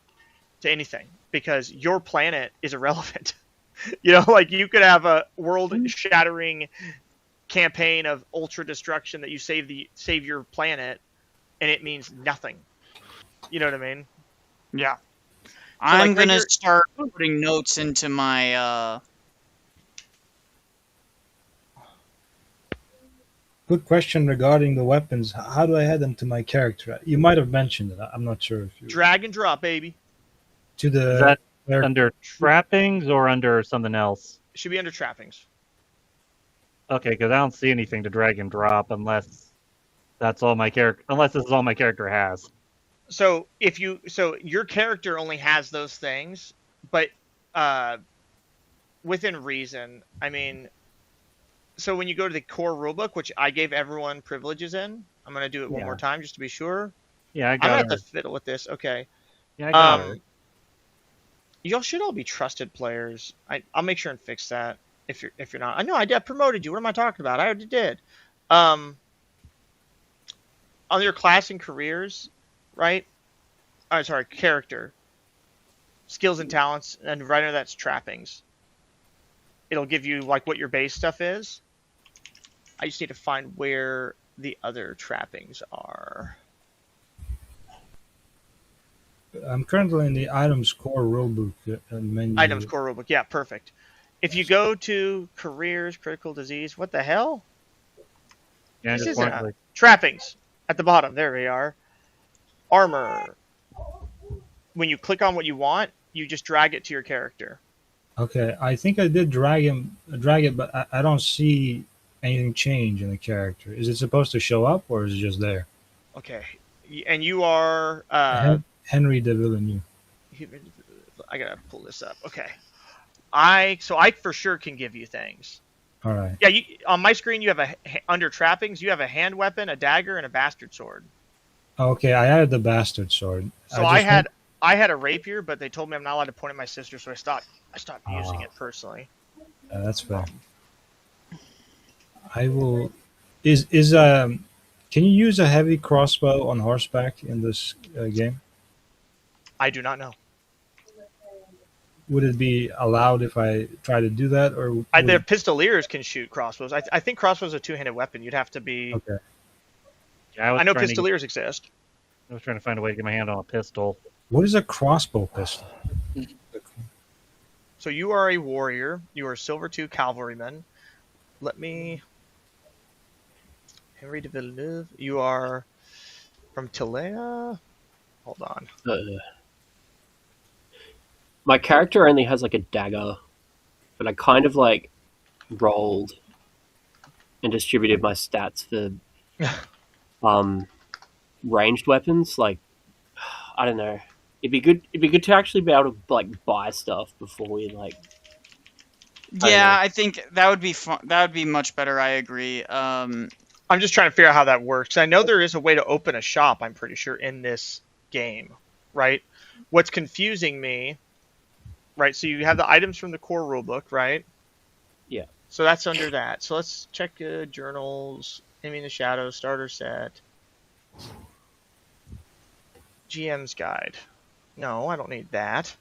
to anything because your planet is irrelevant. Like you could have a world-shattering campaign of ultra destruction that you save your planet, and it means nothing. You know what I mean? Yeah. So, I'm gonna start putting notes into my. Good question regarding the weapons. How do I add them to my character? You might have mentioned it. I'm not sure if you drag and drop, baby. To the is that under trappings or under something else? It should be under trappings. Okay, because I don't see anything to drag and drop unless that's all my character. Unless this is all my character has. So your character only has those things, but within reason. I mean, so when you go to the core rulebook, which I gave everyone privileges in, I'm gonna do it one more time just to be sure. Yeah, I'm gonna have to fiddle with this. Okay. Yeah, I got her. Y'all should all be trusted players. I'll make sure and fix that if you're not. I know I promoted you. What am I talking about? I already did. On your class and careers, right? Oh, sorry, character, skills and talents, and right under that's trappings. It'll give you like what your base stuff is. I just need to find where the other trappings are. I'm currently in the items core rulebook menu. Items core rulebook. Yeah, perfect. If you go to careers, critical disease, what the hell? Yeah, This just isn't want, like, trappings at the bottom. There we are. Armor. When you click on what you want, you just drag it to your character. Okay, I think I did drag it, but I don't see anything change in the character. Is it supposed to show up, or is it just there? Okay, and you are Henry de Villeneuve. I gotta pull this up. Okay, I for sure can give you things. All right. Yeah, on my screen you have under trappings you have a hand weapon, a dagger, and a bastard sword. Okay, I added the bastard sword. So I had a rapier, but they told me I'm not allowed to point at my sister, so I stopped using it personally. That's fair. I will. Can you use a heavy crossbow on horseback in this game? I do not know. Would it be allowed if I try to do that, or The pistoliers can shoot crossbows. I think crossbows are a two-handed weapon. You'd have to be. Okay. Yeah, I know pistoliers exist. I was trying to find a way to get my hand on a pistol. What is a crossbow pistol? So you are a warrior. You are a Silver 2 cavalryman. Let me. Henry de Villeneuve. You are from Tilea. Hold on. My character only has like a dagger, but I kind of like rolled and distributed my stats for ranged weapons. Like, I don't know. It'd be good to actually be able to like buy stuff before we like. Yeah, I think that would be fun. That would be much better. I agree. I'm just trying to figure out how that works. I know there is a way to open a shop, I'm pretty sure, in this game, right? What's confusing me, right? So you have the items from the core rulebook, right? Yeah. So that's under that. So let's check journals, Enemy in the Shadows, starter set, GM's guide. No, I don't need that.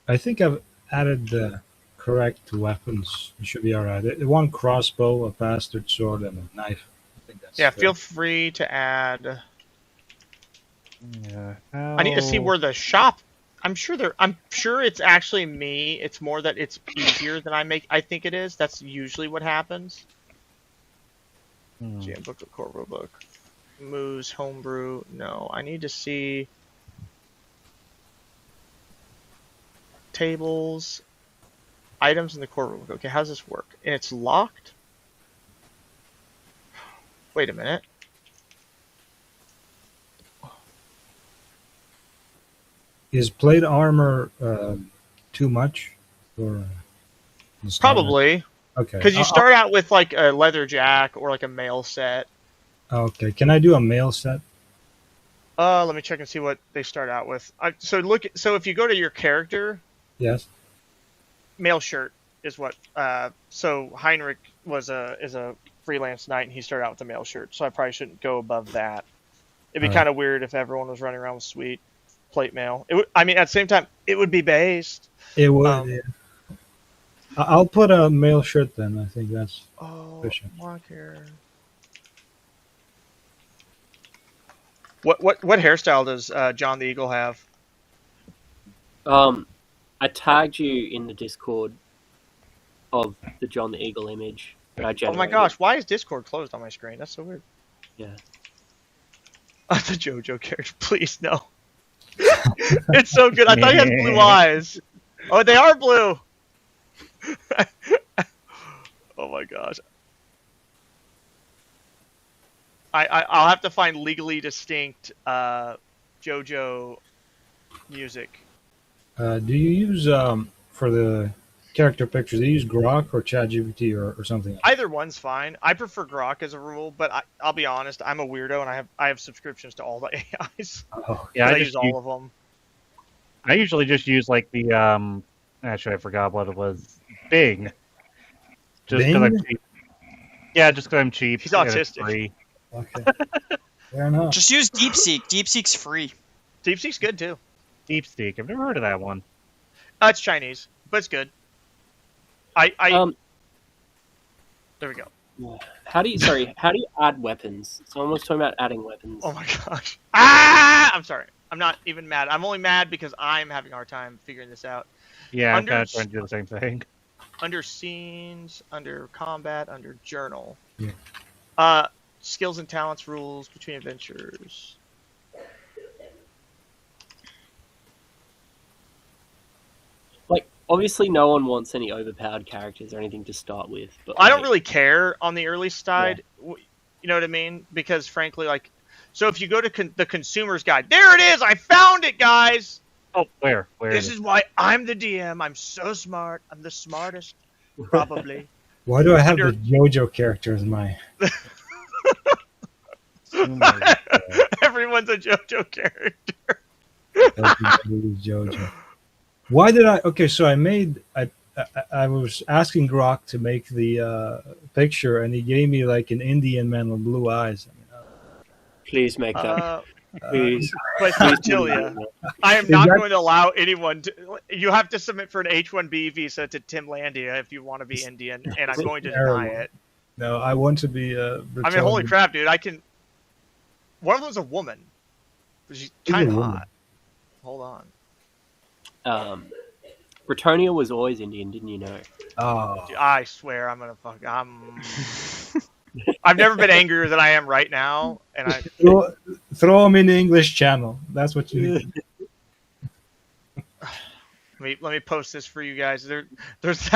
I think I've added the correct weapons. It should be all right. One crossbow, a bastard sword, and a knife. I think that's Yeah, fair. feel free to add. Yeah. I need to see where the shop. I'm sure it's actually me. It's more that it's easier than I think it is. That's usually what happens. GM book, core rulebook, Moose, homebrew. No, I need to see tables, items in the core rulebook. Okay, how does this work? And it's locked. Wait a minute. Is plate armor too much? Or Probably. Okay. Because you start out with like a leather jack or like a mail set. Okay. Can I do a mail set? Let me check and see what they start out with. So if you go to your character, Yes. mail shirt is what. So Heinrich is a freelance knight, and he started out with a mail shirt. So I probably shouldn't go above that. It'd be All right. kind of weird if everyone was running around with sweet plate mail. I mean, at the same time, it would be based. It would. Yeah. I'll put a mail shirt then. I think that's efficient. Lock here. What hairstyle does John the Eagle have? I tagged you in the Discord of the John the Eagle image that I Oh generated. my gosh, why is Discord closed on my screen? That's so weird. Yeah. The JoJo character, please no. It's so good. I thought he had blue eyes. Oh, they are blue. Oh my gosh. I'll have to find legally distinct JoJo music. Do you use for the character pictures? Do you use Grok or ChatGPT or something else? Either one's fine. I prefer Grok as a rule, but I'll be honest, I'm a weirdo and I have subscriptions to all the AIs. Oh, Yeah, I I use all of them. I usually just use like the Actually, I forgot what it was. Bing. Just because I'm Bing? cheap. Yeah, just because I'm cheap. He's and it's autistic. free. okay. Fair enough. Just use DeepSeek. DeepSeek's free. DeepSeek's good too. DeepSeek. I've never heard of that one. It's Chinese, but it's good. There we go. How do you add weapons? Someone was talking about adding weapons. Oh my gosh. I'm sorry. I'm not even mad. I'm only mad because I'm having a hard time figuring this out. Yeah, I'm Under- kind of trying to do the same thing. Under scenes, under combat, under journal. Yeah. Skills and talents rules between adventures. Like, obviously, no one wants any overpowered characters or anything to start with. But I don't like, really care on the early side. You know what I mean? Because frankly, like, so if you go to the consumer's guide, there it is. I found it, guys. Oh, where? Where This is is why I'm the DM. I'm so smart. I'm the smartest, probably. Why do I have Under- the JoJo character as my? Everyone's a JoJo character. JoJo. Why did I? Okay, so I was asking Grok to make the picture, and he gave me like an Indian man with blue eyes. please make that. Please. But Tilia, I am not going to allow anyone to. You have to submit for an H-1B visa to Timlandia if you want to be Indian, and I'm going to deny it. No, I want to be. I mean, holy crap, dude! I can. One of them's a woman. She's kind of hot. Hold on. Bretonia was always Indian, didn't you know? Oh, I swear, I'm gonna fuck. I've never been angrier than I am right now, and I. throw him in the English channel. That's what you need. Let me post this for you guys. There's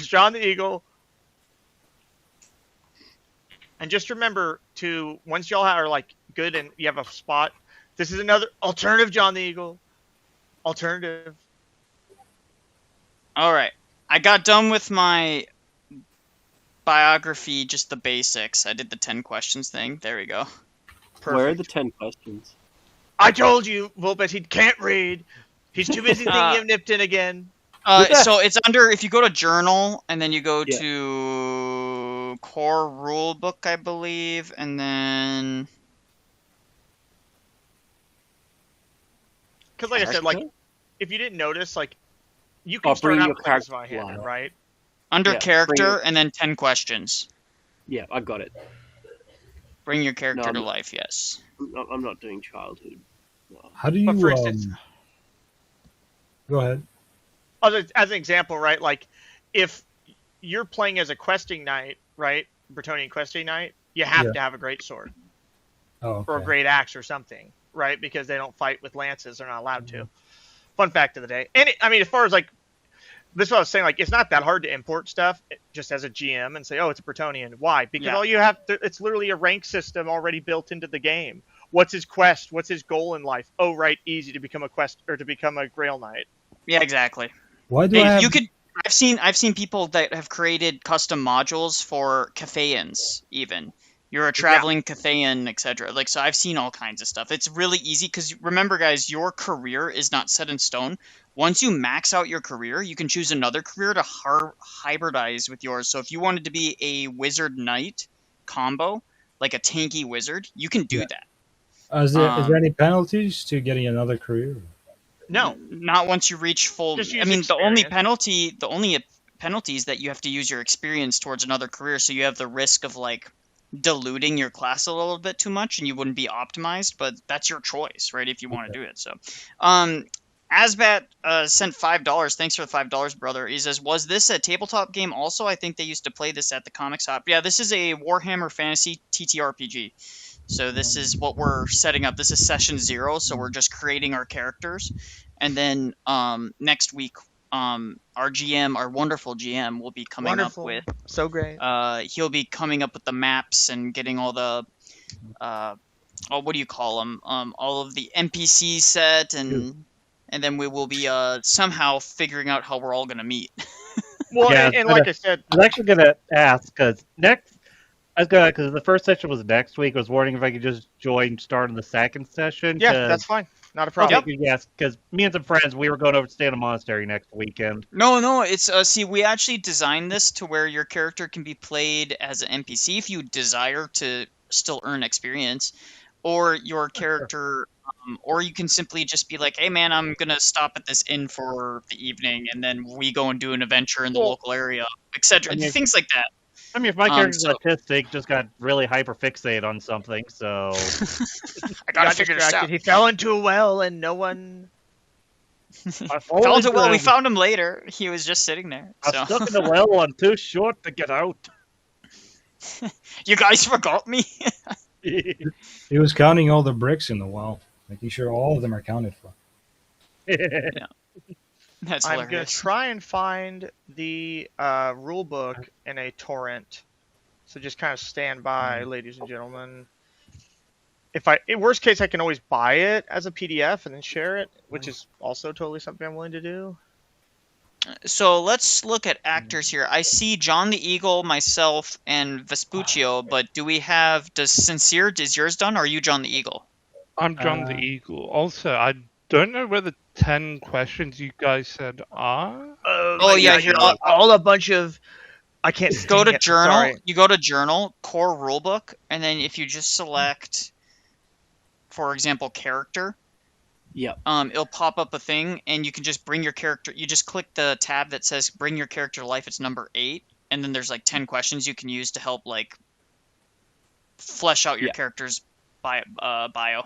John the Eagle. And just remember to, once y'all are like good and you have a spot, this is another alternative John the Eagle. Alternative. All right. I got done with my biography, just the basics. I did the 10 questions thing. There we go. Perfect. Where are the 10 questions? I told you, Vulpes, he can't read. He's too busy thinking of Nipton again. So it's under, if you go to journal and then you go to core rule book, I believe, and then Because like I said, like if you didn't notice, like you can start out with Zweihander, right? Under character and then 10 questions. Yeah, I got it. Bring your character to life, yes. I'm not doing childhood. No. How do you? But for instance, go ahead. As an example, right? Like if you're playing as a questing knight, right? Bretonian questing knight, you have to have a great sword. Or a great axe or something, right? Because they don't fight with lances; they're not allowed to. Fun fact of the day. And I mean, as far as like this, is what I was saying. Like, it's not that hard to import stuff just as a GM and say, "Oh, it's a Bretonian." Why? Because all you have it's literally a rank system already built into the game. What's his quest? What's his goal in life? Oh, right, easy to become a quest or to become a Grail Knight. Yeah, exactly. Why do I have... You could. I've seen people that have created custom modules for Cathayans, even. You're a traveling Cathayan, etc. Like, so I've seen all kinds of stuff. It's really easy because remember, guys, your career is not set in stone. Once you max out your career, you can choose another career to hybridize with yours. So if you wanted to be a wizard knight combo, like a tanky wizard, you can do that. Is there any penalties to getting another career? No, not once you reach full. I mean, experience. the only penalty is that you have to use your experience towards another career, so you have the risk of like diluting your class a little bit too much, and you wouldn't be optimized. But that's your choice, right? If you want to do it. So, Asbat sent $5. Thanks for the $5, brother. He says, "Was this a tabletop game? Also, I think they used to play this at the Comics Hop. Yeah, this is a Warhammer Fantasy TTRPG." So this is what we're setting up. This is session 0, so we're just creating our characters. And then next week, our GM, our wonderful GM, will be coming up with... So great. He'll be coming up with the maps and getting all the... what do you call them? All of the NPC set, and then we will be somehow figuring out how we're all going to meet. Well, Yeah, and like I said, I was actually gonna ask because because the first session was next week. I was wondering if I could just join starting the second session. yeah, that's fine. Not a problem. Okay, yes, because me and some friends we were going over to stay in a monastery next weekend. No, it's see, we actually designed this to where your character can be played as an NPC if you desire to still earn experience, or your character, or you can simply just be like, "Hey, man, I'm gonna stop at this inn for the evening, and then we go and do an adventure in the local area, etc." I mean, Things like that. I mean, if my character's so- autistic, just got really hyper fixated on something, so I He gotta got figure this distracted. out. He fell into a well, and no one. Fell into well. We found him later. He was just sitting there. I'm So stuck in the well. I'm too short to get out. you guys forgot me. He was counting all the bricks in the well, making sure all of them are counted for. That's I'm gonna hilarious. try and find the rule book in a torrent. So just kind of stand by, ladies and gentlemen. In worst case, I can always buy it as a PDF and then share it, which is also totally something I'm willing to do. So let's look at actors here. I see John the Eagle, myself, and Vespuccio, but does Sincere, is yours done, or are you John the Eagle? I'm John the Eagle. Also, I don't know where the 10 questions you guys said are. Oh, yeah, here, all a bunch of. I can't go to it, Journal. sorry. You go to Journal, Core Rulebook, and then if you just select, for example, Character, Yep. It'll pop up a thing, and you can just bring your character. You just click the tab that says "Bring your character to life." It's number 8, and then there's like 10 questions you can use to help like flesh out your character's bio.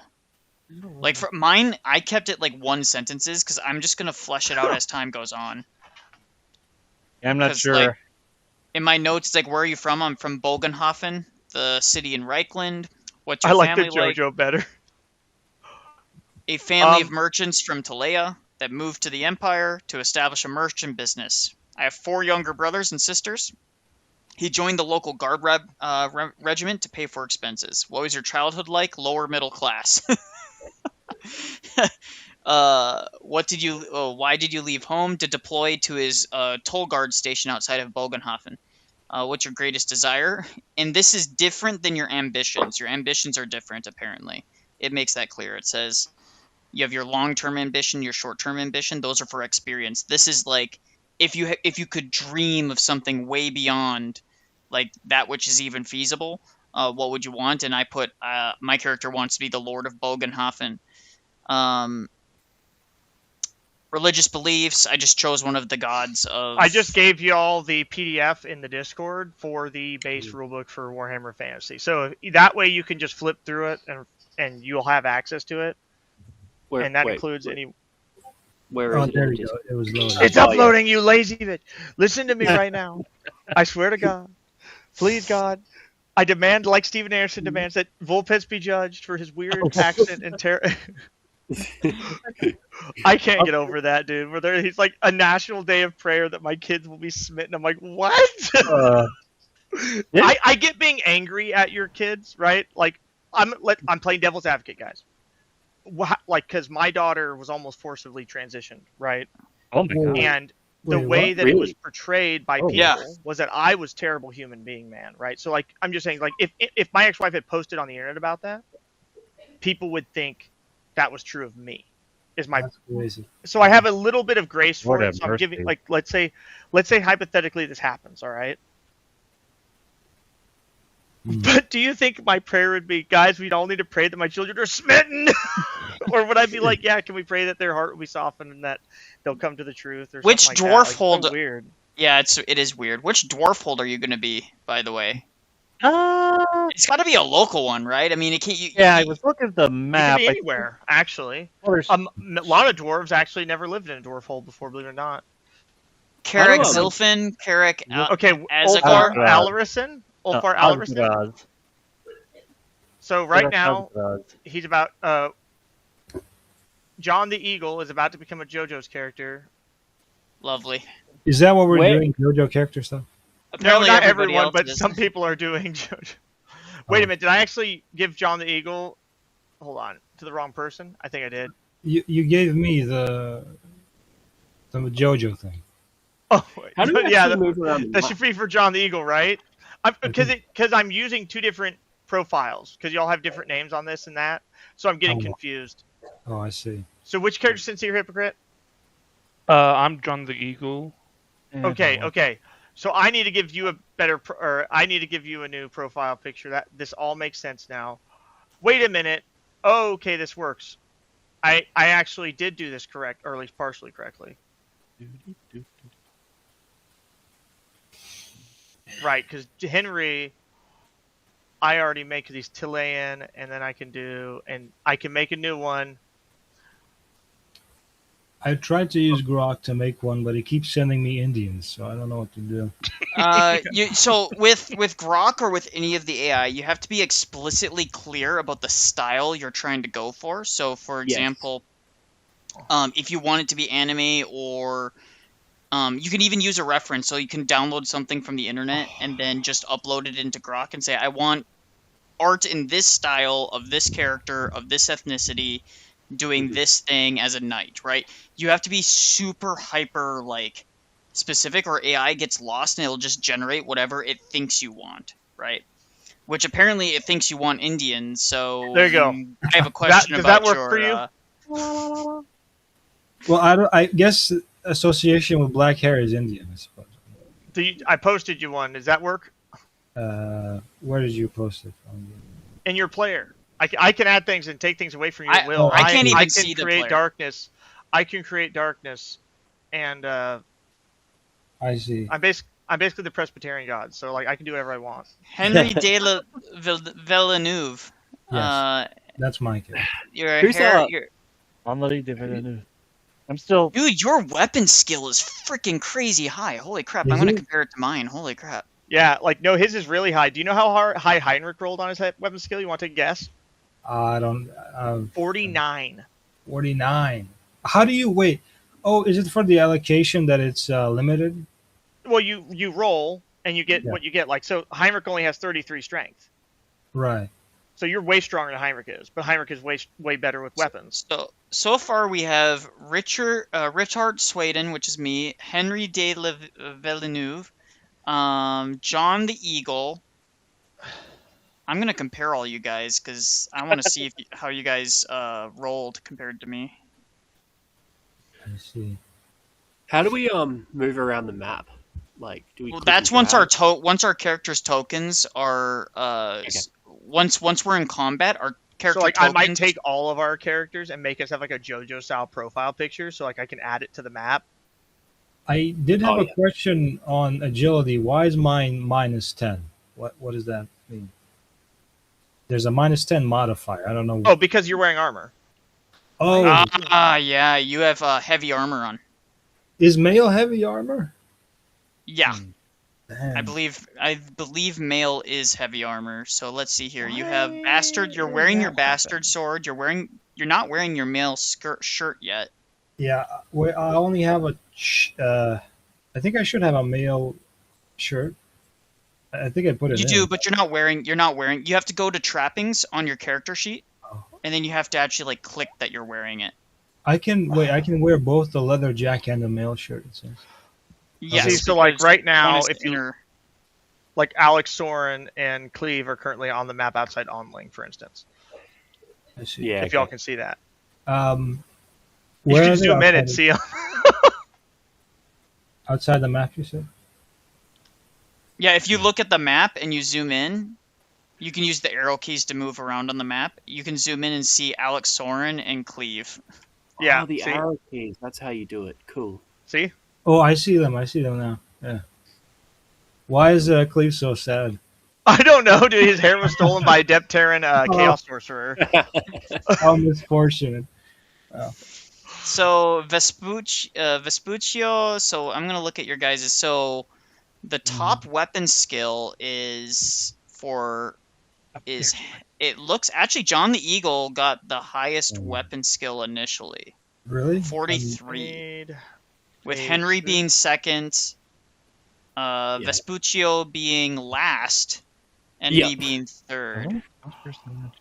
Like for mine, I kept it like 1 sentences because I'm just gonna flesh it out as time goes on. I'm not 'Cause, sure. like, in my notes, it's like, where are you from? I'm from Bogenhofen, the city in Reichland. What's your I like the family like? JoJo better. A family of merchants from Talea that moved to the Empire to establish a merchant business. I have 4 younger brothers and sisters. He joined the local guard regiment to pay for expenses. What was your childhood like? Lower middle class. Why did you leave home? To deploy to his toll guard station outside of Bogenhofen. What's your greatest desire? And this is different than your ambitions. Your ambitions are different, apparently. It makes that clear. It says you have your long-term ambition, your short-term ambition. Those are for experience. This is like if you could dream of something way beyond like that which is even feasible. What would you want? And I put my character wants to be the Lord of Bogenhofen. Religious beliefs. I just chose one of the gods of. I just gave you all the PDF in the Discord for the base rulebook for Warhammer Fantasy. So that way you can just flip through it and you'll have access to it. And that includes any. Where Oh, is it? there you go. It was loaded. It's uploading, you lazy bitch. Listen to me right now. I swear to God. Please, God. I demand, like Steven Anderson demands, that Vulpes be judged for his weird accent and terror. I can't get over that, dude. He's like a national day of prayer that my kids will be smitten. I'm like, what? I get being angry at your kids, right? Like, I'm playing devil's advocate, guys. Like, because my daughter was almost forcibly transitioned, right? Oh my god! And the way that it was portrayed by people was that I was terrible human being, man, right? So, like, I'm just saying, like, if my ex-wife had posted on the internet about that, people would think that was true of me. That's crazy. So I have a little bit of grace for it. So I'm giving, like, let's say hypothetically this happens, all right? But do you think my prayer would be, guys, we all need to pray that my children are smitten? Or would I be like, yeah, can we pray that their heart will be softened and that they'll come to the truth? Or which something dwarf like hold? So weird. Yeah, it is weird. Which dwarf hold are you going to be, by the way? It's got to be a local one, right? I mean, it can't. I was looking at the map. It can be anywhere, actually. Well, a lot of dwarves actually never lived in a dwarf hold before, believe it or not. Carrick Zilfin, Carrick Ulfar Alarison. Ulfar Alarison. So right now, he's about... John the Eagle is about to become a JoJo's character. Lovely. Is that what we're doing, JoJo character stuff? Apparently no, not everyone, but some people are doing JoJo. Wait a minute, did I actually give John the Eagle... Hold on, to the wrong person? I think I did. You gave me the JoJo thing. Oh, wait. How do you Yeah, actually move around the that map? should be for John the Eagle, right? Because I'm using two different profiles because y'all have different names on this and that, so I'm getting Oh. confused. Oh, I see. So which character sincere hypocrite? I'm John the Eagle. Okay. So I need to give you a better, or I need to give you a new profile picture. That this all makes sense now. Wait a minute. Oh, okay, this works. I actually did do this correct, or at least partially correctly. Right, because Henry, I already make these Chilean, and then I can make a new one. I tried to use Grok to make one, but he keeps sending me Indians, so I don't know what to do. So with Grok or with any of the AI, you have to be explicitly clear about the style you're trying to go for. So, for Yes. example, if you want it to be anime, or you can even use a reference. So you can download something from the internet and then just upload it into Grok and say, I want art in this style of this character of this ethnicity doing this thing as a knight, right? You have to be super hyper like specific, or AI gets lost and it'll just generate whatever it thinks you want, right? Which apparently it thinks you want Indian. So There you go. I have a question Does about that work your. for you? Well, I guess association with black hair is Indian, I suppose. I posted you one. Does that work? Where did you post it? In your player. I can add things and take things away from you at will. I can't even see the create player. darkness. I can create darkness, and I see. I'm basically the Presbyterian God, so like I can do whatever I want. Henry de la Villeneuve. Yes, that's my case. Your Who's hair. that? I'm still. Dude, your weapon skill is freaking crazy high. Holy crap! Is I'm gonna it? compare it to mine. Holy crap! Yeah, like no, his is really high. Do you know how high Heinrich rolled on his weapon skill? You want to take a guess? I don't. 49. 49. How do you wait? Oh, is it for the allocation that it's limited? Well, you roll and you get Yeah. what you get. Like so, Heinrich only has 33 strength. Right. So you're way stronger than Heinrich is, but Heinrich is way better with weapons. So far we have Richard Sweden, which is me, Henry de la Villeneuve, John the Eagle. I'm gonna compare all you guys because I want to see how you guys rolled compared to me. I see. How do we move around the map? Like, do we? Well, click that's and once drag? once our characters' tokens are once we're in combat, our character So like tokens. I might take all of our characters and make us have like a JoJo style profile picture, so like I can add it to the map. I did have Oh, a question on agility. Why is mine -10? What does that mean? There's a -10 modifier. I don't know. Oh, because you're wearing armor. Oh, Yeah, you have heavy armor on. is male heavy armor? Yeah. Damn. I believe male is heavy armor. So let's see here. You have bastard. You're wearing your bastard sword. You're not wearing your male shirt yet. Yeah, I only have I think I should have a male shirt. I think I put it You in. do, but you're not wearing. You have to go to trappings on your character sheet, and then you have to actually like click that you're wearing it. I can wear both the leather jacket and the male shirt. It says. Yes. See, so like because right now, one is if you inner- like Alex Soren and Cleve are currently on the map outside Onling, for instance. I see. Yeah. If y'all can see that, You you are can they zoom in and outside- see them. outside the map. You said. Yeah, if you look at the map and you zoom in, you can use the arrow keys to move around on the map. You can zoom in and see Alex Soren and Cleve. Yeah, Oh, the see? arrow keys. That's how you do it. Cool. See? Oh, I see them. I see them now. Yeah. Why is Cleve so sad? I don't know, dude. His hair was stolen by a Depteran Chaos Sorcerer. How misfortunate. So Vespuccio. So I'm gonna look at your guys'. So the top weapon skill is it looks actually John the Eagle got the highest weapon skill initially, Really? 43, with Wait, Henry sure. being second, Vespuccio being last, and Yeah. me being third.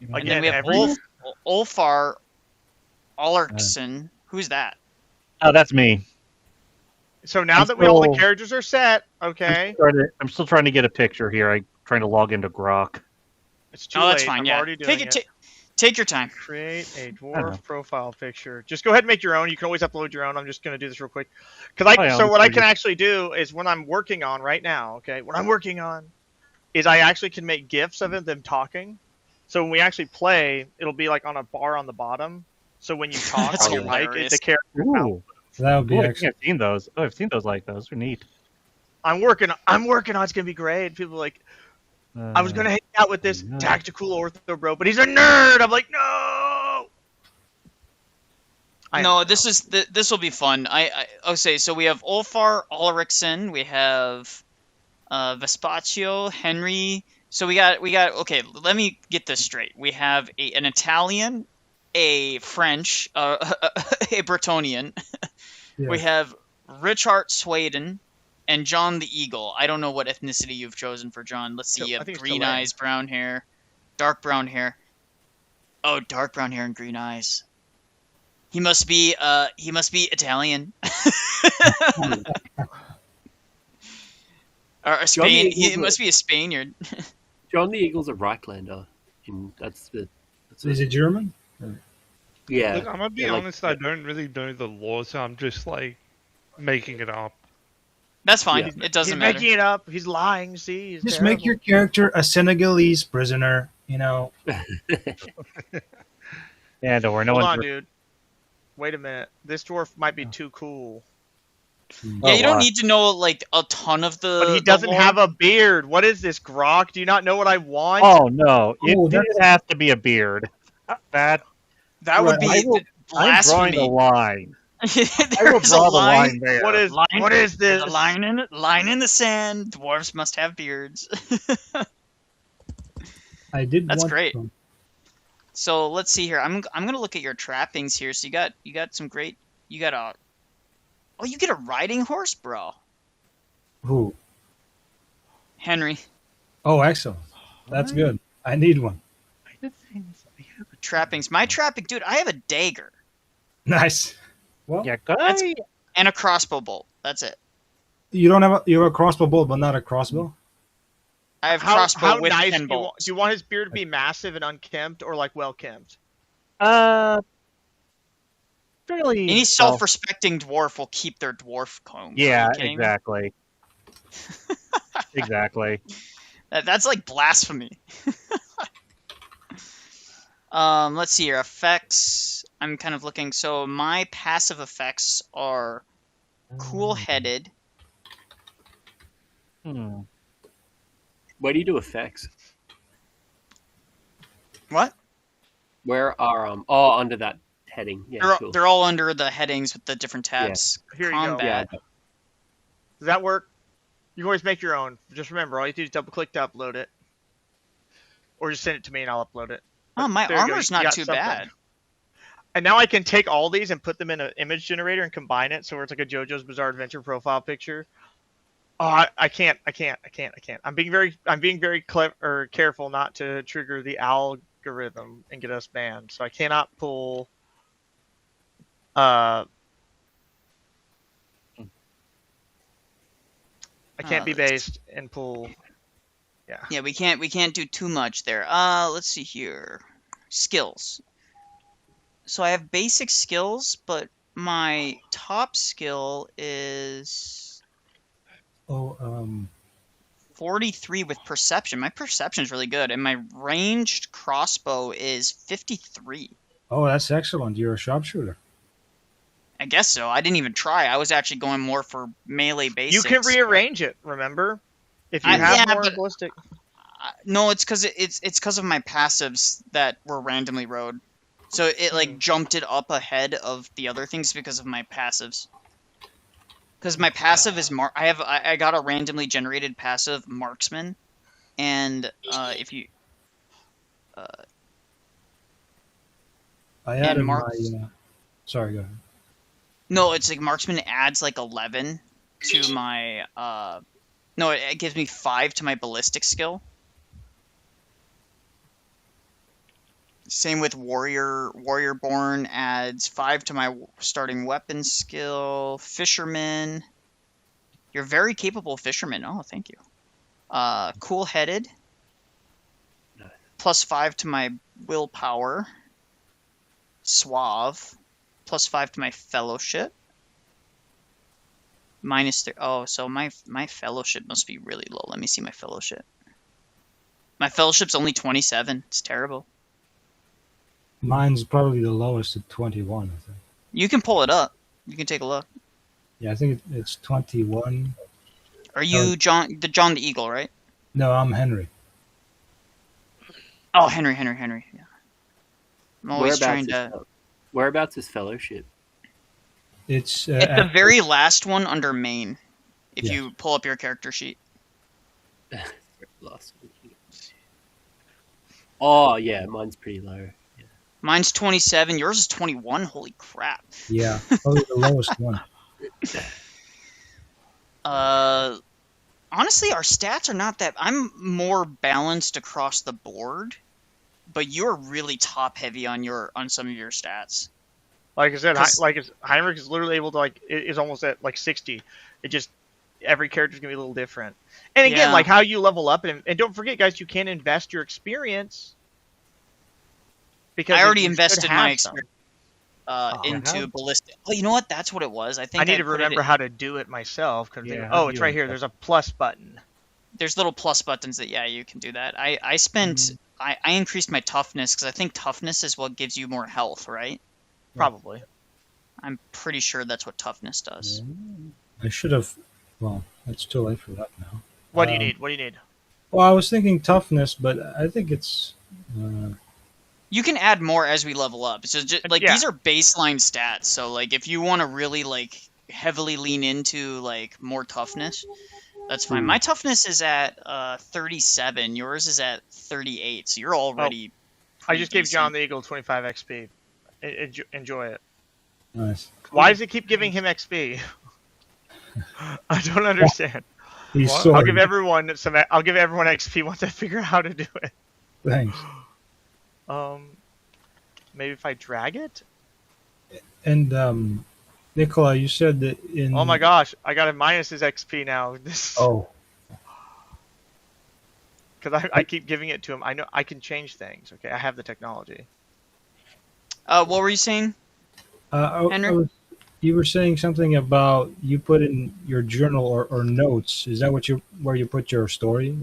Like, And then we have every- Ulfar Alarkson. Who's that? Oh, that's me. So now I'm that all the still- characters are set, okay, I'm still trying to get a picture here. I'm trying to log into Grok. it's too Oh, that's late. fine. I'm Yeah, already doing it. take your time. Create a I dwarf know. profile picture. Just go ahead and make your own. You can always upload your own. I'm just going to do this real quick. So what I can actually do is when I'm working on right now, okay, what I'm working on is I actually can make GIFs of them talking. So when we actually play, it'll be like on a bar on the bottom. So when you talk That's on your mic, hilarious. the character. Ooh, That would be I think excellent. I've seen those. Oh, I've seen those like those. They're neat. I'm working on. It's gonna be great. People are like, I was gonna hang out with this no. tactical ortho bro, but he's a nerd. I'm like, no. No, this will be fun. Okay, so we have Ulfar Ulrichsen, we have Vespaccio, Henry. So we got okay, let me get this straight. We have an Italian, a French, a Bretonian. Yeah. We have Richard Sweden and John the Eagle. I don't know what ethnicity you've chosen for John. Let's see. You I have think it's green Chilean. eyes, brown hair, dark brown hair. Oh, dark brown hair and green eyes. He must be Italian. Or a Spain. He must be a Spaniard. John the Eagle's a Reiklander. That's Is it German? yeah. Look, I'm gonna be Yeah, like- honest. I don't really know the law, so I'm just like making it up. That's fine. Yeah. It doesn't He's matter. making it up. He's lying. See, he's Just terrible. make your character a Senegalese prisoner. You know. Yeah, don't worry. No Hold one's on, dude. Wait a minute. This dwarf might be too cool. Yeah, you don't need to know like a ton of the. But he doesn't have a beard. What is this, Grok? Do you not know what I want? Oh no! Oh, It that's- has to be a beard. That That would Right. be I'm drawing the blasphemy. line. I There will is a draw the line. line there. What is Line- what is There's this? a line in it. Line in the sand. Dwarves must have beards. I did. That's want great. to- So let's see here. I'm gonna look at your trappings here. So you got some great. You got a. Oh, you get a riding horse, bro. Who? Henry. Oh, excellent. That's good. I need one. Trappings. My trapping, dude. I have a dagger Nice. Well, Yeah, go That's- ahead. and a crossbow bolt. That's it. you don't have you have a crossbow bolt, but not a crossbow. I have How crossbow with nice 10 do you, bolts. do you want his beard to be massive and unkempt, or like well kempt? Fairly. Any self-respecting dwarf will keep their dwarf comb. Are Yeah, you kidding me? exactly. Exactly. That's like blasphemy. Let's see here. Effects. I'm kind of looking. So my passive effects are cool-headed. Hmm. Where do you do effects? What? Where are under that heading? Yeah, They're, cool. they're all under the headings with the different tabs. Here you go. Combat. Yeah, Does that work? You can always make your own. Just remember, all you have to do is double click to upload it, or just send it to me and I'll upload it. Oh, my There you go, armor's you not got too something. bad. And now I can take all these and put them in an image generator and combine it, so it's like a JoJo's Bizarre Adventure profile picture. Oh, I can't. I'm being very clever or careful not to trigger the algorithm and get us banned. So I cannot pull. I can't be based and pull. Yeah. Yeah, we can't do too much there. Let's see here. Skills. So I have basic skills, but my top skill is Oh, 43 with perception. My perception is really good, and my ranged crossbow is 53. oh, that's excellent. You're a sharpshooter. I guess so. I didn't even try. I was actually going more for melee basics. You can rearrange it. Remember, if you I- have yeah, more but- ballistic. No, it's because of my passives that were randomly rolled. So it like jumped it up ahead of the other things because of my passives. Because my passive is I got a randomly generated passive marksman, and if you I added my. Mark- Sorry, go ahead. no, it's like marksman adds like 11 to my no, it gives me 5 to my ballistic skill. Same with Warriorborn adds 5 to my starting weapon skill. Fisherman You're very capable fisherman. Oh, thank you. Cool-headed. Nice. +5 to my willpower. Suave. +5 to my fellowship. -3. Oh, so my fellowship must be really low. Let me see my fellowship. My fellowship's only 27. It's terrible. Mine's probably the lowest at 21, I think. You can pull it up. You can take a look. Yeah, I think it's 21. Are you John the Eagle, right? No, I'm Henry. Oh, Henry. Yeah. I'm always trying to. Whereabouts is fellowship? It's It's the very last one under main. If Yeah. you pull up your character sheet. Last one. Oh yeah, mine's pretty low. Yeah. Mine's 27. Yours is 21. Holy crap. Yeah, probably the lowest one. Honestly, our stats are not that. I'm more balanced across the board, but you're really top heavy on some of your stats. Like I said, 'Cause- Heinrich is literally able to is almost at like 60. It just every character's gonna be a little different. And again, Yeah. like how you level up, and don't forget, guys, you can invest your experience. Because I already you should invested have my some. experience into ballistic. Oh, you know what? That's what it was. I think I need to put it remember in- how to do it myself. Yeah, how Oh, do it's you right here. invest? There's a plus button. There's little plus buttons that you can do that. I spent I increased my toughness because I think toughness is what gives you more health, right? Probably. I'm pretty sure that's what toughness does. I should have. Well, it's too late for that now. What do you need? What do you need? Well, I was thinking toughness, but I think it's. You can add more as we level up. So just, like Yeah. these are baseline stats. So like if you want to really like heavily lean into like more toughness, that's fine. My toughness is at 37. Yours is at 38. So you're already. I just gave decent. John the Eagle 25 XP. Enjoy it. Nice. Why does it keep giving him XP? I don't understand. He's Well, so. I'll give everyone XP once I figure out how to do it. Thanks. Maybe if I drag it. And Nicola, you said that in. Oh my gosh, I got to minus his XP now. Oh, Because I keep giving it to him. I know I can change things. Okay, I have the technology. What were you saying? Henry? You were saying something about you put in your journal or notes. Is that where you put your story?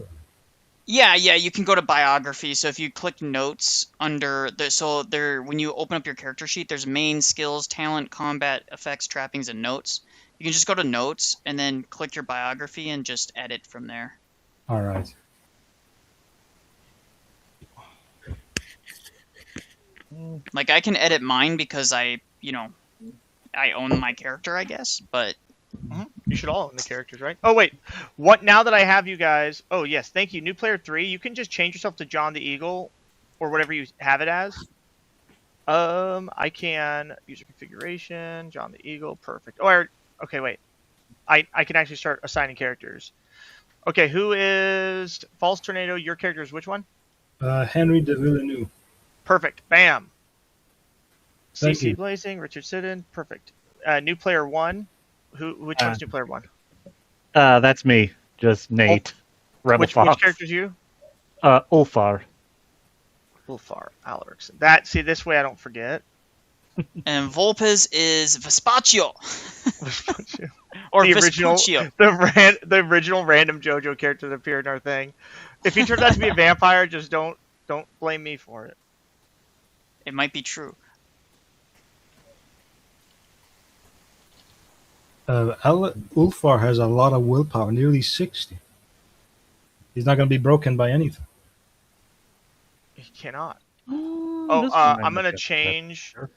Yeah, you can go to biography. So if you click notes under when you open up your character sheet, there's main, skills, talent, combat, effects, trappings, and notes. You can just go to notes and then click your biography and just edit from there. All right. Like I can edit mine because I own my character, I guess, but You should all own the characters, right? Oh wait, what? Now that I have you guys, oh yes, thank you. New player 3, you can just change yourself to John the Eagle, or whatever you have it as. I can user configuration, John the Eagle, perfect. Okay, wait, I can actually start assigning characters. Okay, who is False Tornado? Your character is which one? Henry de Villeneuve. Perfect. Bam. Thank CC you. Blazing, Richard Siddon, perfect. New player 1. Which one's new player 1? That's me, just Nate. Rebel Which Fox. character's you? Ulfar. Ulfar, Alric. This way I don't forget. and Volpes is Vespaccio or the original, Vespuccio. the original random JoJo character that appeared in our thing. If he turns out to be a vampire, just don't blame me for it. It might be true. Ulfar has a lot of willpower, nearly 60. He's not going to be broken by anything. He cannot. This I'm one gonna might change Sure.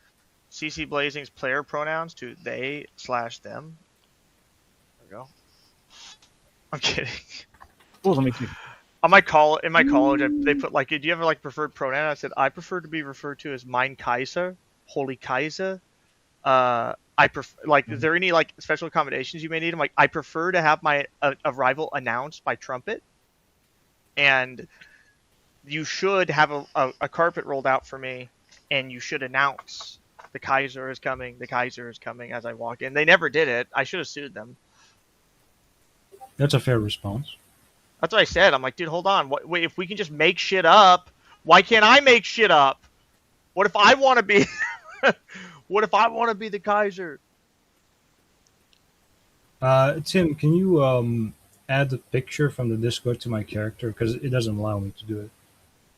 CC Blazing's player pronouns to they/them. There we go. I'm kidding. Oh, let me see. In my college, they put like, do you ever like preferred pronoun? I said I prefer to be referred to as mein Kaiser, Holy Kaiser. I prefer, like, is there any like special accommodations you may need? I'm like, I prefer to have my arrival announced by trumpet, and you should have a carpet rolled out for me, and you should announce the Kaiser is coming as I walk in. They never did it. I should have sued them. That's a fair response. That's what I said. I'm like, dude, hold on. Wait, if we can just make shit up, why can't I make shit up? What if I want to be? What if I want to be the Kaiser? Tim, can you add the picture from the Discord to my character because it doesn't allow me to do it.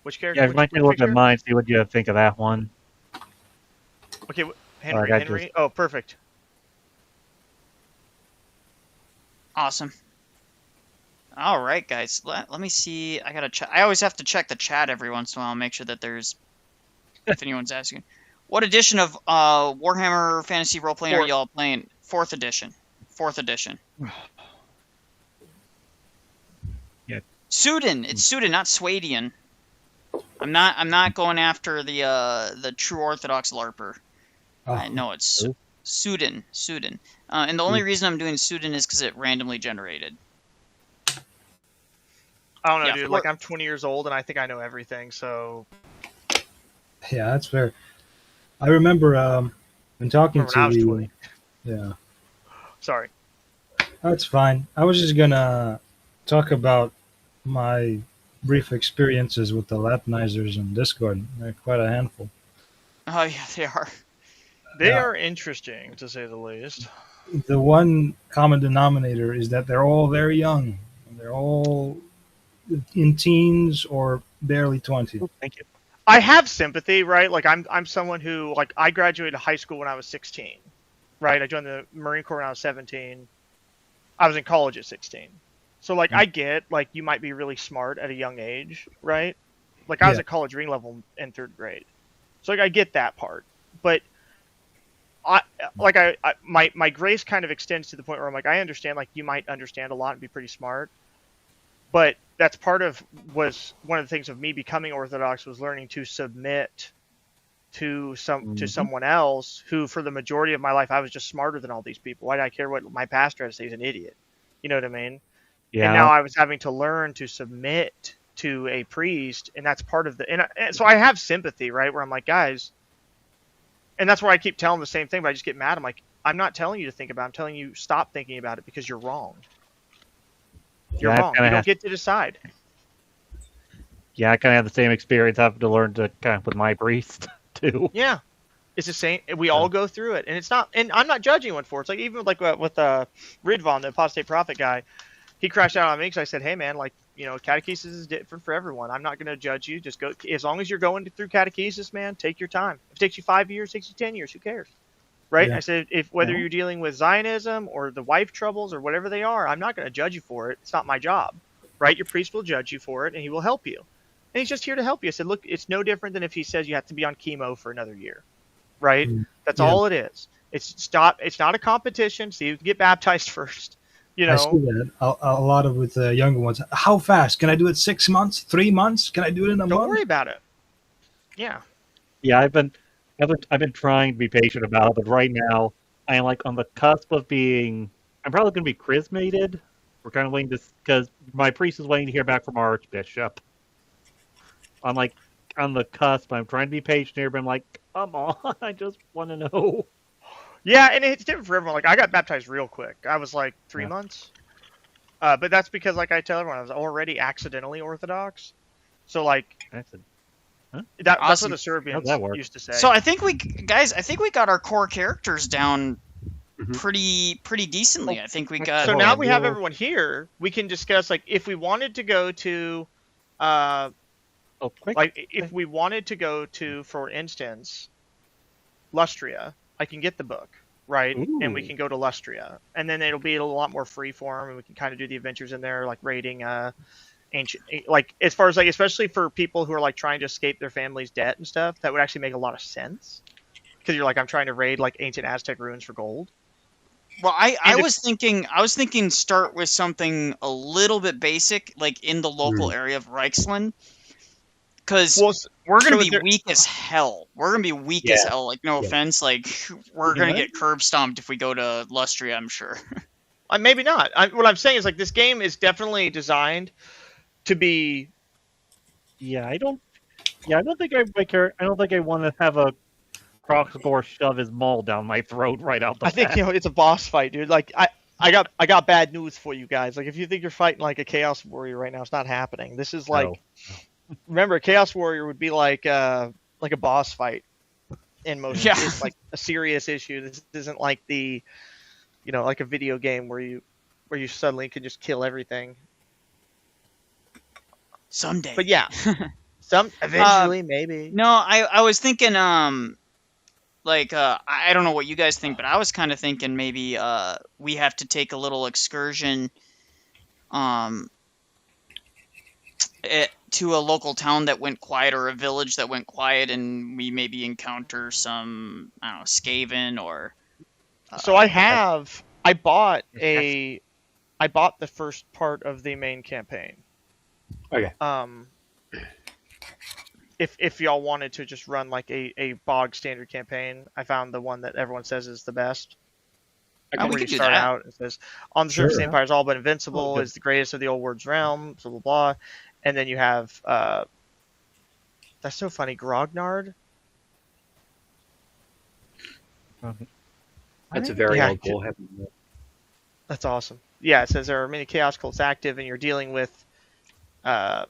Which character? Yeah, you might take a look at picture? mine, see what you think of that one. Okay, Henry. I Henry. just- Oh, perfect. Awesome. All right, guys. Let me see. I gotta check. I always have to check the chat every once in a while, make sure that there's if anyone's asking. What edition of Warhammer Fantasy Role Playing are Fourth. y'all playing? Fourth edition. Fourth edition. Yeah. Sudan. It's Sudan, not Swadian. I'm not going after the true Orthodox LARPer. Oh, I know it's Who? Sudan. And the only reason I'm doing Sudan is because it randomly generated. I don't know, Yeah, dude. Like, I'm 20 years old and I think I know everything. So yeah, that's fair. I remember when talking Remember when I was to 20. yeah, sorry. that's fine. I was just gonna talk about my brief experiences with the Lapnizers in Discord. They're quite a handful. Oh yeah, they are. They Yeah. are interesting to say the least. The one common denominator is that they're all very young. They're all in teens or barely 20. Oh, thank you. I have sympathy, right? Like I'm someone who, like, I graduated high school when I was 16, right? I joined the Marine Corps when I was 17. I was in college at 16. So like I get like you might be really smart at a young age, right? Like I was Yeah. at college ring level in 3rd grade. So like I get that part. But my grace kind of extends to the point where I'm like, I understand, like, you might understand a lot and be pretty smart, but that's was one of the things of me becoming Orthodox was learning to submit to someone else who, for the majority of my life, I was just smarter than all these people. Why did I care what my pastor had to say? He's an idiot. You know what I mean? Yeah. And now I was having to learn to submit to a priest, and that's part of and so I have sympathy, right? Where I'm like, guys, and that's where I keep telling the same thing, but I just get mad. I'm like, I'm not telling you to think about it. I'm telling you stop thinking about it because you're wrong. You're Yeah, I wrong. kinda You don't have- get to decide. Yeah, I kind of have the same experience having to learn to kind of with my priest too. Yeah. It's the same. We all go through it, and it's not. And I'm not judging one for it. It's like even like with Ridvan, the apostate prophet guy, he crashed out on me because I said, "Hey man, like, you know, catechesis is different for everyone. I'm not going to judge you. Just go. As long as you're going through catechesis, man, take your time. If it takes you 5 years, takes you 10 years, who cares?" Right? Yeah. I said, if whether you're dealing with Zionism or the wife troubles or whatever they are, I'm not going to judge you for it. It's not my job, right? Your priest will judge you for it, and he will help you. And he's just here to help you. I said, look, it's no different than if he says you have to be on chemo for another year, right? That's Yeah. all it is. It's not a competition. So you can get baptized first, you I see know. that a lot of with the younger ones. How fast? Can I do it 6 months? 3 months? Can I do it in a Don't month? worry about it. Yeah. Yeah, I've been trying to be patient about it, but right now I am like on the cusp of being. I'm probably going to be chrismated. We're kind of waiting because my priest is waiting to hear back from our archbishop. I'm like on the cusp. I'm trying to be patient here, but I'm like, come on, I just want to know. Yeah, and it's different for everyone. Like, I got baptized real quick. I was like 3 months. But that's because, like I tell everyone, I was already accidentally Orthodox. So, like, That's that's what Awesome. the Serbians that work? used to say. So I think we got our core characters down pretty decently. I think we got. So Hold now on, we have we'll- everyone here. We can discuss, like, if we wanted to go to, quick. like, if we wanted to go to, for instance, Lustria, I can get the book, right? And we Ooh. can go to Lustria, and then it'll be a lot more free form, and we can kind of do the adventures in there, like raiding ancient, like, as far as, like, especially for people who are like trying to escape their family's debt and stuff. That would actually make a lot of sense because you're like, I'm trying to raid like ancient Aztec ruins for gold. Well, I And if- was thinking start with something a little bit basic, like in the local area of Reichsland, because Well, we're gonna so be there- weak as hell. We're gonna be weak as Yeah. hell. Like, no Yeah. offense, like we're You gonna might. get curb stomped if we go to Lustria. I'm sure. maybe not. What I'm saying is, like, this game is definitely designed to be. Yeah, I don't think I don't think I want to have a Croxgore shove his maul down my throat right out the I think, bat. you know, it's a boss fight, dude. Like, I got bad news for you guys. Like, if you think you're fighting like a Chaos Warrior right now, it's not happening. This is like, remember, a Chaos Warrior would be like a boss fight in most. Yeah. It's like a serious issue. This isn't like like a video game where you suddenly can just kill everything. Someday. But yeah, eventually maybe. No, I was thinking I don't know what you guys think, but I was kind of thinking maybe we have to take a little excursion to a local town that went quiet or a village that went quiet, and we maybe encounter some, I don't know, Skaven or So I bought the first part of the main campaign. Okay. If y'all wanted to just run like a bog standard campaign, I found the one that everyone says is the best. we Where could you do start that. out, it says, on the surface, the Sure. Empire is all but invincible, good. is the greatest of the old world's realm, blah, blah, blah. And then you have, that's so funny, Grognard? That's a very Yeah, old Warhammer. That's awesome. Yeah, it says there are many chaos cults active, and you're dealing with, like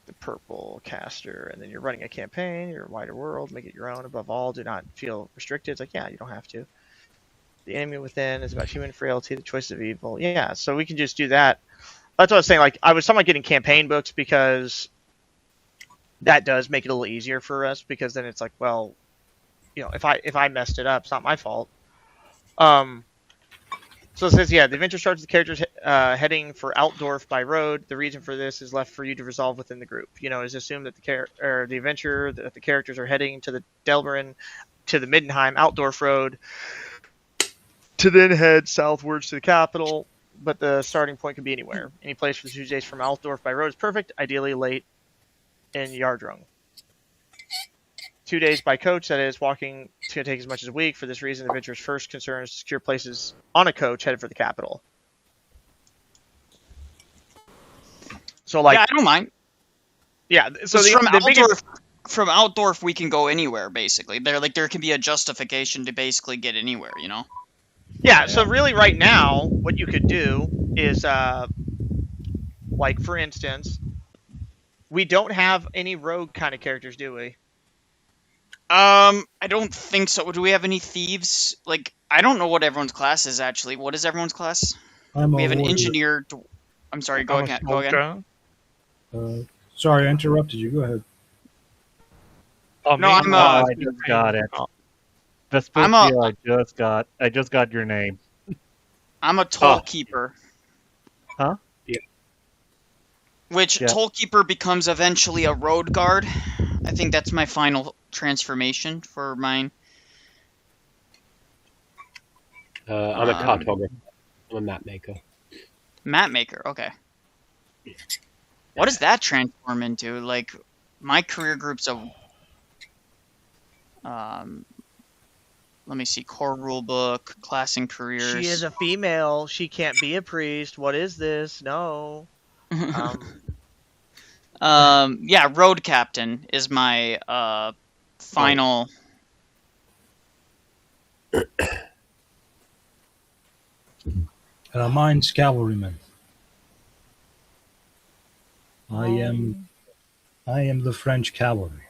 the purple caster, and then you're running a campaign, you're a wider world, make it your own. Above all, do not feel restricted. It's like, yeah, you don't have to. The enemy within is about human frailty, the choice of evil. Yeah, so we can just do that. That's what I was saying. Like, I was talking about getting campaign books because that does make it a little easier for us, because then it's like, well, if I messed it up, it's not my fault. So it says, yeah, the adventure starts with the characters heading for Altdorf by road. The reason for this is left for you to resolve within the group. It's assumed that the adventure that the characters are heading to the Delverin, to the Middenheim Altdorf road, to then head southwards to the capital. But the starting point can be anywhere. Any place for the 2 days from Altdorf by road is perfect. Ideally late in Yardrung. 2 days by coach, that is, walking is going to take as much as a week. For this reason, the adventurer's first concern is to secure places on a coach headed for the capital. So, like, Yeah, I don't mind. yeah. So From Altdorf, we can go anywhere basically. There can be a justification to basically get anywhere. Yeah. So really, right now, what you could do is, like, for instance, we don't have any rogue kind of characters, do we? I don't think so. Do we have any thieves? Like, I don't know what everyone's class is actually. What is everyone's class? We have an engineer. I'm sorry. Go again. Sorry, I interrupted you. Go ahead. No, I'm I just got it. Vespucci, I just got your name. I'm a toll keeper. Huh? Yeah. Which toll keeper becomes eventually a road guard. I think that's my final transformation for mine. I'm a cartographer. I'm a map maker. Map maker, okay. What does that transform into? Like, my career group's a... let me see. Core rulebook, class and careers. She is a female. She can't be a priest. What is this? No. Yeah, road captain is my final... Mine's cavalryman. I am the French cavalry.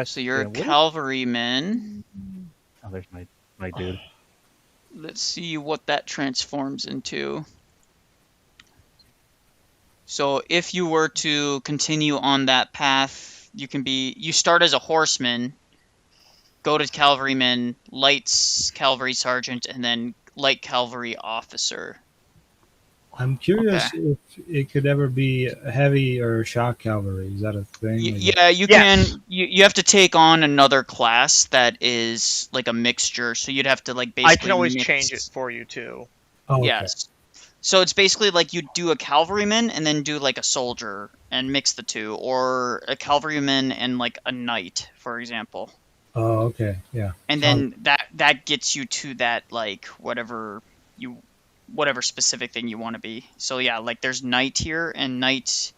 So you're a cavalryman. Oh, there's my dude. Let's see what that transforms into. So if you were to continue on that path, you start as a horseman, go to cavalryman, light cavalry sergeant, and then light cavalry officer. I'm curious if it could ever be heavy or shock cavalry. Is that a thing? Yeah, you can. You have to take on another class that is like a mixture. So you'd have to like basically. I can always change it for you too. Oh, okay. Yes. So it's basically like you do a cavalryman and then do like a soldier and mix the two, or a cavalryman and like a knight, for example. Oh, okay, yeah. And then that gets you to that like whatever specific thing you want to be. So yeah, like there's knight here, and knight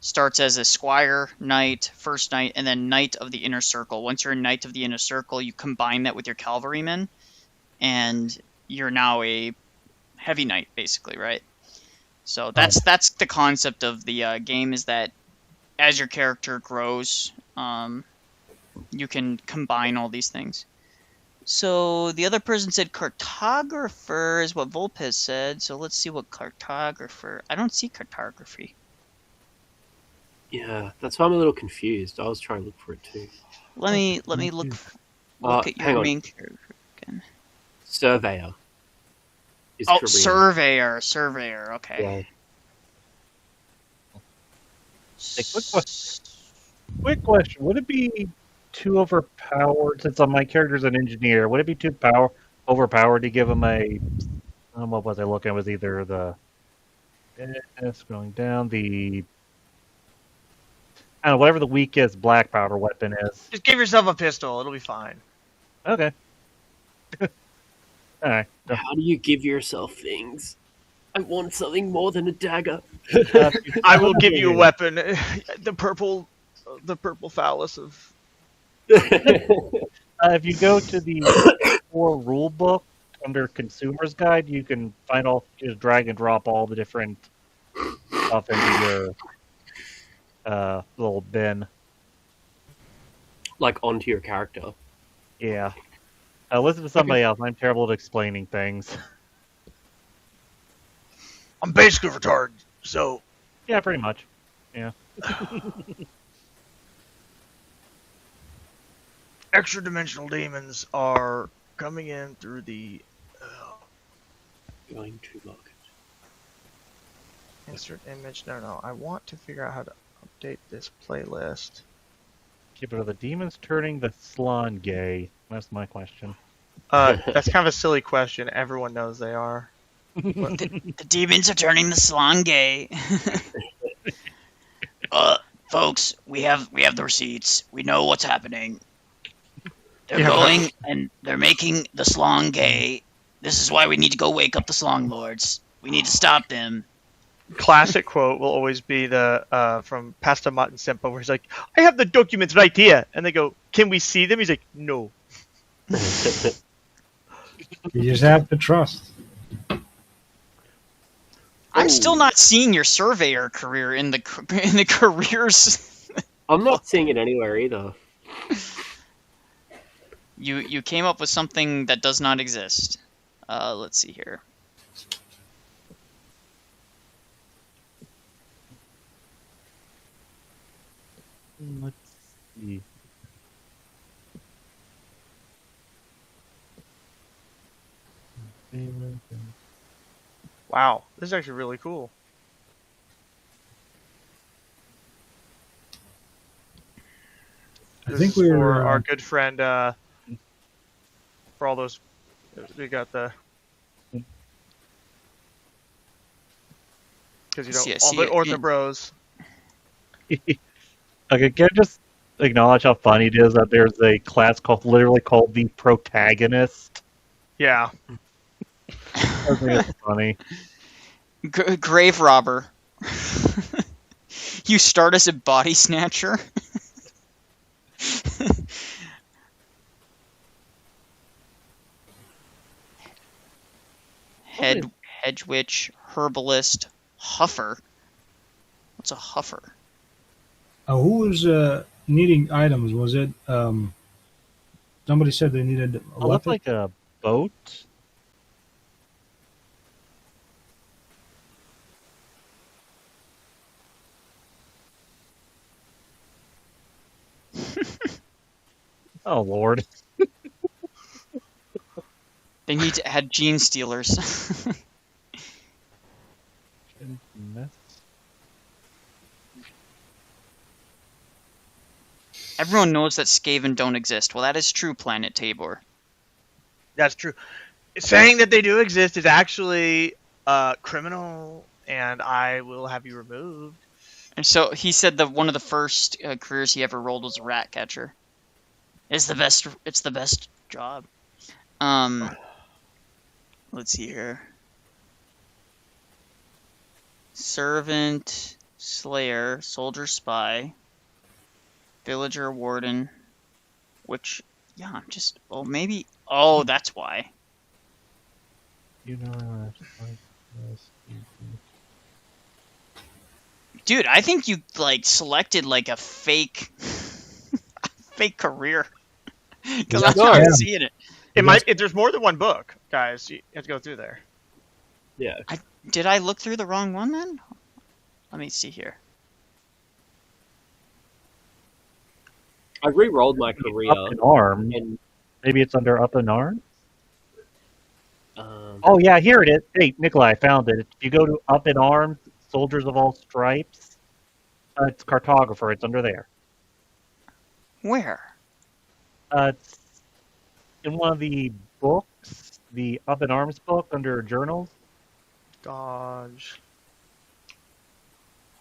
starts as a squire, knight, first knight, and then knight of the inner circle. Once you're a knight of the inner circle, you combine that with your cavalryman, and you're now a heavy knight, basically, right? So that's the concept of the game, is that as your character grows, you can combine all these things. So the other person said cartographer is what Volpez said. So let's see what cartographer. I don't see cartography. Yeah, that's why I'm a little confused. I was trying to look for it too. Let me look at hang your on. main character again. Surveyor. Is Oh, Korean. surveyor. Okay. Yeah. Hey, quick question. Would it be too overpowered, since my character's an engineer, would it be too overpowered to give him a... what was I looking at? It was either the... scrolling down, the... I don't know, whatever the weakest black powder weapon is. Just give yourself a pistol. It'll be fine. Okay. Alright. How do you give yourself things? I want something more than a dagger. I will give you a weapon. The purple phallus of... If you go to the core rule book under Consumer's Guide, you can just drag and drop all the different stuff into your little bin. Like onto your character. Yeah. Listen to somebody else. I'm terrible at explaining things. I'm basically retarded, so... Yeah, pretty much. Yeah. Extra dimensional demons are coming in through the... Going to market. Insert image. No. I want to figure out how to update this playlist. Keep it. Are the demons turning the Slon gay? That's my question. That's kind of a silly question. Everyone knows they are. The demons are turning the salon gay. Folks, we have the receipts. We know what's happening. They're going and they're making the salon gay. This is why we need to go wake up the salon lords. We need to stop them. Classic quote will always be the from Pasta Mott and Sempa, where he's like, "I have the documents right here," and they go, "Can we see them?" He's like, "No." You just have to trust. I'm still not seeing your surveyor career in the careers. I'm not seeing it anywhere either. You came up with something that does not exist. Let's see here. Let's see. Wow, this is actually really cool. I This think is we for were our good friend. For all those, we got the. Because all the Ortho Bros. Okay, can I just acknowledge how funny it is that there's a class literally called the Protagonist? Yeah. I think it's funny. Grave robber. You start as a body snatcher. Hedge witch, herbalist, huffer. What's a huffer? who was needing items? Was it somebody said they needed a It looked weapon? like a boat. Oh, Lord. They need to add gene stealers. Everyone knows that Skaven don't exist. Well, that is true, Planet Tabor. That's true. Saying that they do exist is actually criminal, and I will have you removed. And so he said that one of the first careers he ever rolled was a rat catcher. It's the best job. Let's see here. Servant. Slayer, Soldier Spy, Villager Warden, which, yeah, I'm just, oh, maybe, oh, that's why. You know, Dude, I think you, like, selected, like, a fake, fake career. Because I'm not Yeah. seeing it. It might. There's more than one book, guys. You have to go through there. Yeah. Did I look through the wrong one then? Let me see here. I re-rolled my career. Up in Arms. And Maybe it's under Up in Arms? um, Oh, yeah, here it is. Hey, Nikolai, I found it. If you go to Up in Arms, Soldiers of All Stripes, it's Cartographer. It's under there. Where? It's in one of the books, the Up in Arms book under Journals. Dodge.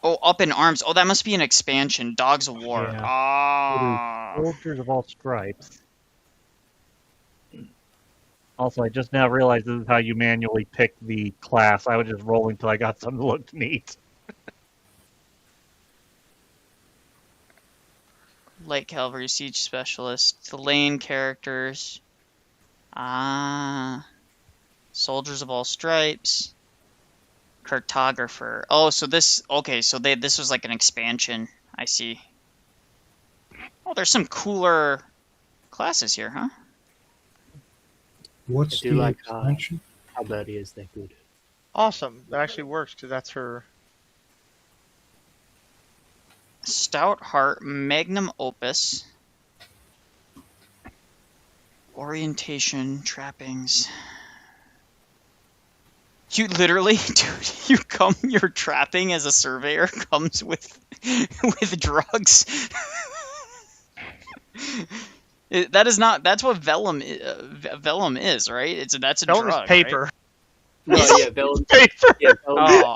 Oh, Up in Arms. Oh, that must be an expansion. Dogs of War. Yeah. Ah. Soldiers of All Stripes. Also, I just now realized this is how you manually pick the class. I was just rolling until I got something that looked neat. Light Cavalry Siege Specialist. The lane characters. Ah. Soldiers of All Stripes. Cartographer. Oh, so this... Okay, so this was like an expansion. I see. Oh, there's some cooler classes here, huh? What's I do the like expansion? how Birdie is, they're good. Awesome. That actually works because that's her. Stout Heart, Magnum Opus. Orientation, trappings. You literally, dude, your trapping as a surveyor comes with drugs. That is not. That's what vellum is, right? That's a Vellum drug. is paper. Right? No, yeah, Vellum. Paper. Yeah, Vellum. Oh,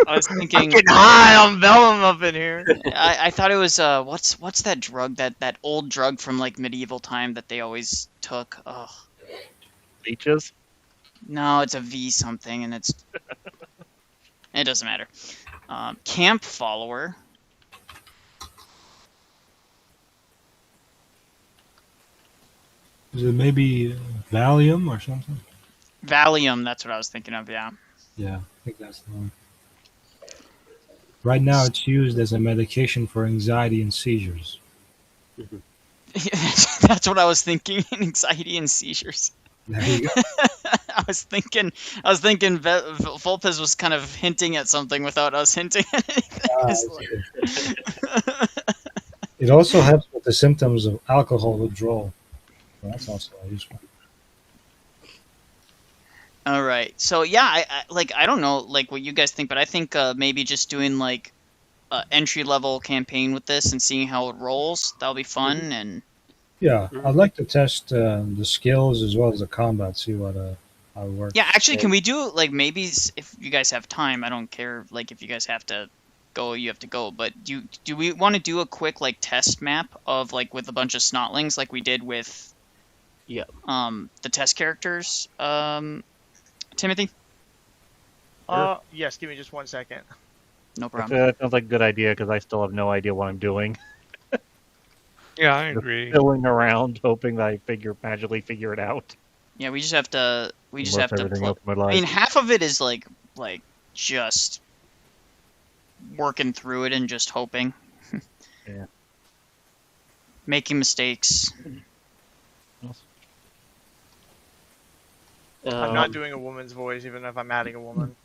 I was thinking. Getting high on vellum up in here. I thought it was what's that drug that old drug from like medieval time that they always took? Oh Leeches? no, it's a V something, and it's it doesn't matter. Camp Follower. Is it maybe Valium or something? Valium, that's what I was thinking of. Yeah. Yeah, I think that's the one. Right now, it's used as a medication for anxiety and seizures. That's what I was thinking. Anxiety and seizures. There you go. I was thinking Volpez was kind of hinting at something without us hinting at anything. It's like- It also helps with the symptoms of alcohol withdrawal. So that's also useful. All right. So yeah, I don't know like what you guys think, but I think maybe just doing like entry level campaign with this and seeing how it rolls. That'll be fun. And Yeah, I'd like to test the skills as well as the combat, see what how it works. yeah, actually, can we do like maybe if you guys have time? I don't care. Like if you guys have to go, you have to go. But do we want to do a quick like test map of like with a bunch of snotlings like we did with the test characters? Timothy? Yes, give me just 1 second. No problem. That sounds like a good idea because I still have no idea what I'm doing. Yeah, I agree. Fiddling around, hoping that I magically figure it out. Yeah, we just have to. We just Most have to. everything else in my I life. mean, half of it is like just working through it and just hoping. Yeah. Making mistakes. I'm not doing a woman's voice, even if I'm adding a woman.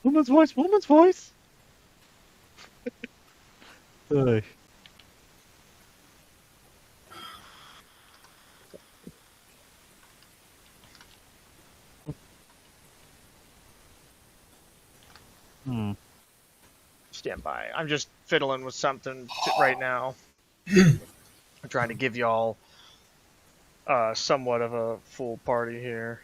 Woman's voice, woman's voice. Ugh. Stand by. I'm just fiddling with something right now. I'm trying to give y'all somewhat of a full party here.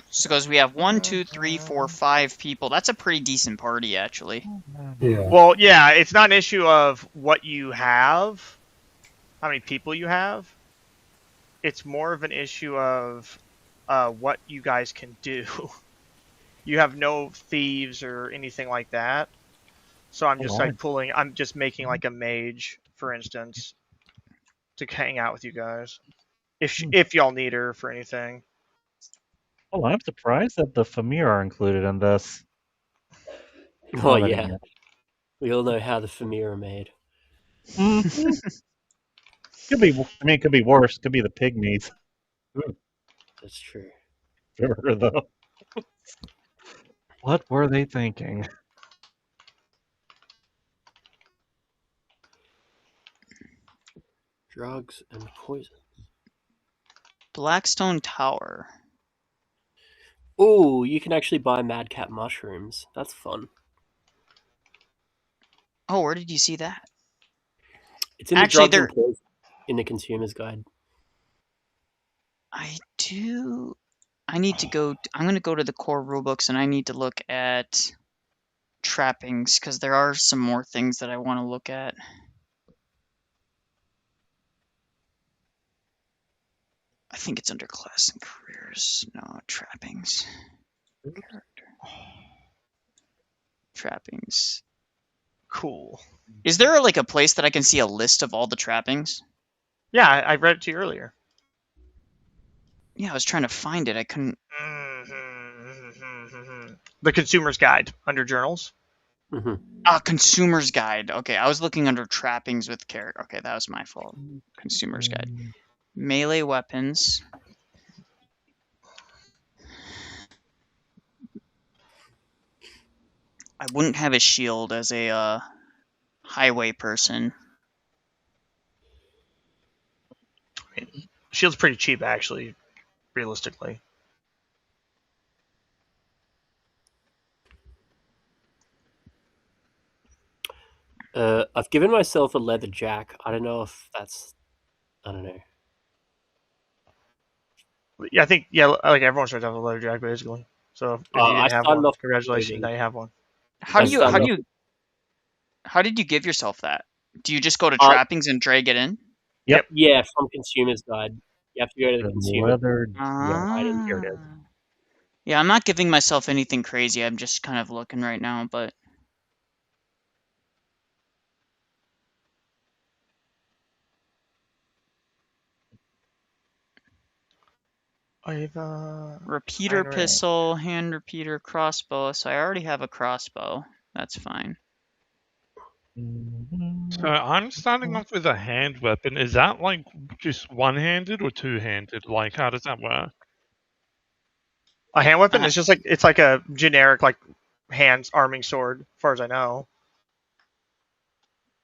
So because we have 1, 2, 3, 4, 5 people. That's a pretty decent party, actually. Yeah. Well, yeah, it's not an issue of what you have, how many people you have. It's more of an issue of what you guys can do. You have no thieves or anything like that. So I'm just like I'm just making like a mage, for instance, to hang out with you guys. If y'all need her for anything. Oh, I'm surprised that the Famir are included in this. Oh yeah, we all know how the Famir are made. Mm-hmm. Could be. I mean, it could be worse. Could be the pygmies. That's true. Sure, though. What were they thinking? Drugs and poison. Blackstone Tower. Oh, you can actually buy madcap mushrooms. That's fun. Oh, where did you see that? It's in the Actually, drugs and poison in the consumer's guide. I need to go. I'm going to go to the core rulebooks and I need to look at trappings because there are some more things that I want to look at. I think it's under class and careers. No, trappings. Character. Trappings. Cool. Is there like a place that I can see a list of all the trappings? Yeah, I read it to you earlier. Yeah, I was trying to find it. I couldn't. The consumer's guide under journals. Consumer's guide. Okay, I was looking under trappings with character. Okay, that was my fault. Consumer's guide. Melee weapons. I wouldn't have a shield as a highway person. I mean, shield's pretty cheap, actually, realistically. I've given myself a leather jack. I don't know if that's... I don't know. Yeah, I think, like everyone starts out with a leather jack, basically. So if you didn't have one, congratulations, now you have one. How did you give yourself that? Do you just go to trappings and drag it in? Yep. Yeah, from consumer's guide. You have to go to the consumer leather guide, and here it is. Yeah, I'm not giving myself anything crazy. I'm just kind of looking right now, but repeater pistol, hand repeater, crossbow. So I already have a crossbow. That's fine. So I'm starting off with a hand weapon. Is that like just one-handed or two-handed? Like, how does that work? A hand weapon is just like it's like a generic like hands arming sword, as far as I know.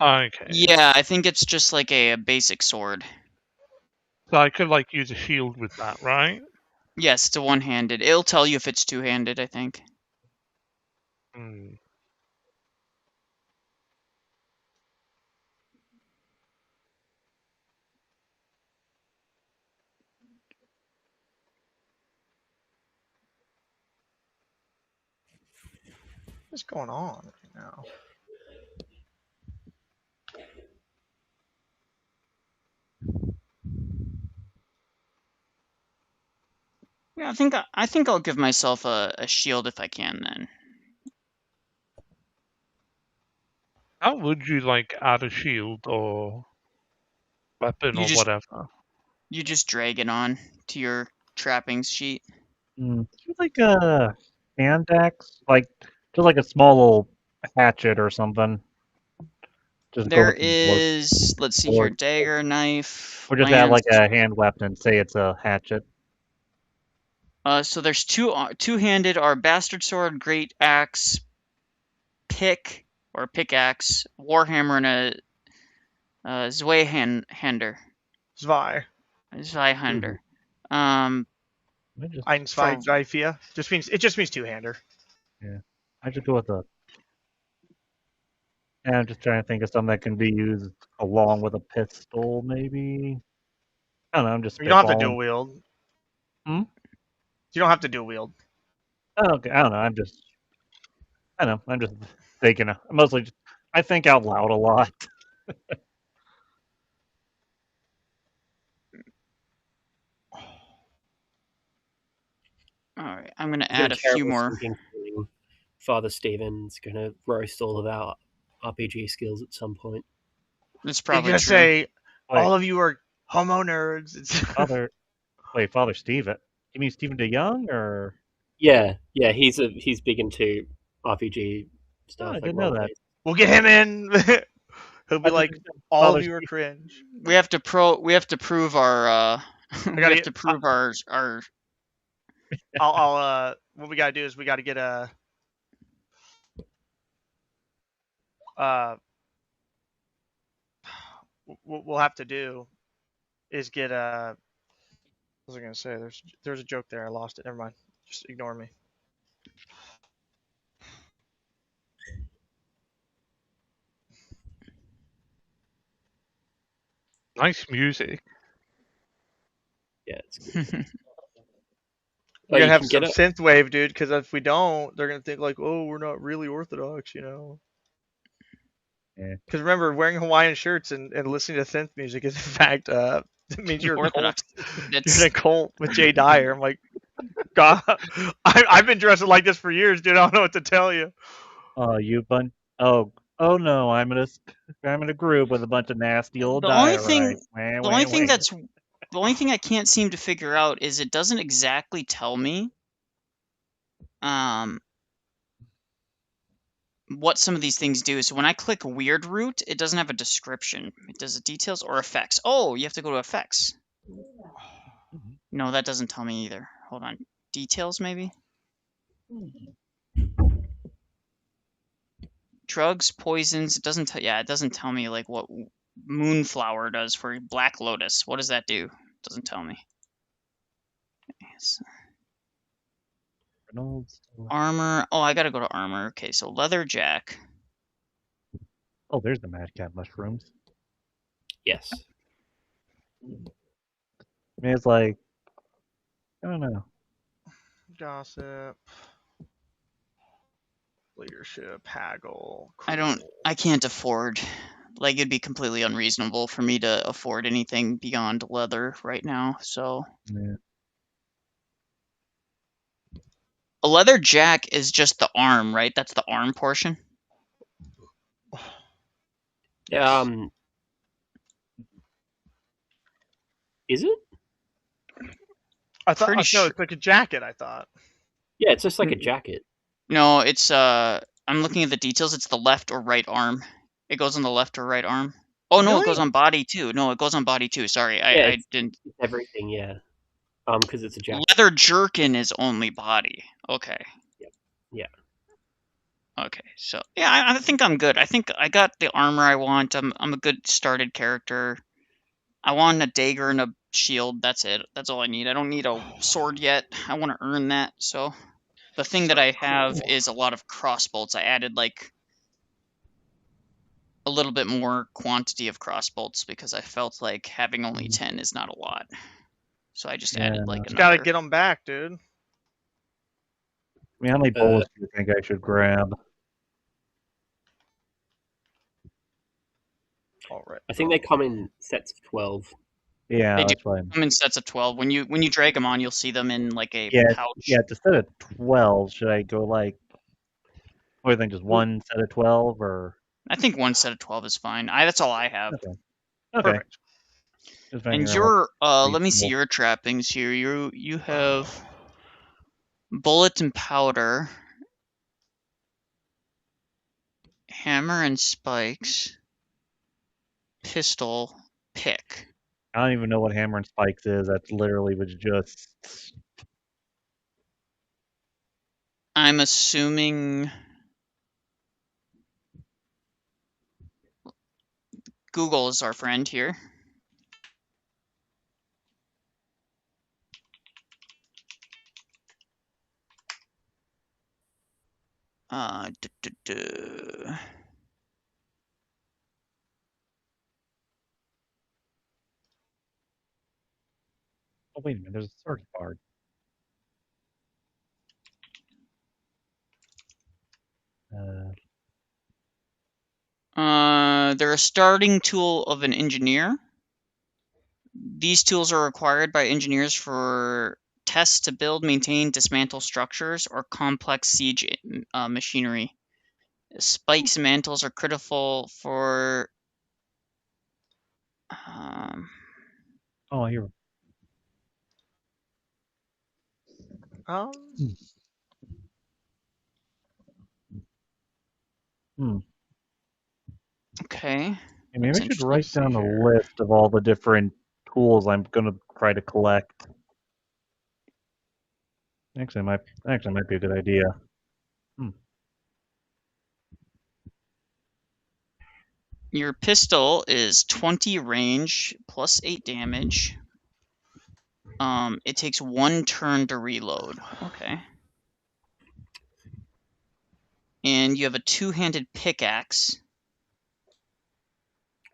Okay. Yeah, I think it's just like a basic sword. So I could like use a shield with that, right? Yes, it's a one-handed. It'll tell you if it's two-handed, I think. What's going on right now? Yeah, I think I'll give myself a shield if I can then. How would you like add a shield or weapon or whatever? You just drag it on to your trappings sheet. Like a hand axe, like just like a small little hatchet or something. Just there is, let's see here, dagger, knife, or just add like a hand weapon. Say it's a hatchet. So there's two-handed are bastard sword, great axe, pick or pickaxe, warhammer, and a Zweihander. Zweihander. Einzweigreifia. It just means two-hander. Yeah, I just go with the. And I'm just trying to think of something that can be used along with a pistol, maybe. I don't know. I'm just. You don't have to dual wield. You don't have to dual wield. Okay, I don't know. I'm just thinking. Mostly, I think out loud a lot. All right, I'm gonna I get add a few terrible more. sinking feeling Father Stephen's gonna roast all of our RPG skills at some point. That's He's probably gonna true. say Wait, all of you are homo nerds. Father Steven. You mean Stephen DeYoung or? Yeah, he's big into RPG stuff, Oh, I like didn't know role that. based. We'll get him in. He'll be I thought like, you said all of Father you are Steve- cringe. We have to prove our we gotta have get- to prove our I'll what we gotta do is we gotta get a what we'll have to do is get a. What was I gonna say? There's a joke there. I lost it. Never mind. Just ignore me. Nice music. Yeah, it's good. We Oh, gotta you have can some get it. synthwave, dude. Because if we don't, they're gonna think like, oh, we're not really orthodox, you know. Yeah. Because remember, wearing Hawaiian shirts and listening to synth music is in fact it means you're a cult. Orthodox. You're That's in a cult with Jay Dyer. I'm like, God, I've been dressing like this for years, dude. I don't know what to tell you. Oh, oh no! I'm in a group with a bunch of nasty old the only diorites. thing. The only thing I can't seem to figure out is it doesn't exactly tell me what some of these things do. So when I click weird root, it doesn't have a description. It does details or effects. Oh, you have to go to effects. No, that doesn't tell me either. Hold on. Details, maybe? Drugs, poisons. It doesn't tell. Yeah, it doesn't tell me like what Moonflower does for Black Lotus. What does that do? It doesn't tell me. Yes. Armor. Oh, I gotta go to armor. Okay, so leather jack. Oh, there's the madcap mushrooms. Yes. I mean, it's like, I don't know. Gossip, leadership, haggle. I can't afford. Like, it'd be completely unreasonable for me to afford anything beyond leather right now. So Yeah. a leather jack is just the arm, right? That's the arm portion. Is it? I thought Pretty no, sure. it's like a jacket. I thought. Yeah, it's just like a jacket. No, it's I'm looking at the details. It's the left or right arm. It goes on the left or right arm. Oh no, Really? it goes on body too. No, it goes on body too. Sorry, Yeah, I didn't. It's everything, yeah. Because it's a jacket. Leather jerkin is only body. Okay. Yeah. Okay, so yeah, I think I'm good. I think I got the armor I want. I'm a good started character. I want a dagger and a shield. That's it. That's all I need. I don't need a sword yet. I want to earn that. So the thing that I have is a lot of crossbolts. I added like a little bit more quantity of crossbolts because I felt like having only 10 is not a lot. So I just added like Just another. gotta get them back, dude. I mean, how many bullets do you think I should grab? All right. I think they come in sets of 12. Yeah, They do that's fine. come in sets of 12. When you drag them on, you'll see them in like a pouch. Yeah, instead of 12, should I go like, what do you think, just one set of 12 or? I think one set of 12 is fine. That's all I have. Okay. Perfect. Just And figuring out your what let me see reasonable. your trappings here. You have bullet and powder, hammer and spikes, pistol, pick. I don't even know what hammer and spikes is. That's literally was just. I'm assuming Google is our friend here. Oh, wait a minute. There's a search bar. They're a starting tool of an engineer. These tools are required by engineers for tests to build, maintain, dismantle structures, or complex siege machinery. Spikes and mantles are critical for... Oh, here. Okay. Maybe I should interesting. write down a list of all the different tools I'm going to try to collect. Actually, might be a good idea. Your pistol is 20 range plus 8 damage. It takes 1 turn to reload. Okay. And you have a 2-handed pickaxe.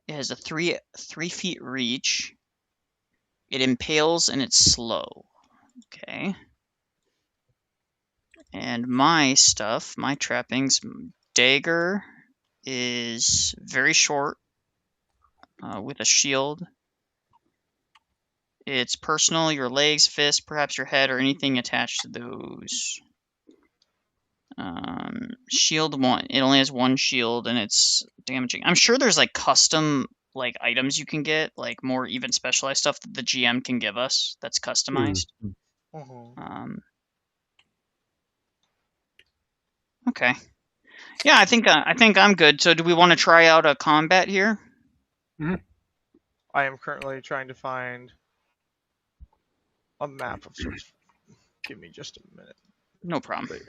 It has a 3 feet reach. It impales and it's slow. Okay. And my stuff, my trappings, dagger is very short with a shield. It's personal, your legs, fists, perhaps your head, or anything attached to those. Shield 1, it only has 1 shield and it's damaging. I'm sure there's like custom like items you can get, like more even specialized stuff that the GM can give us that's customized. Okay. Yeah, I think I'm good. So do we want to try out a combat here? I am currently trying to find a map of sorts. Give me just a minute. No problem.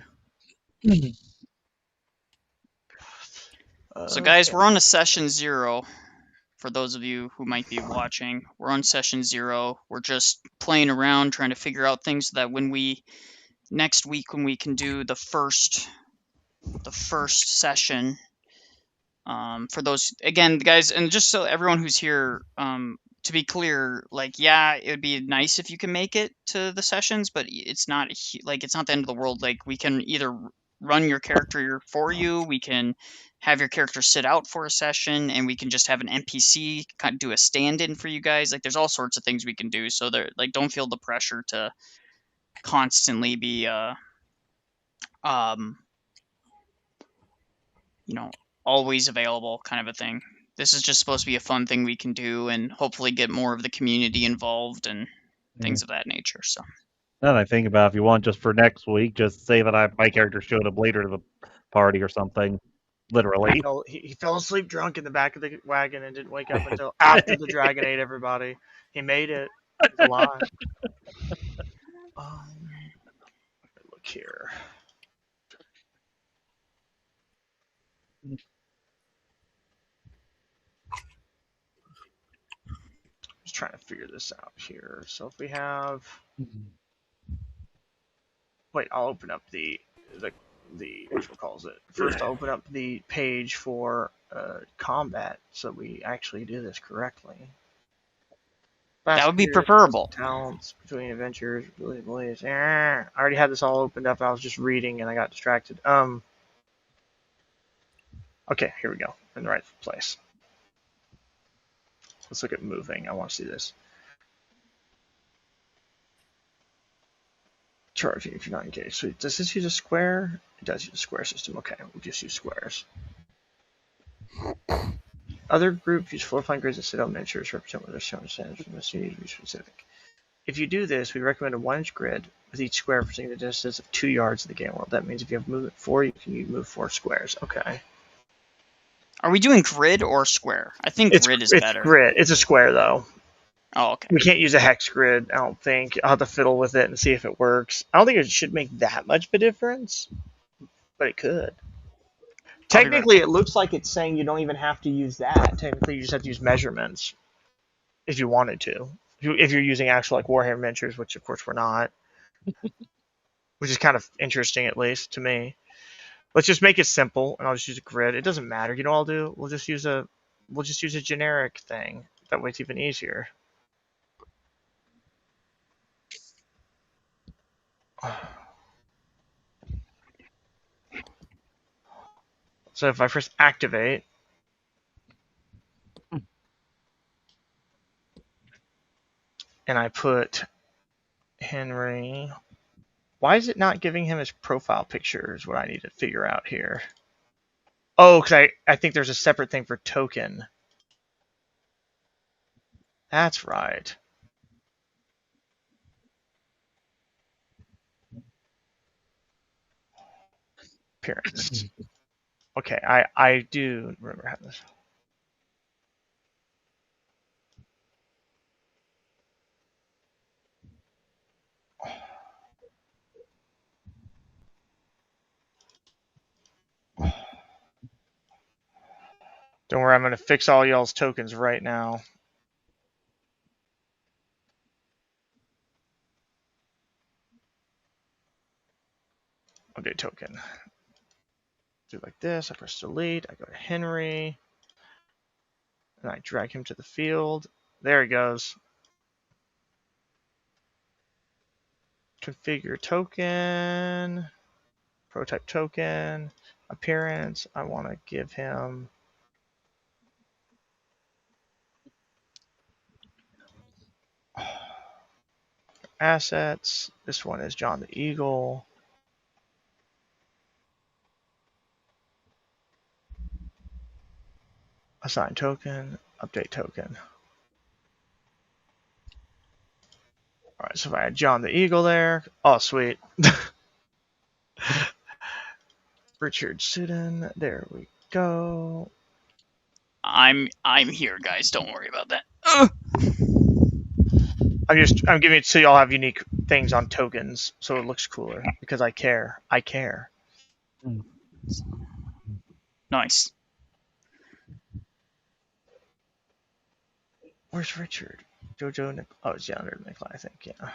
So guys, we're on to session 0. For those of you who might be watching, we're on session 0. We're just playing around, trying to figure out things so that when we next week when we can do the first session. For those, again, guys, and just so everyone who's here, to be clear, like, yeah, it would be nice if you can make it to the sessions, but it's not like it's not the end of the world. Like, we can either run your character for you, we can have your character sit out for a session, and we can just have an NPC kind of do a stand-in for you guys. Like, there's all sorts of things we can do. So there, like, don't feel the pressure to constantly be you know, always available kind of a thing. This is just supposed to be a fun thing we can do and hopefully get more of the community involved and things of that nature. So now that I think about it, if you want just for next week, just say that my character showed up later to the party or something. Literally. He fell asleep drunk in the back of the wagon and didn't wake up until after the dragon ate everybody. He made it. He's alive. Look here. Just trying to figure this out here. So if we have, wait, I'll open up the what calls it. First, I'll open up the page for combat, so we actually do this correctly. That would be preferable. Talents between adventures, really blaze. I already had this all opened up. I was just reading and I got distracted. Okay, here we go. In the right place. Let's look at moving. I want to see this. Charging if you're not engaged. So does this use a square? It does use a square system. Okay, we'll just use squares. Other groups use floor-plan grids and sit-out miniatures represent what they're shown standards from the city to be specific. If you do this, we recommend a 1-inch grid with each square representing the distance of 2 yards in the game world. That means if you have movement 4, you can move 4 squares. Okay. Are we doing grid or square? I think grid is better. It's grid. It's a square, though. Oh, okay. We can't use a hex grid, I don't think. I'll have to fiddle with it and see if it works. I don't think it should make that much of a difference, but it could. Technically, it looks like it's saying you don't even have to use that. Technically, you just have to use measurements if you wanted to. If you're using actual like Warhammer miniatures, which of course we're not, which is kind of interesting, at least to me. Let's just make it simple, and I'll just use a grid. It doesn't matter. You know what I'll do? We'll just use a generic thing. That way, it's even easier. So if I first activate, and I put Henry. Why is it not giving him his profile picture is what I need to figure out here. Oh, because I think there's a separate thing for token. That's right. Appearance. Okay, I do remember having this. Don't worry, I'm going to fix all y'all's tokens right now. Update token. Do it like this. I press delete. I go to Henry. And I drag him to the field. There he goes. Configure token. Prototype token. Appearance. I want to give him assets. This one is John the Eagle. Assign token. Update token. All right, so if I had John the Eagle there. Oh, sweet. Richard Sudden. There we go. I'm here, guys. Don't worry about that. I'm giving it so y'all have unique things on tokens, so it looks cooler because I care. I care. Nice. Where's Richard? Jojo. Oh, it's under Nikolai, I think. Yeah.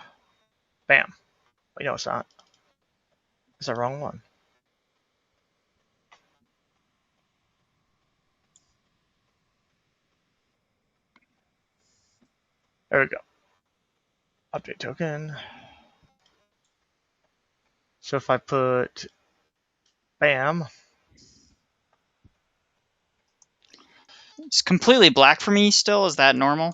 Bam. Wait, no, it's not. It's the wrong one. There we go. Update token. So if I put bam. It's completely black for me still. Is that normal?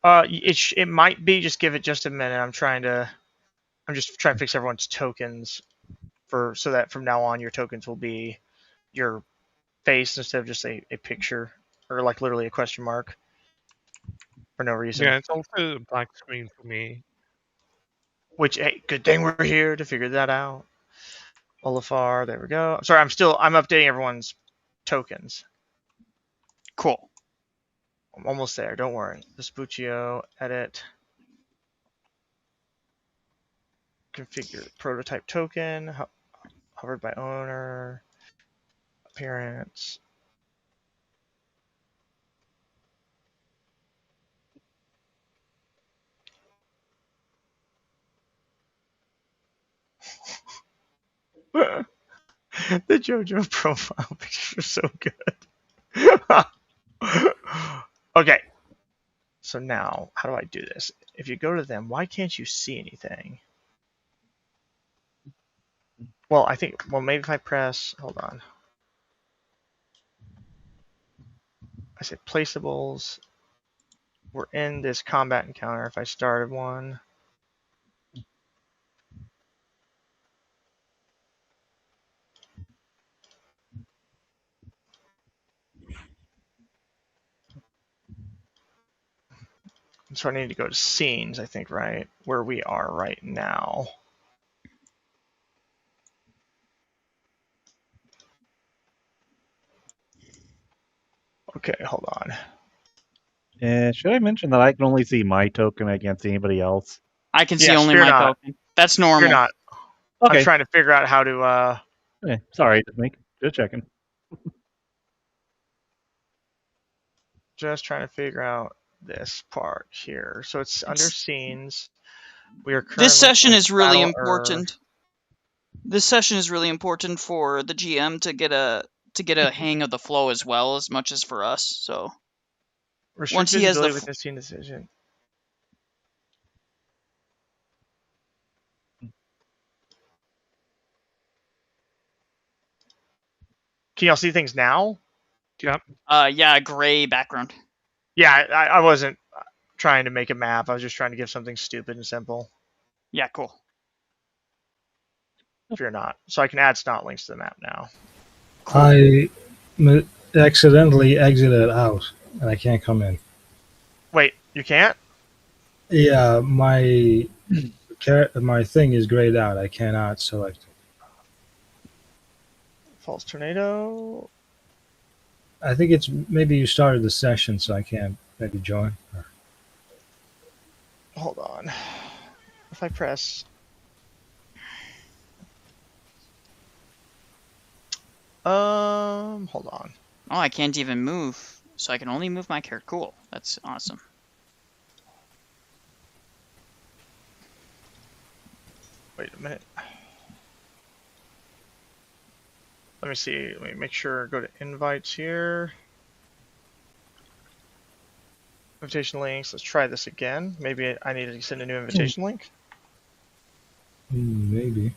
It might be. Just give it just a minute. I'm just trying to fix everyone's tokens so that from now on your tokens will be your face instead of just a picture or like literally a question mark for no reason. Yeah, it's also a black screen for me. Which, hey, good thing we're here to figure that out. Olafar, there we go. I'm sorry, I'm updating everyone's tokens. Cool. I'm almost there, don't worry. Vespuccio, edit. Configure prototype token, hovered by owner, appearance. The JoJo profile picture is so good. Okay. So now, how do I do this? If you go to them, why can't you see anything? Well, maybe if I press, hold on. I said placeables. We're in this combat encounter. If I started one. So I need to go to scenes, I think, right? Where we are right now. Okay, hold on. Should I mention that I can only see my token? I can't see anybody else. I can see Yes, only fear my not. token. That's normal. You're not. Okay. I'm trying to figure out how to. Okay. Sorry, just checking. Just trying to figure out this part here. So it's under scenes. We are currently. This session is really Battle important. This session is really important for the GM to get a hang of the flow as well as much as for us. So Restrict visibility with the scene decision. Can y'all see things now? Yep. Yeah, gray background. Yeah, I wasn't trying to make a map. I was just trying to give something stupid and simple. Yeah, cool. If you're not. So I can add snot links to the map now. I accidentally exited out, and I can't come in. Wait, you can't? Yeah, my thing is grayed out. I cannot select it. False tornado. I think it's maybe you started the session, so I can't maybe join. Hold on. If I press... hold on. Oh, I can't even move, so I can only move my character. Cool. That's awesome. Wait a minute. Let me see. Let me make sure. Go to invites here. Invitation links. Let's try this again. Maybe I need to send a new invitation link. Maybe.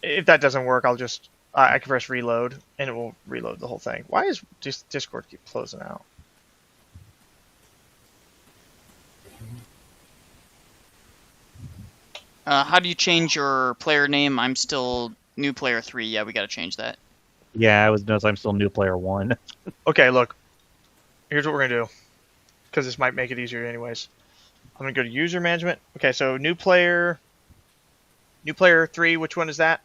If that doesn't work, I'll just... I can press reload, and it will reload the whole thing. Why is Discord keep closing out? How do you change your player name? I'm still new player 3. Yeah, we got to change that. Yeah, I was noticed I'm still new player 1. Okay, look. Here's what we're going to do. Because this might make it easier anyways. I'm going to go to user management. Okay, so new player 3. Which one is that?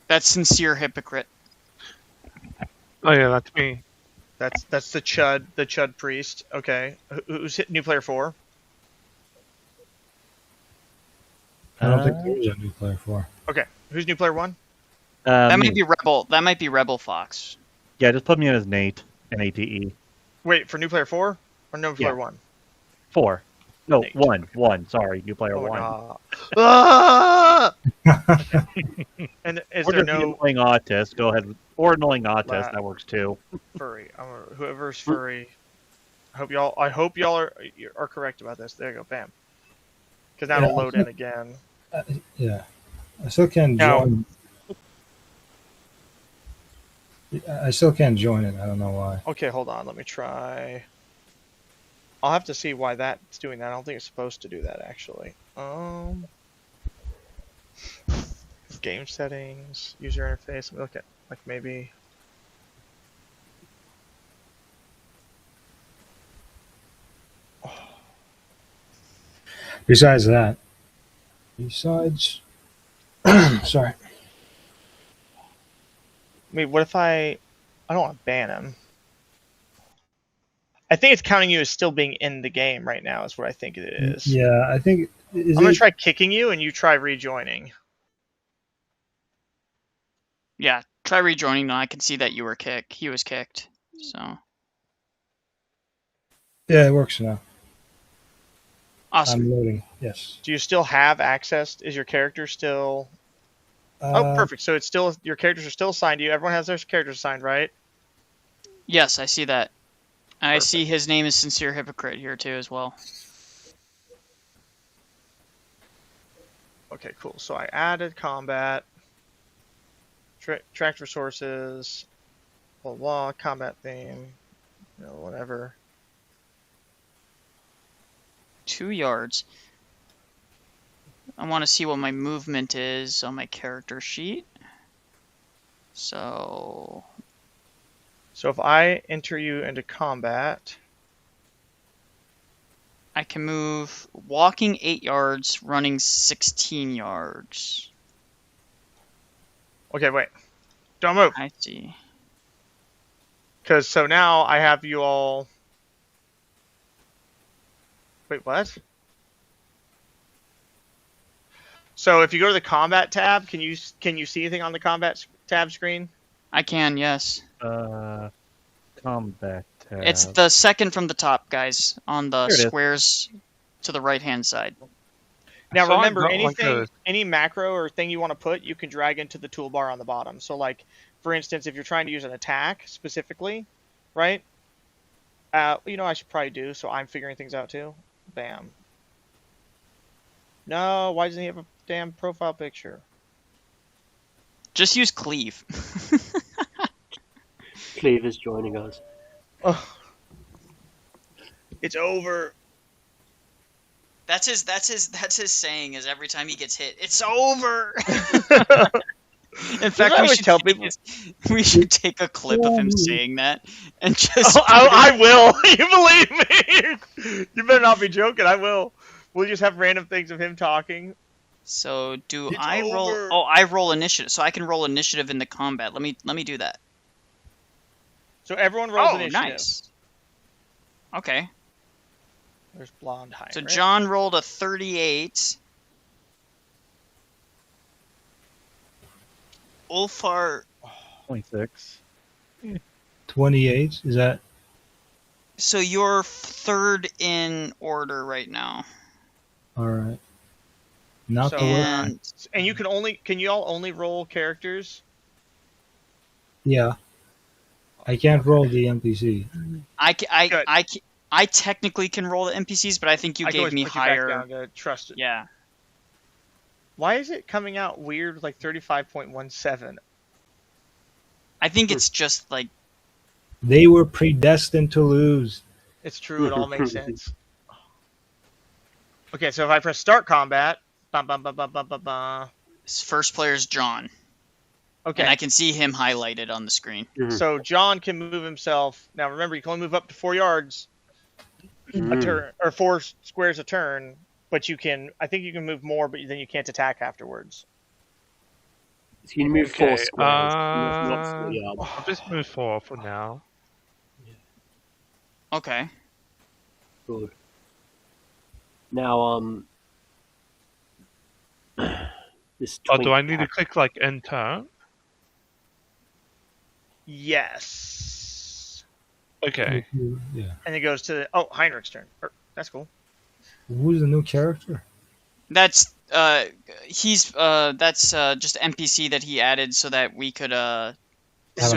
That's Sincere Hypocrite. Oh yeah, that's me. That's the Chud priest. Okay. Who's hit new player 4? I don't think there is a new player 4. Okay. Who's new player 1? That might be Rebel. That might be Rebel Fox. Yeah, just put me in as Nate. N-A-T-E. Wait, for new player 4 or new player 1? 4. No, Nate. 1. Sorry, new player 1. Ah! And is Or there just the no annoying autist. Go ahead. Or annoying autist. That works too. furry? Whoever's furry. I hope y'all are correct about this. There you go. Bam. Because now it'll load in again. Yeah, I still can't join. I still can't join it. I don't know why. Okay, hold on. Let me try. I'll have to see why that's doing that. I don't think it's supposed to do that actually. Game settings, user interface. Let me look at like maybe. Besides, sorry. Wait, what if I don't want to ban him. I think it's counting you as still being in the game right now is what I think it is. Yeah, I think... I'm going to try kicking you and you try rejoining. Yeah, try rejoining. No, I can see that you were kicked. He was kicked. So. Yeah, it works now. Awesome. I'm loading. Yes. Do you still have access? Is your character still... oh, perfect. So it's still... your characters are still assigned to you. Everyone has their characters assigned, right? Yes, I see that. I Perfect. see his name is Sincere Hypocrite here too as well. Okay, cool. So I added combat, tracked resources, blah, blah, combat theme, you know, whatever. 2 yards. I want to see what my movement is on my character sheet. So if I enter you into combat, I can move walking 8 yards, running 16 yards. okay, wait, don't move. I see. Because so now I have you all. Wait, what? So if you go to the combat tab, can you see anything on the combat tab screen? I can, yes. Combat tab. It's the second from the top, guys, on the There it is. squares to the right-hand side. Now So I've remember, got, like, anything, any macro or thing you want to put, you can drag into the toolbar on the bottom. So like, for instance, if you're trying to use an attack specifically, right? You know, I should probably do, so I'm figuring things out too. Bam. No, why doesn't he have a damn profile picture? Just use cleave. Cleve is joining us. Oh. It's over. That's his saying is every time he gets hit, it's over. In fact, I always tell people. we should take a clip of him saying that and just. Oh, I will. You believe me? You better not be joking. I will. We'll just have random things of him talking. So do It's I roll? over. Oh, I roll initiative, so I can roll initiative in the combat. Let me do that. So everyone rolls Oh, initiative. nice. Okay. There's blonde Heinrich. So John rolled a 38. Ulfar. 26. 28. Is that? So you're third in order right now. All right. Not So, the worst. And and can you all only roll characters? Yeah. I can't roll the NPC. I technically can roll the NPCs, but I think you I can gave always me put you back higher. down to trusted. Yeah. Why is it coming out weird, like 35.17? I think it's just like They were predestined to lose. It's true. It all makes sense. Okay, so if I press start combat, bum, bum, bum, bum, bum, bum, bum. first player's John. Okay. And I can see him highlighted on the screen. So John can move himself. Now remember, you can only move up to 4 yards a turn, or 4 squares a turn. But you can, I think you can move more, but then you can't attack afterwards. So you can move 4 Okay, squares. not 4 yards. I'll just move 4 for now. Okay. Good. Now, this. Oh, do I need to click like end turn? Yes. Okay. Yeah. And it goes to Heinrich's turn. That's cool. Who's the new character? That's he's that's just NPC that he added so that we could so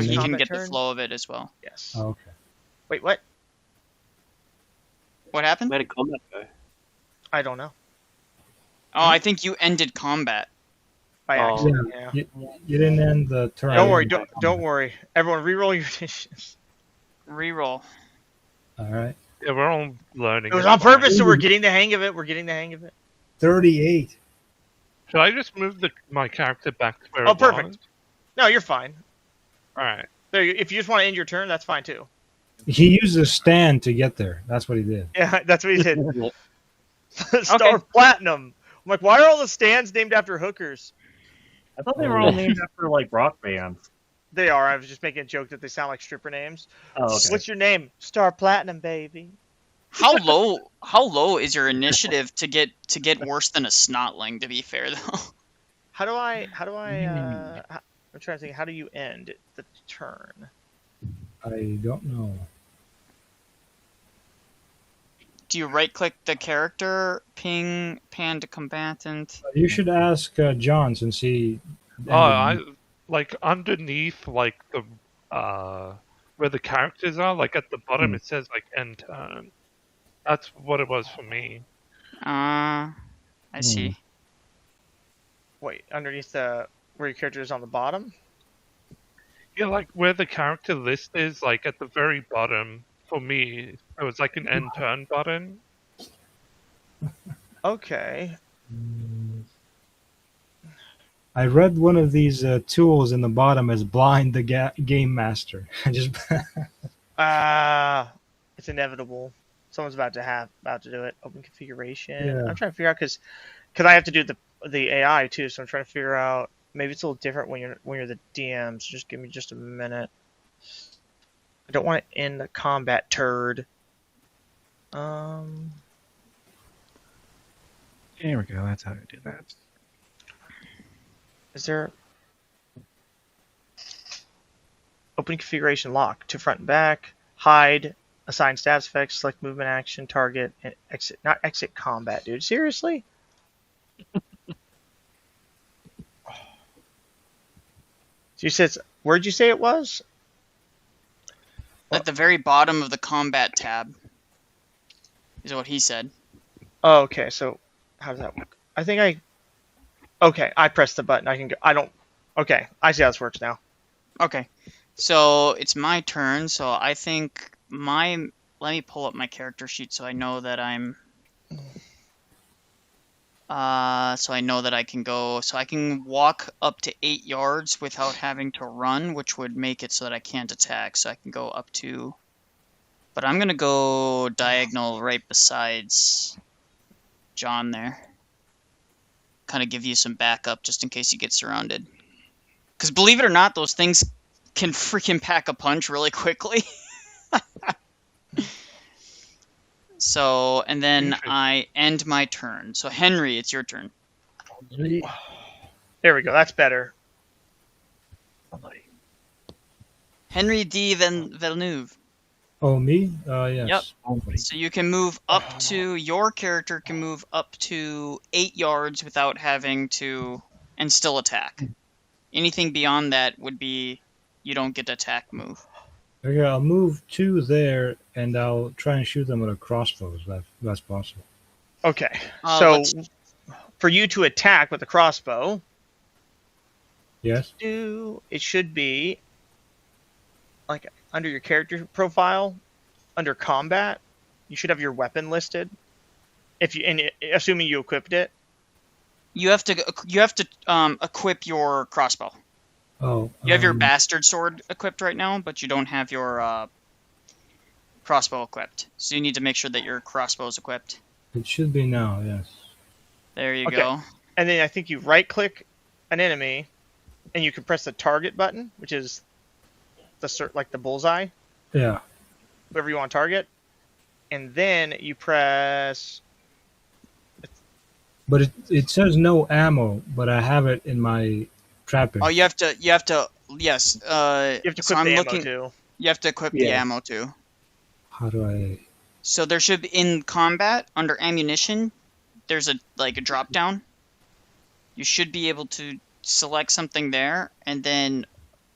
he can Combat get the turn? flow of it as well. Yes. Oh, okay. Wait, what? What happened? Where did combat go? I don't know. Oh, I think you ended combat. By Oh. accident. Yeah. You didn't end the turn. Don't worry. Don't worry. Everyone, reroll your initiatives. Reroll. All right. Yeah, we're all learning. It was it. on purpose, so we're getting the hang of it. We're getting the hang of it. 38. Should I just move my character back to where Oh, it perfect. was? No, you're fine. Alright. There, if you just want to end your turn, that's fine too. He used a stand to get there. That's what he did. Yeah, that's what he did. Star Okay. Platinum. I'm like, why are all the stands named after hookers? I thought they were all named after like rock bands. They are. I was just making a joke that they sound like stripper names. Oh, okay. What's your name? Star Platinum, baby. How low is your initiative to get worse than a snotling, to be fair though? How do I I'm trying to think, how do you end the turn? I don't know. Do you right click the character, ping, pan to combatant? You should ask John since he. Oh, I like underneath like the where the characters are, like at the bottom it says like end turn. That's what it was for me. I see. Wait, underneath the where your character is on the bottom? Yeah, like where the character list is, like at the very bottom. For me, it was like an end turn button. Okay. I read one of these tools in the bottom as blind the game master. I just. It's inevitable. Someone's about to do it. Open configuration. Yeah. I'm trying to figure out because I have to do the AI too, so I'm trying to figure out maybe it's a little different when you're the DM. So just give me just a minute. I don't want to end the combat turd. There we go. That's how to do that. Is there open configuration lock to front and back, hide, assign stats effects, select movement action, target, and exit. Not exit combat, dude. Seriously? You said where'd you say it was? At the very bottom of the combat tab is what he said. Oh, okay. So how does that work? I think okay, I pressed the button. I can go. I don't. Okay, I see how this works now. Okay, so it's my turn. So I think let me pull up my character sheet so I know that I'm So I know that I can go. So I can walk up to 8 yards without having to run, which would make it so that I can't attack. So I can go up to. But I'm gonna go diagonal right besides John there. Kind of give you some backup just in case you get surrounded. Because believe it or not, those things can freaking pack a punch really quickly. So, and then Interesting. I end my turn. So Henry, it's your turn. There we go. That's better. Henry D. Villeneuve. Oh, me? Yes. Yep. So you can move up to, your character can move up to 8 yards without having to, and still attack. Anything beyond that would be, you don't get to attack move. Okay, I'll move 2 there, and I'll try and shoot them with a crossbow, if that's possible. Okay. Uh, So for you to attack with a crossbow, Yes? it should be like under your character profile, under combat, you should have your weapon listed. Assuming you equipped it. You have to equip your crossbow. Oh. You have your bastard sword equipped right now, but you don't have your crossbow equipped. So you need to make sure that your crossbow is equipped. It should be now, yes. There you Okay. go. And then I think you right-click an enemy, and you can press the target button, which is the bullseye, Yeah. whoever you want to target, and then you press. But it says no ammo, but I have it in my trapping. Oh, you have to, yes. You have to equip So I'm the looking. ammo too. You have to equip the Yeah. ammo too. How do I... So there should be, in combat, under ammunition, there's a drop down. You should be able to select something there, and then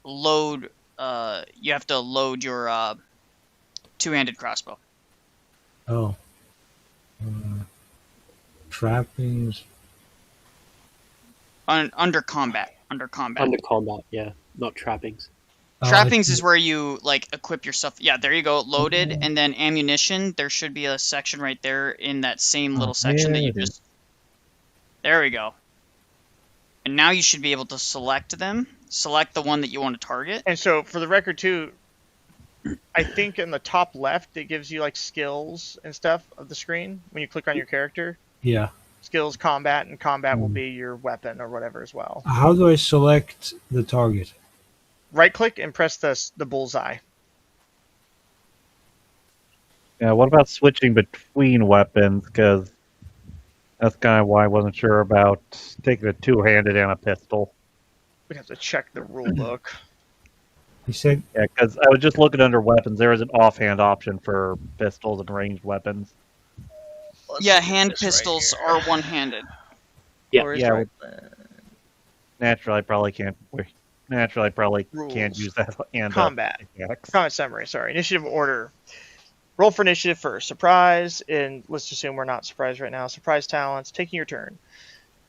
load, you have to load your two-handed crossbow. Oh. Trappings. Under combat. Under combat, yeah, not trappings. Trappings is where you equip your stuff. Yeah, there you go, loaded, and then ammunition. There should be a section right there in that same little section that you just. There we go. And now you should be able to select them. Select the one that you want to target. And so, for the record too, I think in the top left it gives you skills and stuff of the screen when you click on your character. Yeah. Skills, combat, and combat will be your weapon or whatever as well. How do I select the target? Right click and press the bullseye. Yeah, what about switching between weapons? Because that's kind of why I wasn't sure about taking a two-handed and a pistol. We have to check the rule book. He said... Yeah, because I was just looking under weapons. There is an offhand option for pistols and ranged weapons. Yeah, hand pistols are one-handed. Yeah. Naturally, I probably can't. Naturally, I probably can't use that. And combat. Combat summary. Sorry. Initiative order. Roll for initiative first. Surprise, and let's assume we're not surprised right now. Surprise talents. Taking your turn.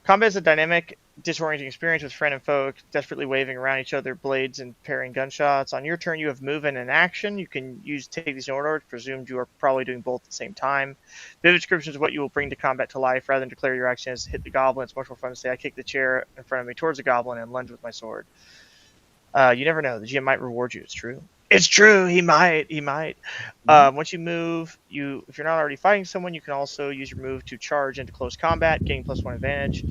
Combat is a dynamic, disorienting experience with friend and foe desperately waving around each other, blades and parrying gunshots. On your turn, you have movement and action. You can take these in order. It's presumed you are probably doing both at the same time. Vivid descriptions of what you will bring to combat to life. Rather than declare your action as hit the goblin, it's much more fun to say, I kick the chair in front of me towards the goblin and lunge with my sword. You never know. The GM might reward you. It's true. It's true. He might. Once you move, if you're not already fighting someone, you can also use your move to charge into close combat, gaining +1 advantage.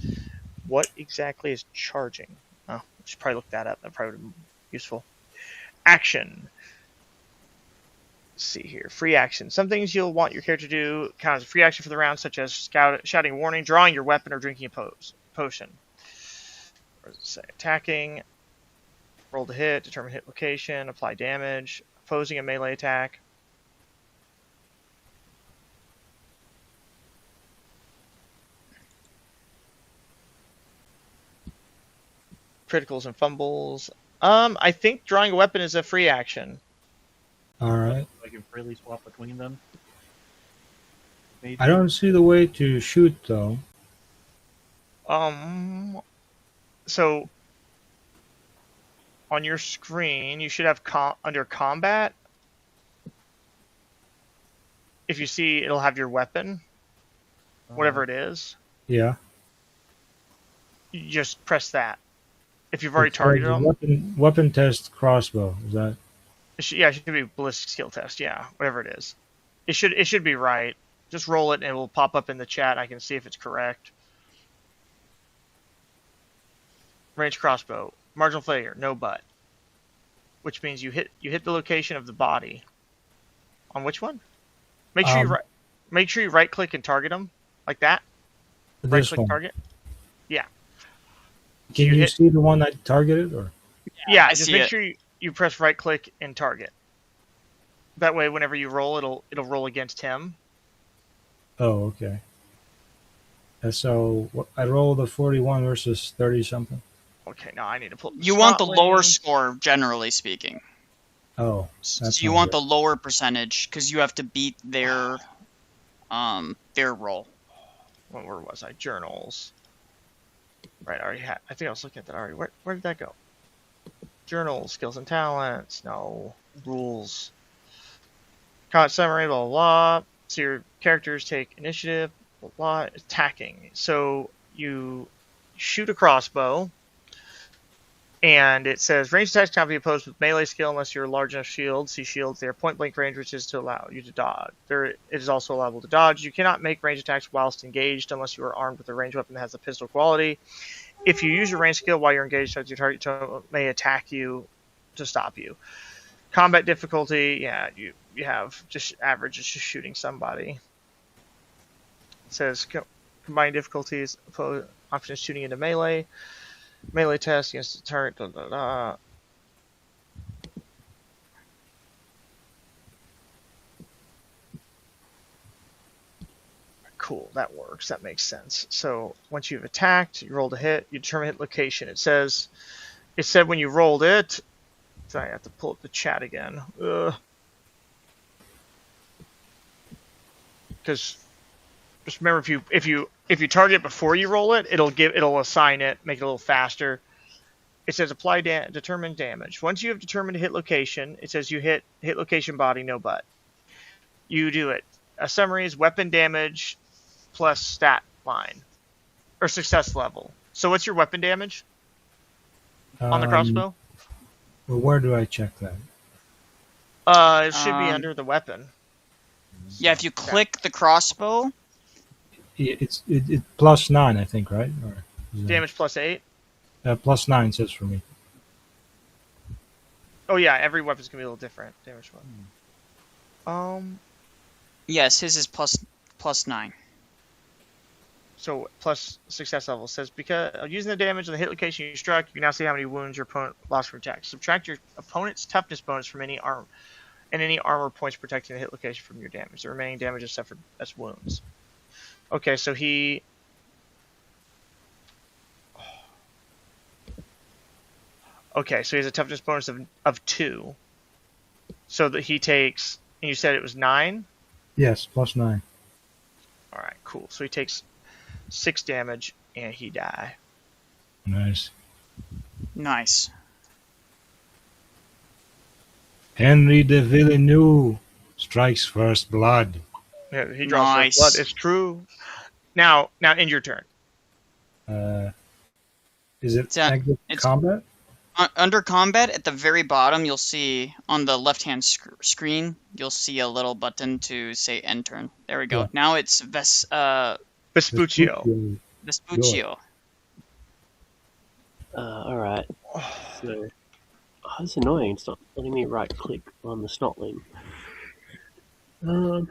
What exactly is charging? Oh, I should probably look that up. That probably would be useful. Action. Let's see here. Free action. Some things you'll want your character to do count as a free action for the round, such as shouting a warning, drawing your weapon, or drinking a potion. Or does it say attacking? Roll to hit, determine hit location, apply damage, opposing a melee attack. Criticals and fumbles. I think drawing a weapon is a free action. Alright. I can freely swap between them. Maybe. I don't see the way to shoot, though. So on your screen, you should have under combat. If you see, it'll have your weapon, whatever it is. Yeah. You just press that. If you've already It's targeted them, weapon test crossbow. Is that? it should be ballistic skill test. Yeah, whatever it is. It should be right. Just roll it and it will pop up in the chat. I can see if it's correct. Range crossbow. Marginal failure. No butt. Which means you hit the location of the body. On which one? Make sure you right click and target them like that. Right click target. Yeah. Can you see the one I targeted or? Yeah, just make sure you press right click and target. That way, whenever you roll, it'll roll against him. Oh, okay. And so I rolled a 41 versus 30 something. Okay, now I need to pull. You want the lower score, generally speaking. Oh, so you want the lower percentage because you have to beat their roll. Where was I? Journals. Right, I already had. I think I was looking at that already. Where did that go? Journals, skills and talents. No rules. Comment summary. Blah blah blah. So your characters take initiative. Blah blah. Attacking. So you shoot a crossbow. And it says, range attacks cannot be opposed with melee skill unless you're a large enough shield. See shields, they are point blank range, which is to allow you to dodge. It is also allowable to dodge. You cannot make range attacks whilst engaged unless you are armed with a ranged weapon that has a pistol quality. If you use your range skill while you're engaged, your target may attack you to stop you. Combat difficulty, yeah, you have just average, it's just shooting somebody. It says combined difficulties, option is shooting into melee. Melee test against the target. Cool, that works. That makes sense. So once you've attacked, you rolled a hit, you determine hit location. It said when you rolled it. Sorry, I have to pull up the chat again. Because just remember, if you target before you roll it, it'll assign it, make it a little faster. It says apply determine damage. Once you have determined a hit location, it says you hit location body, no butt. You do it. A summary is weapon damage plus stat line or success level. So what's your weapon damage on the crossbow? Well, where do I check that? It should be under the weapon. Yeah, if you click the crossbow. It's +9, I think, right? Or damage +8? +9 says for me. Oh yeah, every weapon's gonna be a little different. Damage one. Yes, his is +9. So plus success level. It says because using the damage on the hit location you struck, you can now see how many wounds your opponent lost from attack. Subtract your opponent's toughness bonus from any armor and any armor points protecting the hit location from your damage. The remaining damage is suffered as wounds. Okay, so he. Okay, so he has a toughness bonus of 2. So that he takes. And you said it was 9? Yes, +9. Alright, cool. So he takes 6 damage and he die. Nice. Nice. Henry de Villeneuve strikes first blood. Yeah, he draws first blood. It's true. Now end your turn. Is it active combat? Under combat, at the very bottom, you'll see on the left-hand screen, you'll see a little button to say end turn. There we go. Yeah. Now it's Vespuccio. Vespuccio. All right. So, that's annoying. It's not letting me right-click on the snotling. You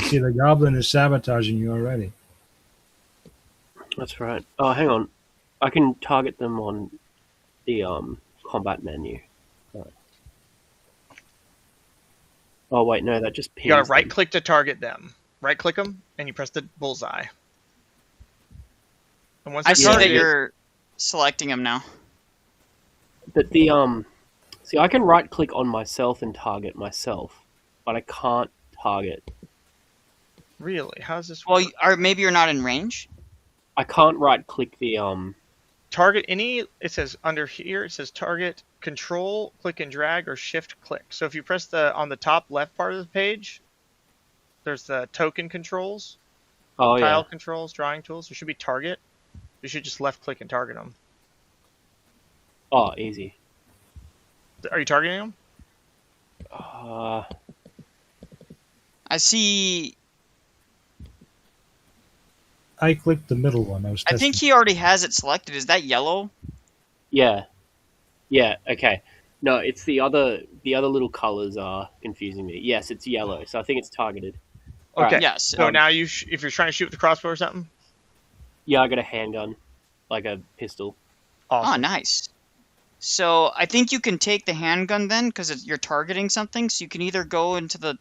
see, the goblin is sabotaging you already. That's right. Oh, hang on. I can target them on the combat menu. Right. Oh wait, no, that just pings. You gotta right click to target them. Right click them, and you press the bullseye. And once I see that you're selecting them now. But the see, I can right click on myself and target myself, but I can't target. Really? How's this work? Well, or maybe you're not in range. I can't right click the target any. It says under here. It says target, control, click and drag, or shift click. So if you press on the top left part of the page, there's the token controls, tile controls, drawing tools. There should be target. You should just left click and target them. Oh, easy. Are you targeting them? I see. I clicked the middle one. I was I testing. think he already has it selected. Is that yellow? Yeah. Yeah, okay. No, it's the other little colors are confusing me. Yes, it's yellow, so I think it's targeted. Okay. Alright, Yes. So now if you're trying to shoot with the crossbow or something. yeah, I got a handgun, like a pistol. Oh, Awesome. nice. So I think you can take the handgun then, because you're targeting something. So you can either go into the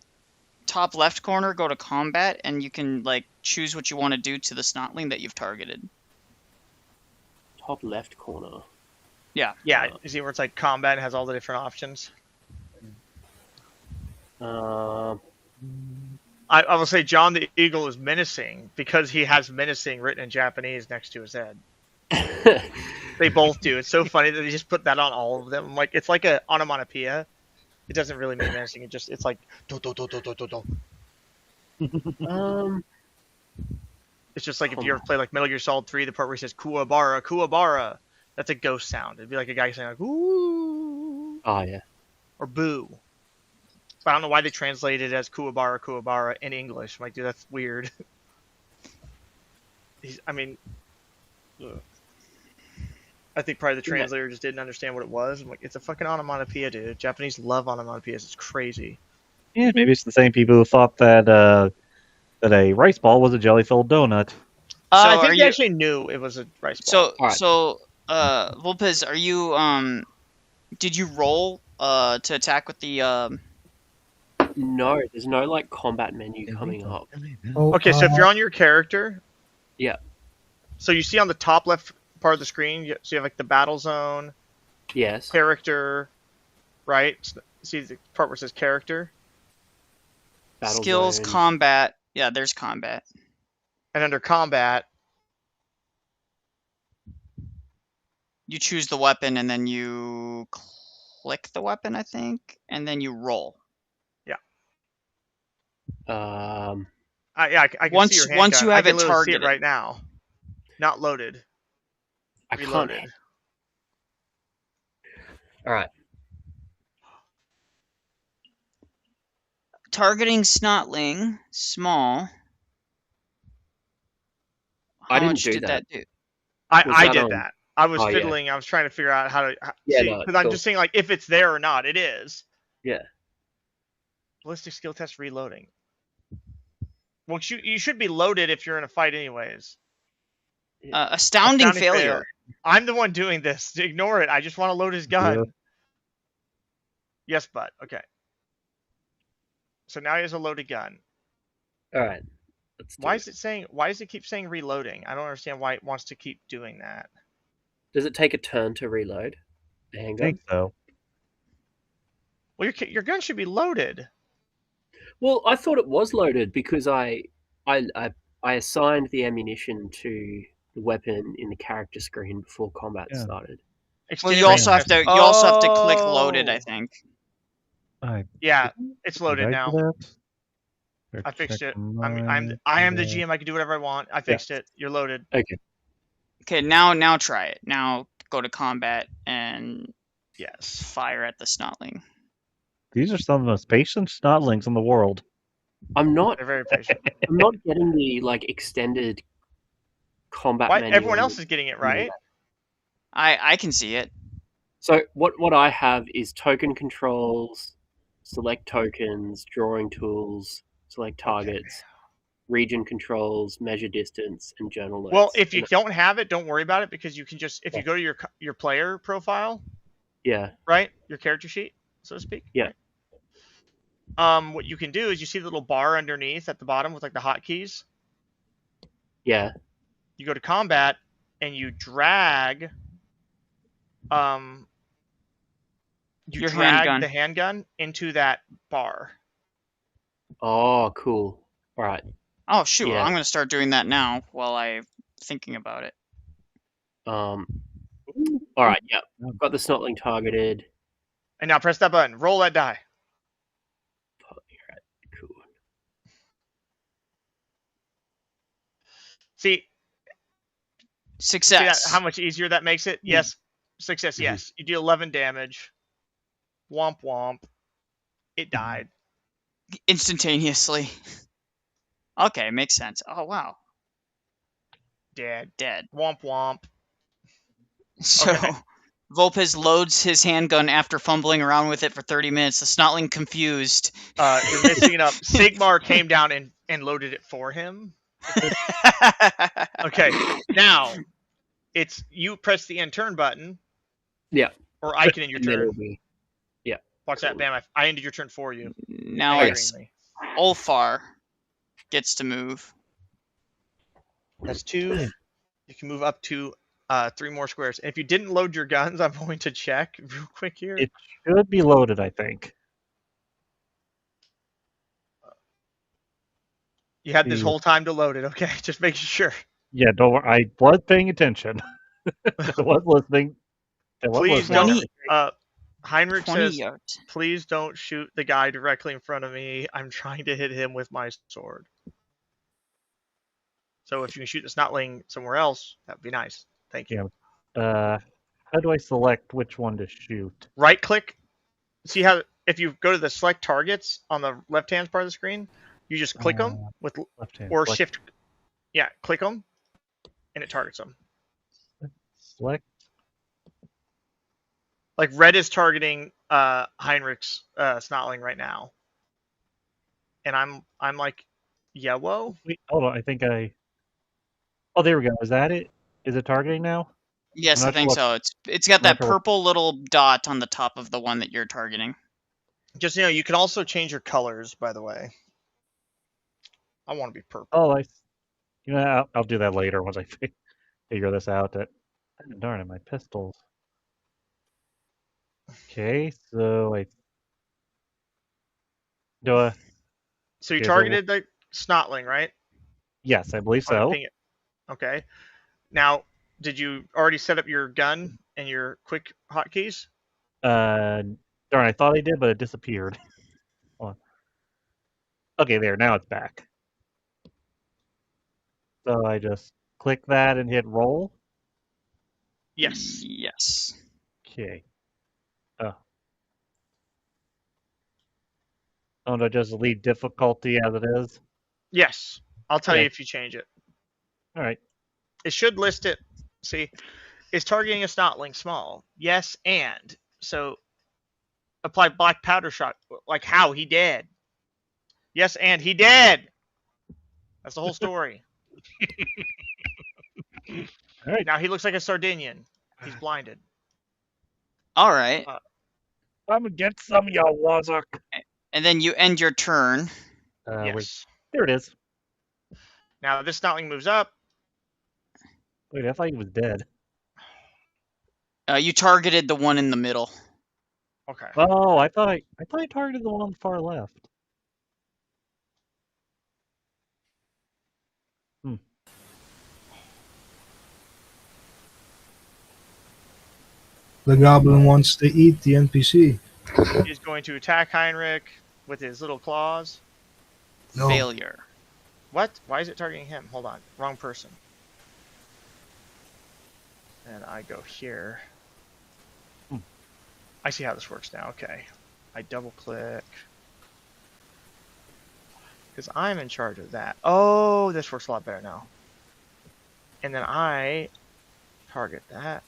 top left corner, go to combat, and you can like choose what you want to do to the snotling that you've targeted. Top left corner. Yeah. Yeah. You see where it's like combat and has all the different options. Um. I will say John the Eagle is menacing because he has menacing written in Japanese next to his head. They both do. It's so funny that they just put that on all of them. Like it's like a onomatopoeia. It doesn't really mean menacing. It's like do do do do do do do. It's just like if you ever play like Metal Gear Solid 3, the part where he says Kuwabara, Kuwabara. That's a ghost sound. It'd be like a guy saying like ooh. Oh yeah. Or boo. But I don't know why they translated it as Kuwabara, Kuwabara in English. I'm like, dude, that's weird. I mean, I think probably the translator just didn't understand what it was. I'm like, it's a fucking onomatopoeia, dude. Japanese love onomatopoeias. It's crazy. Yeah, maybe it's the same people who thought that that a rice ball was a jelly-filled donut. I think they actually knew it was a rice ball. So, Volpez, are you did you roll to attack with the No, there's no like combat menu coming up. Okay, so if you're on your character, yeah. So you see on the top left part of the screen, so you have like the battle zone. Yes. Character, right? See the part where it says character. Battle skills, zone. combat. Yeah, there's combat. And under combat, you choose the weapon and then you click the weapon, I think, and then you roll. yeah, I can Once- see your handgun. once you have I can it literally see targeted. it right now. Not loaded. I Reloaded. can't. All right. Targeting snotling, small. I How didn't much do did that. do? I that did on- that. I was Oh, yeah. fiddling. I was trying to figure out how to Yeah, see no, because I'm cool. just saying like if it's there or not. It is. Yeah. Ballistic skill test reloading. Well, you should be loaded if you're in a fight, anyways. Astounding failure. I'm the one doing this. Ignore it. I just want to load his gun. Yeah. Yes, but okay. So now he has a loaded gun. All right. Let's do Why it. is it saying? Why does it keep saying reloading? I don't understand why it wants to keep doing that. Does it take a turn to reload the I handgun? think so. Well, your gun should be loaded. Well, I thought it was loaded because I assigned the ammunition to the weapon in the character screen before combat Yeah. started. Well, you also have to click loaded, I think. Yeah, it's loaded Did I now. do that? I fixed Check it. I am the GM. I can do whatever I want. I fixed it. You're loaded. Okay. Okay, now try it. Now go to combat and Yes. fire at the snotling. These are some of the most patient snotlings in the world. I'm not. They're very patient. I'm not getting the like extended combat Why? menu. Everyone else is getting it right. I can see it. So what I have is token controls, select tokens, drawing tools, select targets, region controls, measure distance, and journal notes. Well, if you don't have it, don't worry about it because you can just if you go to your player profile, yeah, right, your character sheet, so to speak. Yeah. Right? What you can do is you see the little bar underneath at the bottom with like the hotkeys. yeah, You go to combat and you drag. You drag the handgun into that bar. Oh, cool. All right. Oh shoot! Yeah. I'm gonna start doing that now while I'm thinking about it. All right. Yeah, I've got the snotling targeted. And now press that button. Roll that die. All right. Cool. See, See Success. how much easier that makes it? Yes. Success, yes. You do 11 damage. Womp womp. It died. Instantaneously. Okay, makes sense. Oh, wow. Dead. Dead. Womp womp. So, Okay. Volpez loads his handgun after fumbling around with it for 30 minutes. The Snotling confused. You're mixing it up. Sigmar came down and loaded it for him. Okay. Now, it's you press the end turn button. Yeah. Or I can end your And then it'll turn. be Watch that, Bam. I ended your turn for you. Now it's Angeringly. Ulfar gets to move. That's 2. You can move up to 3 more squares. And if you didn't load your guns, I'm going to check real quick here. It should be loaded, I think. You had this whole time to load it, okay? Just making sure. Yeah, don't worry. I was paying attention. I was listening. Please don't. Heinrich 20 says, yards. please don't shoot the guy directly in front of me. I'm trying to hit him with my sword. So if you can shoot the Snotling somewhere else, that would be nice. Thank you. Yeah. How do I select which one to shoot? Right click. See how if you go to the select targets on the left hand part of the screen, you just click them with Left hand. or select, shift. Yeah, click them, and it targets them. Select. Like red is targeting Heinrich's Snotling right now, and I'm like yellow. Wait, hold on. I think I. Oh, there we go. Is that it? Is it targeting now? Yes, I'm I not think sure so. It's got I'm not that sure what- purple little dot on the top of the one that you're targeting. Just you can also change your colors. By the way, I want to be purple. Oh, I'll do that later once I figure this out. Darn it, my pistols. Okay, so I do a. So you Okay, targeted the Snotling, right? Yes, I believe On the so. ping it. Okay. Now, did you already set up your gun and your quick hotkeys? Darn, I thought I did, but it disappeared. Hold on. Okay, there. Now it's back. So I just click that and hit roll. Yes. Yes. Okay. Oh, no, just leave difficulty as it is. Yes. I'll tell you Okay. if you change it. All right. It should list it. See, it's targeting a Snotling small. Yes, and so apply black powder shot. Like how he dead. Yes, and he dead. That's the whole story. All right. Now he looks like a Sardinian. He's blinded. All right. I'm gonna get some, y'all wazzock. And then you end your turn. Yes. There it is. Now this Snotling moves up. Wait, I thought he was dead. You targeted the one in the middle. Okay. Oh, I thought I targeted the one on the far left. The goblin wants to eat the NPC. He's going to attack Heinrich with his little claws. No. Failure. What? Why is it targeting him? Hold on. Wrong person. And I go here. I see how this works now. Okay. I double click. Because I'm in charge of that. Oh, this works a lot better now. And then I target that.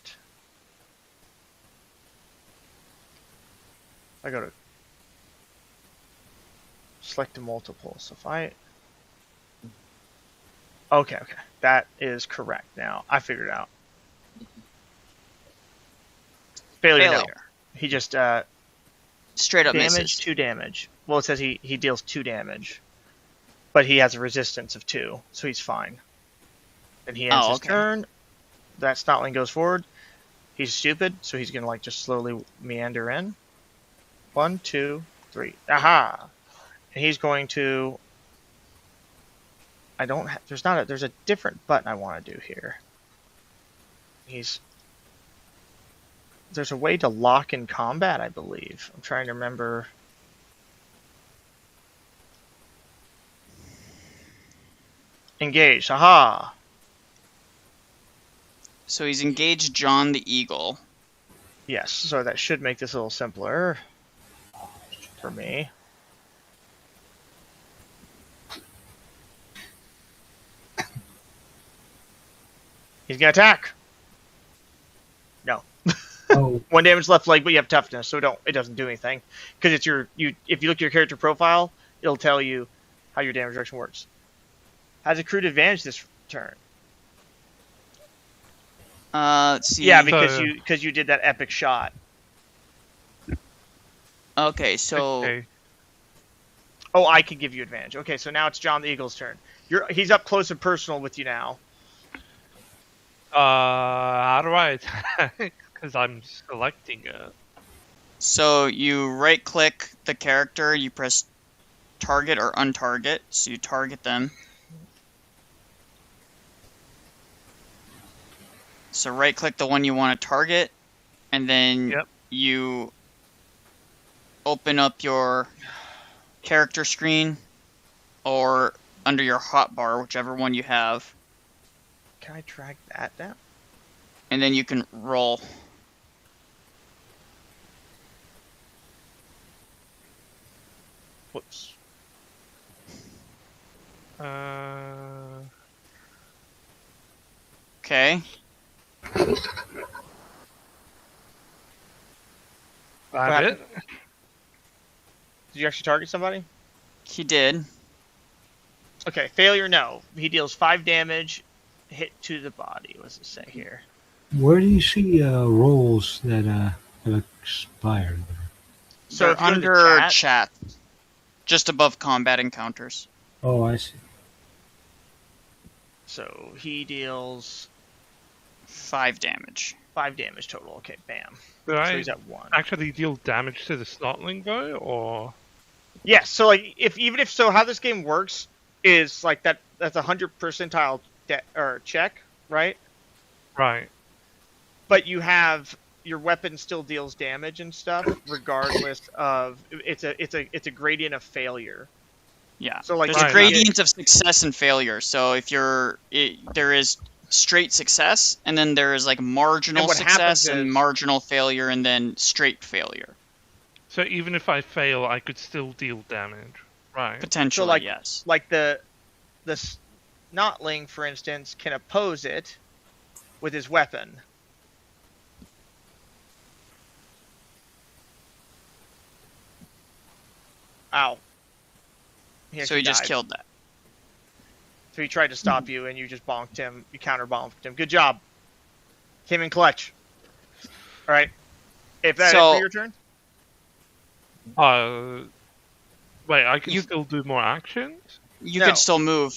I go to select a multiple. So if I... Okay. That is correct now. I figured it out. Failure. No. He just straight up damage, misses. 2 damage. Well, it says he deals 2 damage. But he has a resistance of 2, so he's fine. Then he ends his turn. That Snotling goes forward. He's stupid, so he's gonna just slowly meander in. 1, 2, 3. Aha! And he's going to. There's a different button I want to do here. There's a way to lock in combat, I believe. I'm trying to remember. Engage. Aha! So he's engaged John the Eagle. Yes, so that should make this a little simpler for me. He's gonna attack. No. Oh, 1 damage left leg, but you have toughness, so it doesn't do anything. Because it's if you look at your character profile, it'll tell you how your damage reduction works. Has accrued advantage this turn. Let's see. Yeah, because you did that epic shot. Okay, so Okay. Oh, I can give you advantage. Okay, so now it's John the Eagle's turn. He's up close and personal with you now. How do I attack? Because I'm selecting it. so you right-click the character, you press target or untarget, so you target them. So right-click the one you want to target, and then Yep. you open up your character screen, or under your hotbar, whichever one you have, Can I drag that down? and then you can roll. Whoops. Okay. That it? Did you actually target somebody? He did. Okay, failure, no. He deals 5 damage, hit to the body. What does it say here? where do you see rolls that have expired? So They're if you go to the under chat- chat, just above combat encounters. Oh, I see. So he deals 5 damage. 5 damage total. Okay, bam. Did So I he's at 1. actually deal damage to the snotling though, or Yes, so like how this game works is like that's a 100 percentile or check, right? right? But you have your weapon still deals damage and stuff regardless of it's a gradient of failure. Yeah. So like There's Right. a gradient of success and failure. So if there is straight success, and then there is like marginal And what success happens and is- marginal failure, and then straight failure. So even if I fail, I could still deal damage, right? Potentially, like- yes. Like the Snotling, for instance, can oppose it with his weapon. Ow. So actually he just died. killed that. So he tried to stop you, and you just bonked him. You counter bonked him. Good job. Came in clutch. All right. If that's So- for your turn, Wait, I can You- still do more actions? You No. could still move.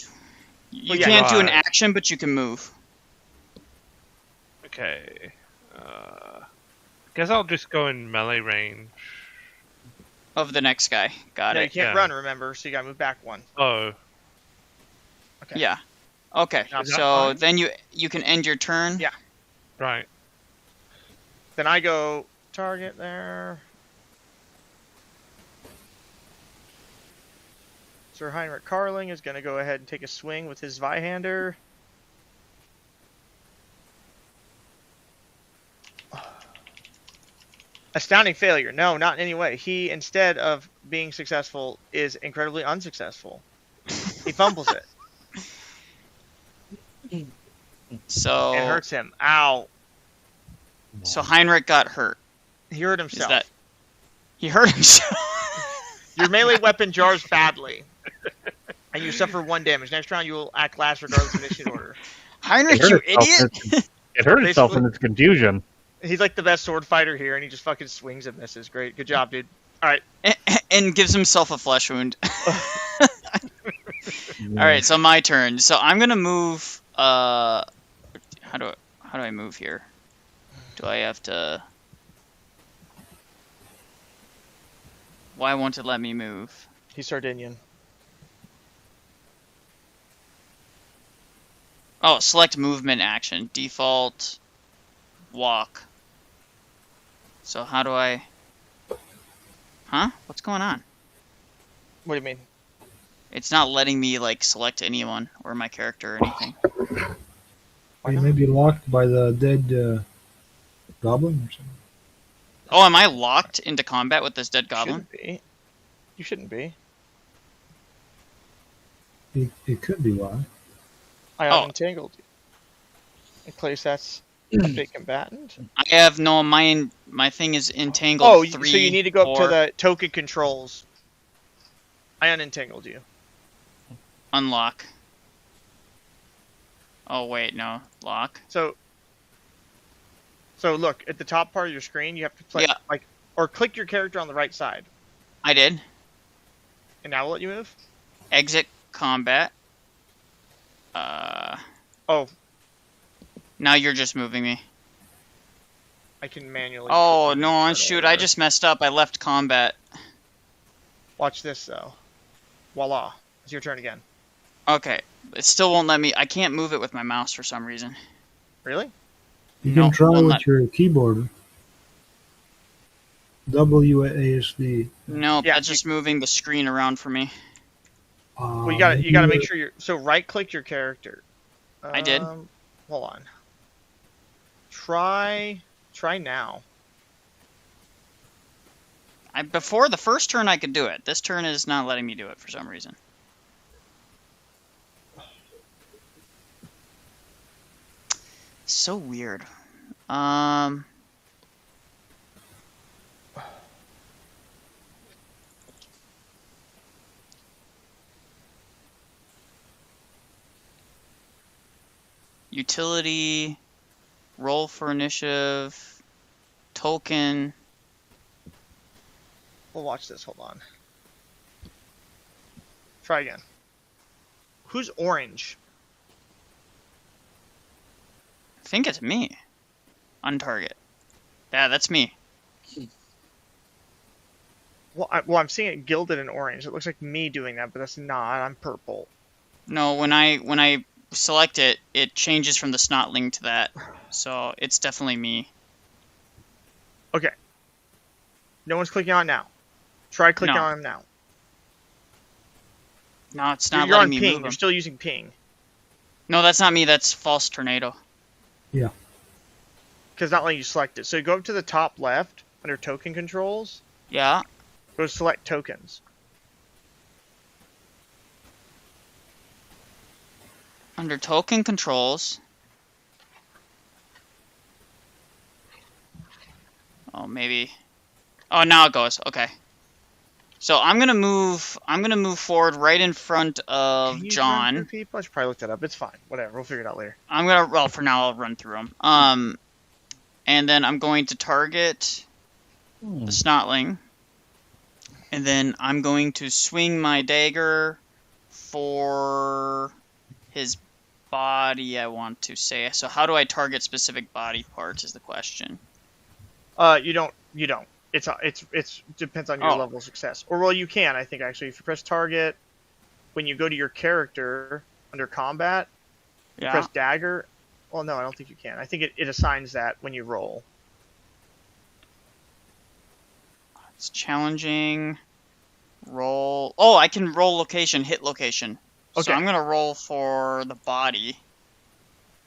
You yeah. can't do an Right. action, but you can move. Okay. Guess I'll just go in melee range. Of the next guy. Got yeah, you it. can't Yeah. run. Remember, so you gotta move back 1. Oh, Okay. Yeah. Okay. Now, Is that So fine? then you can end your turn. Yeah. right. Then I go target there. Sir Heinrich Carling is going to go ahead and take a swing with his Zweihander. Astounding failure. No, not in any way. He, instead of being successful, is incredibly unsuccessful. He fumbles it. So It hurts him. Ow. So Heinrich got hurt. He hurt Is himself. that he hurt himself? Your melee weapon jars badly. And you suffer 1 damage. Next round, you will act last regardless of initiative order. Heinrich, It you hurt itself idiot! It hurt itself in Basically- its confusion. He's like the best sword fighter here, and he just fucking swings and misses. Great. Good job, dude. All right. And gives himself a flesh wound. Alright, so my turn. So I'm gonna move how do I move here? Do I have to Why won't it let me move? He's Sardinian. Oh, select movement action. Default walk. So how do I Huh? What's going on? What do you mean? It's not letting me like select anyone or my character or anything. Why You not? may be locked by the dead goblin or something. Oh, am I locked into combat with this dead goblin? Shouldn't be. You shouldn't be. It could be why. I Oh. unentangled you. In case that's a big combatant. I have no, my thing is entangled. Oh, 3, so you need to go 4. up to the token controls. I unentangled you. Unlock. Oh wait, no, lock. So look at the top part of your screen. You have to play Yeah. or click your character on the right side, I did. and now will let you move. Exit combat. Oh, Now you're just moving me. I can manually. Oh put the no, turtle shoot! over. I just messed up. I left combat. Watch this though. Voila! It's your turn again. Okay, it still won't let me. I can't move it with my mouse for some reason. Really? You No, can try well, with not- your keyboard. WASD. Nope, Yeah, that's just moving the screen around for me. Well, you gotta make sure you're. So right click your character. I did. Hold on. Try now. Before the first turn I could do it. This turn is not letting me do it for some reason. So weird. Utility, roll for initiative, token. We'll watch this. Hold on. Try again. Who's orange? I think it's me. Untarget. Yeah, that's me. Well, I'm seeing it gilded in orange. It looks like me doing that, but that's not. I'm purple. No, when I select it, it changes from the snotling to that. So it's definitely me. Okay. No one's clicking on it now. Try clicking No. on him now. No, it's not You're letting on me ping. move You're him. still using ping. No, that's not me. That's false tornado. Yeah. Because not letting you select it. So you go up to the top left under token controls. Yeah. Go to select tokens. Under token controls. Oh, maybe. Oh, now it goes. Okay. So I'm gonna move forward right in front of Can you run John. through people? I should probably look that up. It's fine. Whatever. We'll figure it out later. Well, for now I'll run through them. And then I'm going to target the snotling. And then I'm going to swing my dagger for his body, I want to say. So how do I target specific body parts is the question. You don't. It's depends on your Oh. level of success. Or well, you can. I think actually, if you press target, when you go to your character under combat, you Yeah. press dagger. Well, no, I don't think you can. I think it assigns that when you roll. It's challenging. Roll. Oh, I can roll location, hit location. Okay. So I'm going to roll for the body.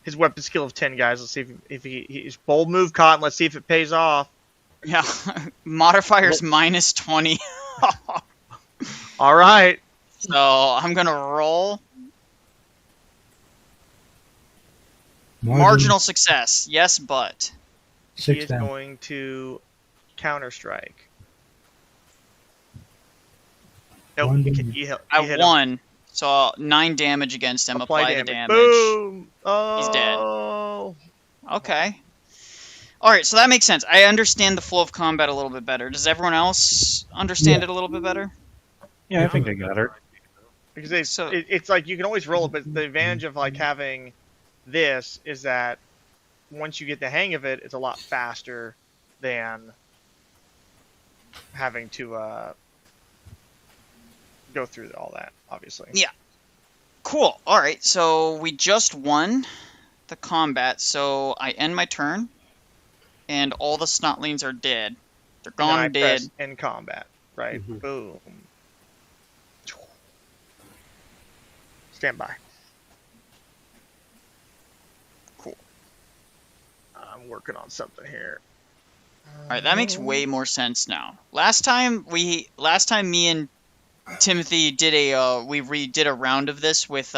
His weapon skill of 10, guys. Let's see if he's bold move caught. And let's see if it pays off. Yeah. Modifiers minus 20. All right. So I'm going to roll. Marginal success. Yes, but. He 6 is down. going to counter strike. Nope. One You damage. hit I him. won. So 9 damage against him. Apply the damage. Boom. Oh. He's dead. Okay. Alright, so that makes sense. I understand the flow of combat a little bit better. Does everyone else understand it a little bit better? Yeah, I think I got her. Because So- it's like you can always roll it, but the advantage of like having this is that once you get the hang of it, it's a lot faster than having to go through all that, obviously. Yeah. Cool. Alright, so we just won the combat, so I end my turn, and all the snotlings are dead. They're And then gone I dead. press end combat, right? Mhm. Boom. Stand by. Cool. I'm working on something here. All right, that makes way more sense now. Last time me and Timothy did we did a round of this with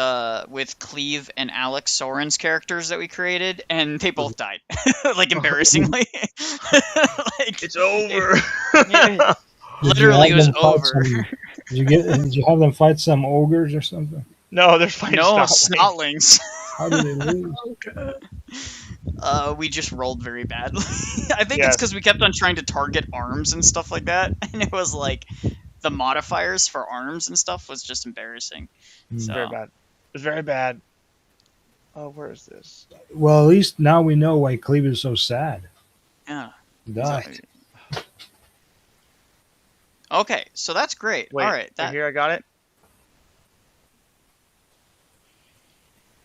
Cleve and Alex Soren's characters that we created, and they both died, like embarrassingly. Like, It's over. Literally, it was over. Did you have them fight some ogres or something? No, they're fighting No, snotlings. snotlings. How did they lose? We just rolled very badly. I think it's Yes. because we kept on trying to target arms and stuff like that, and it was like the modifiers for arms and stuff was just embarrassing. It's So, very bad. It's very bad. Oh, where is this? Well, at least now we know why Cleve is so sad. yeah. He died. Okay, so that's great. Wait, All right, right here I got it.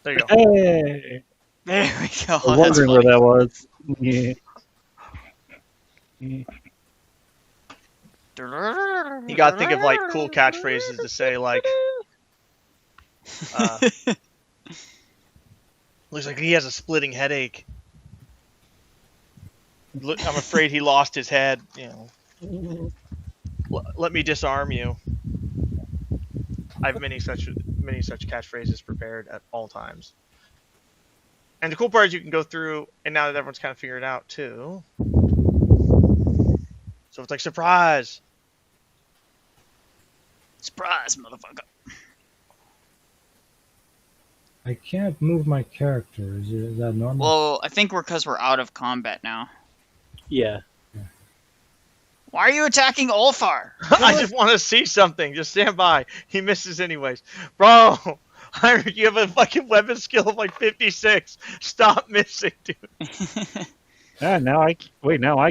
There you go. Hey, there we go. I was That's wondering where funny. that was. Yeah. You gotta think of like cool catchphrases to say, like, looks like he has a splitting headache. Look, I'm afraid he lost his head. You know, let me disarm you. I have many such catchphrases prepared at all times. And the cool part is you can go through, and now that everyone's kind of figured it out too. So it's like surprise. Surprise, motherfucker. I can't move my character. Is that normal? Well, I think because we're out of combat now. Yeah. Why are you attacking Ulfar? I just want to see something. Just stand by. He misses anyways. Bro, you have a fucking weapon skill of like 56. Stop missing, dude. Now I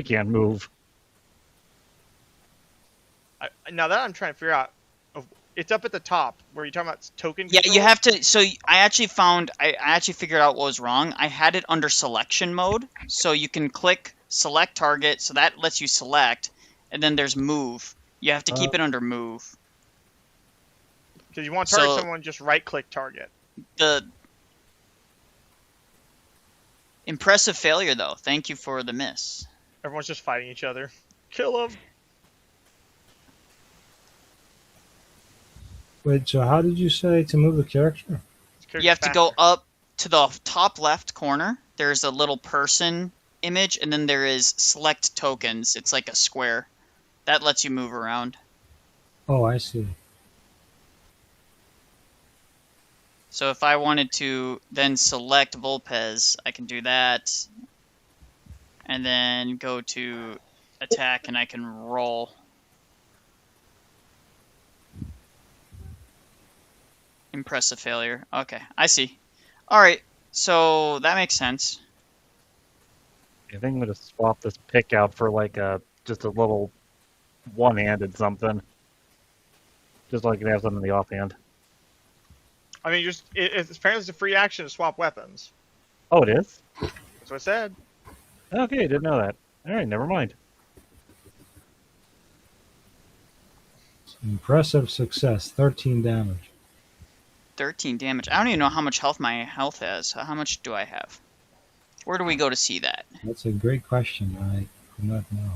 can't move. Now that I'm trying to figure out, it's up at the top where you're talking about token Yeah, control? you have to. So I actually figured out what was wrong. I had it under selection mode, so you can click select target, so that lets you select, and then there's move. You have to keep it under move. Because you want to target So- someone, just right-click target. The impressive failure, though. Thank you for the miss. Everyone's just fighting each other. Kill him. Wait, so how did you say to move the character? You have to go up to the top left corner. There's a little person image, and then there is select tokens. It's like a square. That lets you move around. Oh, I see. So if I wanted to then select Volpez, I can do that. And then go to attack, and I can roll. Impressive failure. Okay, I see. Alright, so that makes sense. I think I'm gonna swap this pick out for like just a little one-handed something. Just so I can have something in the offhand. I mean, it's apparently it's a free action to swap weapons. Oh, it is? That's what I said. Okay, I didn't know that. Alright, never mind. Impressive success. 13 damage. 13 damage. I don't even know how much health my health has. How much do I have? Where do we go to see that? That's a great question. I do not know.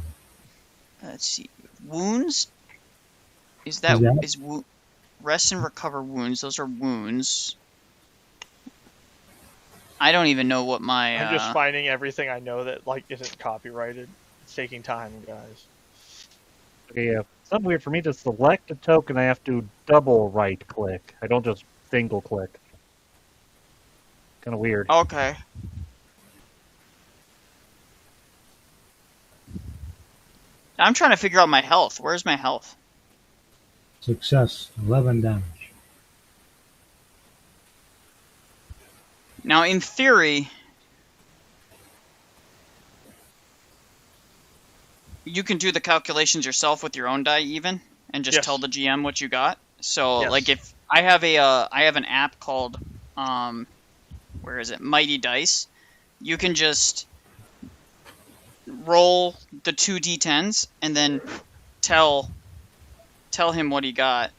Let's see. Wounds? Is rest and recover wounds? Those are wounds. I don't even know what my. I'm just finding everything I know that like isn't copyrighted. It's taking time, guys. Okay, yeah. Something weird for me to select a token, I have to double right click. I don't just single click. Kind of weird. Okay. I'm trying to figure out my health. Where's my health? Success. 11 damage. Now, in theory, you can do the calculations yourself with your own die, even, and just Yes. tell the GM what you got. So, Yes. like, if I have an app called, where is it? Mighty Dice. You can just roll the 2d10s and then tell him what he got.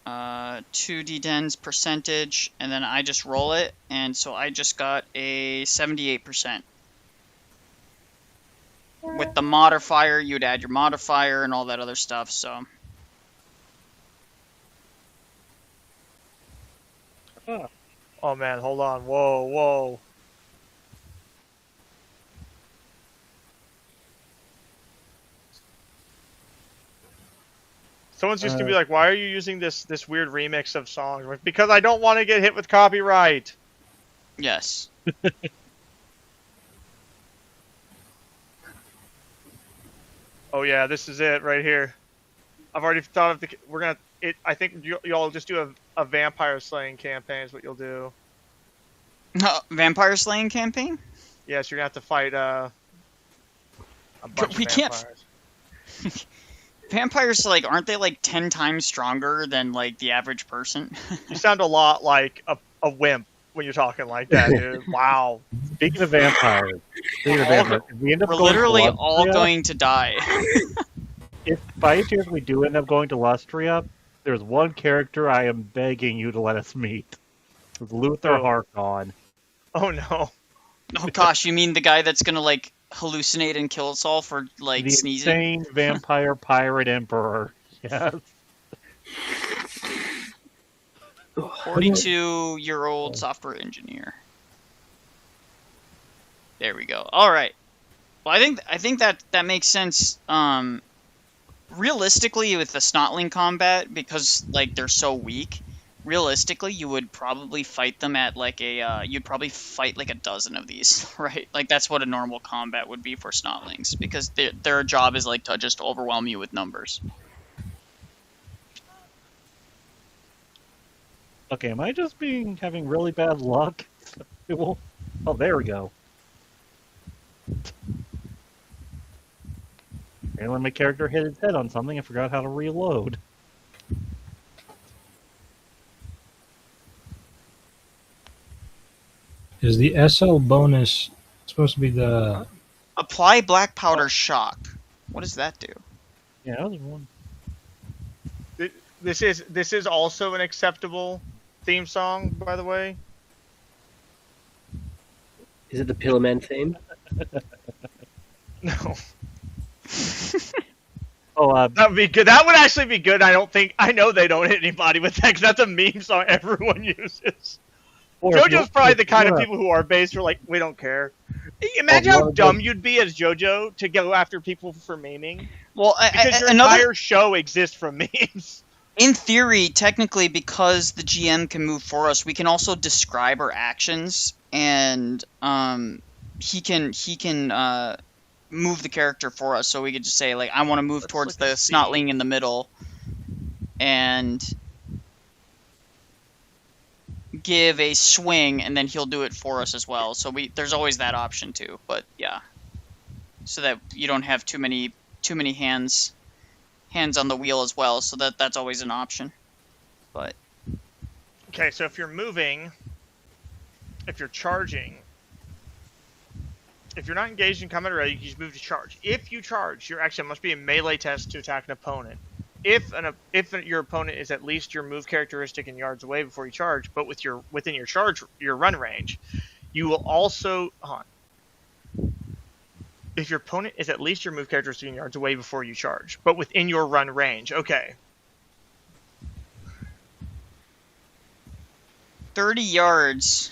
2d10's percentage, and then I just roll it, and so I just got a 78%. With the modifier, you'd add your modifier and all that other stuff, so... Oh man, hold on. Whoa, whoa. Someone's just gonna be like, "Why are you using this weird remix of songs?" Like, because I don't want to get hit with copyright. Yes. Oh yeah, this is it right here. I've already thought of the. We're gonna. I think y'all just do a vampire slaying campaign is what you'll do. Vampire slaying campaign? Yes, you're gonna have to fight a bunch of vampires. Vampires, like, aren't they like 10 times stronger than like the average person? You sound a lot like a wimp when you're talking like that, dude. Wow. Speaking of vampires, we end up We're going literally to all Lustria. going to die. If by any chance we do end up going to Lustria, there's one character I am begging you to let us meet. It's Luther Harkon. Oh no. Oh gosh, you mean the guy that's gonna like hallucinate and kill us all for like The sneezing? insane vampire pirate emperor. Yes. 42-year-old software engineer. There we go. All right. Well, I think that makes sense. Realistically, with the Snotling combat, because like they're so weak, realistically you would probably fight them at like a you'd probably fight like a dozen of these, right? Like that's what a normal combat would be for Snotlings, because their job is like to just overwhelm you with numbers. Okay, am I just having really bad luck? Oh, there we go. And when my character hit his head on something, I forgot how to reload. Is the SL bonus supposed to be the... Apply black powder shock. What does that do? Yeah, that was one. This is also an acceptable theme song, by the way. Is it the Pillarman theme? No. That would be good. That would actually be good. I know they don't hit anybody with that, because that's a meme song everyone uses. JoJo's probably the kind of people who are based are like, we don't care. Imagine how dumb you'd be as JoJo to go after people for memeing. Well, because your entire show exists from memes. In theory, technically, because the GM can move for us, we can also describe our actions, and he can move the character for us. So we could just say, like, I want to move towards the Snotling in the middle, and give a swing, and then he'll do it for us as well. So there's always that option too. But yeah, so that you don't have too many hands on the wheel as well. So that's always an option. But okay, so if you're moving, if you're charging, if you're not engaged in combat already, you just move to charge. If you charge, your action must be a melee test to attack an opponent. If your opponent is at least your move characteristic in yards away before you charge, but within your run range, you will also if your opponent is at least your move characteristic in yards away before you charge, but within your run range. Okay. 30 yards.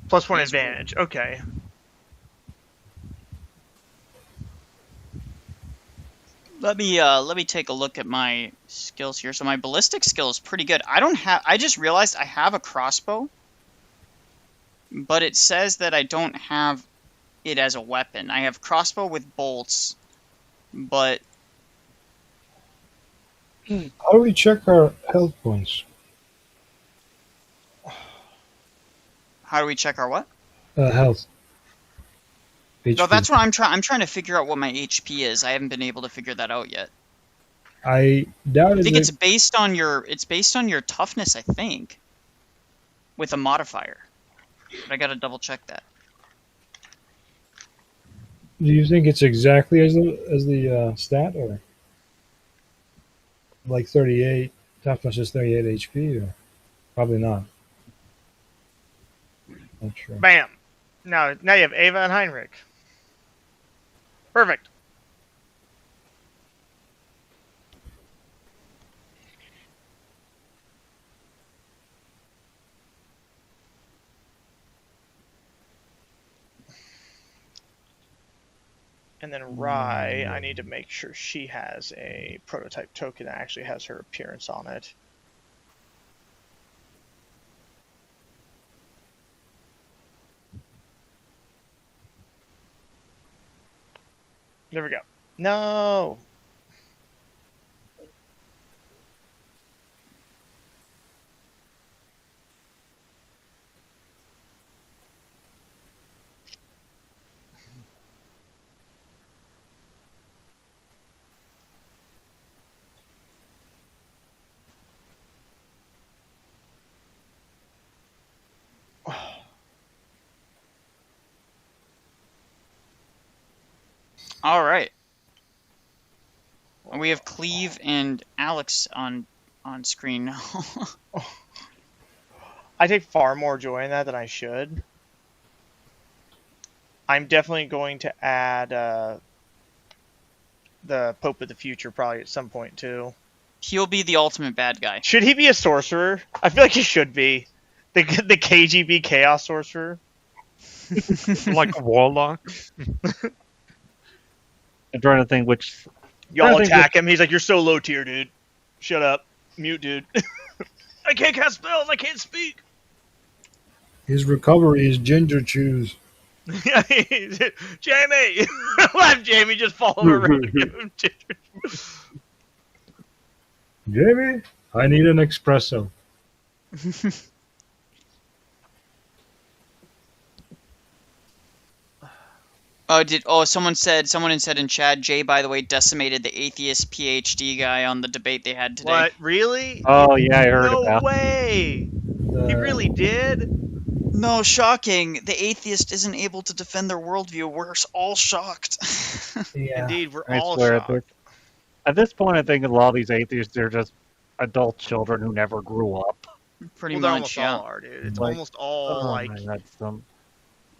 Plus one advantage. Okay. Let me take a look at my skills here. So my ballistic skill is pretty good. I just realized I have a crossbow, but it says that I don't have it as a weapon. I have crossbow with bolts, but How do we check our health points? how do we check our what? Health. No, HP. that's what I'm trying to figure out what my HP is. I haven't been able to figure that out yet. I doubt I think it's based on your toughness, I think, with a modifier. But I gotta double check that. Do you think it's exactly as the stat, or like 38? Toughness is 38 HP, or probably not. Not sure. Bam. Now you have Ava and Heinrich. Perfect. And then Rye, I need to make sure she has a prototype token that actually has her appearance on it. There we go. No. All right. We have Cleve and Alex on screen now. I take far more joy in that than I should. I'm definitely going to add the Pope of the Future probably at some point too. He'll be the ultimate bad guy. Should he be a sorcerer? I feel like he should be. The KGB Chaos Sorcerer. Like a warlock. I'm trying to think which. Y'all attack him. He's like, "You're so low tier, dude. Shut up. Mute, dude. I can't cast spells. I can't speak." His recovery is ginger chews. Jamie! Let Jamie just fall over and give him ginger. Jamie, I need an espresso. Someone said in chat, Jay, by the way, decimated the atheist PhD guy on the debate they had today. What? Really? Oh yeah, I heard about. No way! He really did? No, shocking. The atheist isn't able to defend their worldview. We're all shocked. Yeah. Indeed, we're I all swear shocked. at this point, I think a lot of these atheists, they're just adult children who never grew up. Pretty Well, they much, almost yeah. all are, dude. It's Like, almost all like, man, that's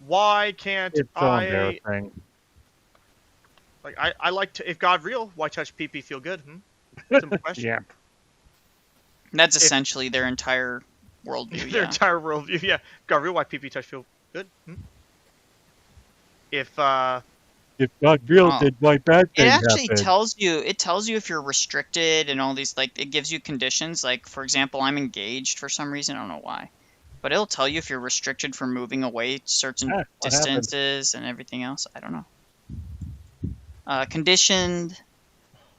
why can't it's so I... embarrassing. Like, I like to... If God real, why touch PP feel good? Simple question. Yeah. That's essentially their entire worldview, Their yeah. entire worldview, yeah. God real, why PP touch feel good? If God real, Oh. did why bad It things actually happen? tells you if you're restricted and all these, like, it gives you conditions. Like, for example, I'm engaged for some reason. I don't know why. But it'll tell you if you're restricted from moving away certain What happened? distances and everything else. I don't know. Conditioned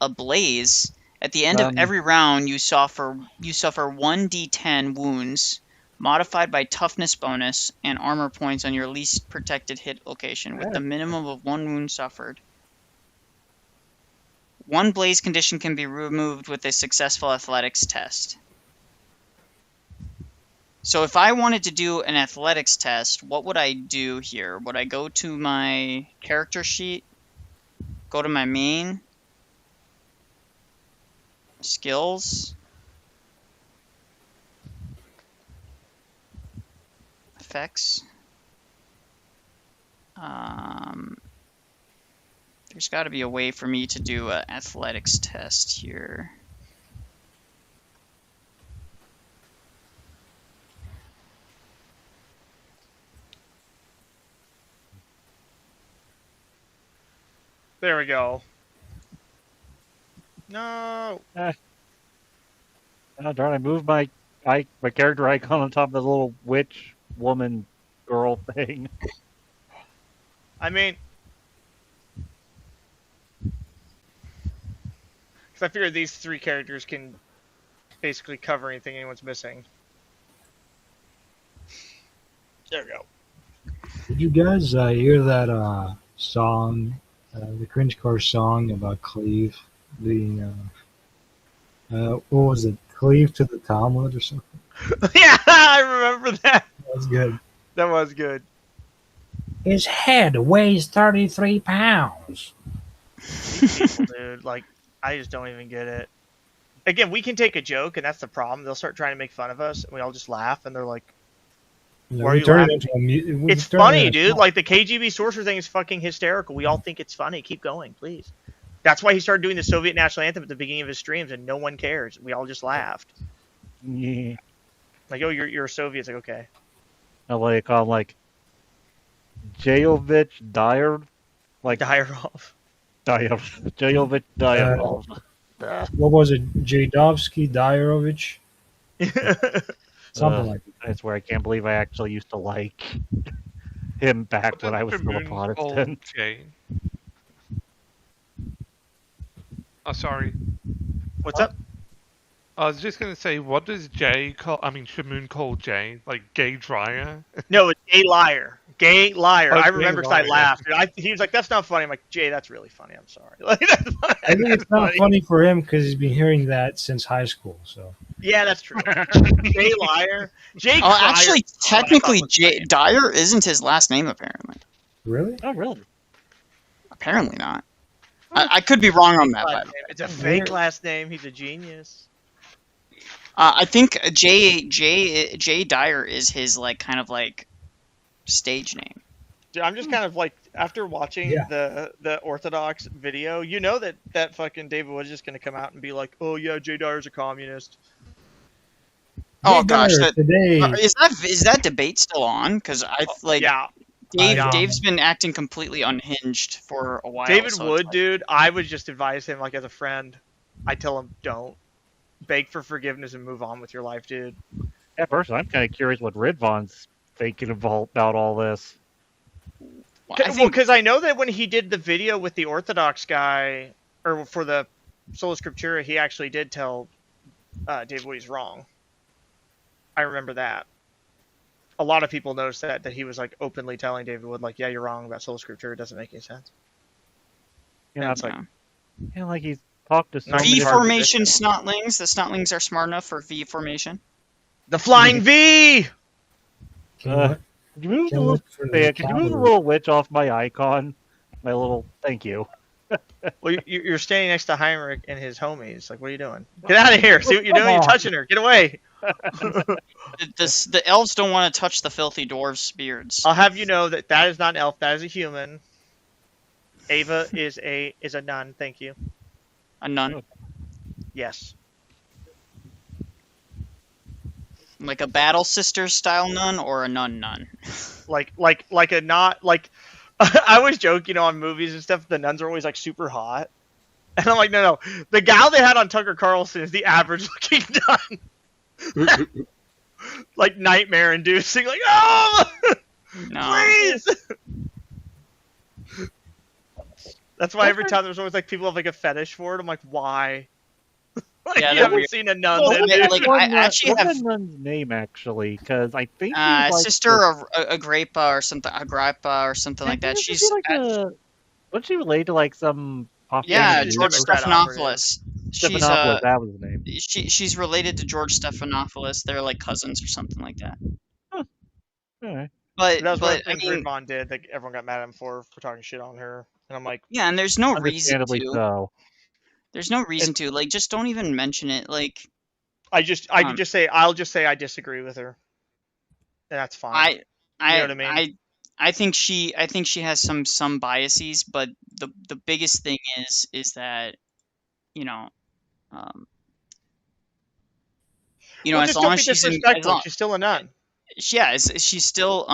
ablaze. At the end of every round, you suffer 1d10 wounds, modified by toughness bonus and armor points on your least protected hit location, with the minimum of 1 wound suffered. 1 blaze condition can be removed with a successful athletics test. So if I wanted to do an athletics test, what would I do here? Would I go to my character sheet, go to my main, skills, effects? There's got to be a way for me to do an athletics test here. There we go. No. Oh, darn! I moved my character icon on top of the little witch woman girl thing. I mean, because I figure these 3 characters can basically cover anything anyone's missing. There we go. Did you guys hear that song, the Cringe Car song about Cleve being, what was it, Cleve to the Talmud or something? Yeah, I remember that. That was good. That was good. His head weighs 33 pounds. These people, dude, like, I just don't even get it. again, we can take a joke, and that's the problem. They'll start trying to make fun of us, and we all just laugh, and they're like, No, "Why are we you turn laughing?" it into a we It's turn it funny, into dude. a- Like the KGB sorcerer thing is fucking hysterical. We all think it's funny. Keep going, please. That's why he started doing the Soviet national anthem at the beginning of his streams, and no one cares. We all just laughed. Yeah. Like, oh, you're a Soviet. It's like, okay. I like call like Jayovich Dyer, like Dyrov. Jayovich Dyer. what was it? Jadovsky Dyarovich? Something like that. I swear I can't believe I actually used to like him back What when does I was still a Shamoon call Protestant. Jay? Oh, sorry. What's up? I was just gonna say, what does Jay call? I mean, Shamoon call Jay like gay dryer. No, it's gay liar. Gay liar. Oh, I gay remember because I liar. laughed. He was like, "That's not funny." I'm like, "Jay, that's really funny. I'm sorry." Like, that's funny. I think it's not funny for him because he's been hearing that since high school. So Yeah, that's true. Jay liar. Jay. Oh, Crier. actually, technically, Dyer isn't his last name. Apparently, really, Oh, really? apparently not. I could be wrong on that. By the way. It's a fake last name. He's a genius. I think Jay Dyer is his like kind of like stage name. Dude, I'm just kind of like, after watching Yeah. the Orthodox video, you know that fucking David was just gonna come out and be like, "Oh yeah, Jay Dyer's a communist." Oh Jay gosh, Dyer today. is that debate still on? Because I like Yeah, Dave's been acting completely unhinged for a while. David so it's Wood, like- dude. I would just advise him, like, as a friend. I tell him, don't beg for forgiveness and move on with your life, dude. At first, I'm kind of curious what Ridvan's thinking about all this. I think Because I know that when he did the video with the Orthodox guy, or for the Sola Scriptura, he actually did tell David Wood he's wrong. I remember that. A lot of people noticed that he was like openly telling David Wood, like, "Yeah, you're wrong about Sola Scriptura. It doesn't make any sense." You know, It's like, like he's talked to so Not many. V hard formation position. snotlings. The snotlings are smart enough for V formation. the flying V. Can Uh, you- Could you move can the you little, look for the yeah, could you move the cavalry? little witch off my icon? My little thank you. Well, you're standing next to Heinrich and his homies. Like, what are you doing? Get out of here! See what you're doing? You're touching her. Get away! The elves don't want to touch the filthy dwarves' beards. I'll have you know that is not an elf. That is a human. Ava is a nun. Thank you. A nun, Yes. like a battle sisters style nun, or a nun. Like a not like. I always joke, on movies and stuff. The nuns are always like super hot, and I'm like, no. The gal they had on Tucker Carlson is the average looking nun. Like nightmare inducing. Like, oh, No, please. That's why every time there's always like people have like a fetish for it. I'm like, why? Like, Yeah, you they're haven't weird. seen a nun. Well, then, yeah, dude. like, I actually what's have- the nun's name actually? Because I think she's like sister of Agrippa or something, Agrippa or something like that. Wasn't She's she like wasn't she related to like some yeah, She's George Democrat Stephanopoulos. She's Stephanopoulos, that was his name. she's related to George Stephanopoulos. They're like cousins or something like that. Alright. But That was one of but the I things mean, Ridvan did that everyone got mad at him for talking shit on her. And I'm like, yeah, and there's no reason Understandably to. so. There's no reason to. Like, just don't even mention it. Like, I could Um, just say, I'll just say I disagree with her. And that's fine. I know what I mean? I think she has some biases, but the biggest thing is that um, Well, as just long don't as be she's in, disrespectful. She's still a nun. she's still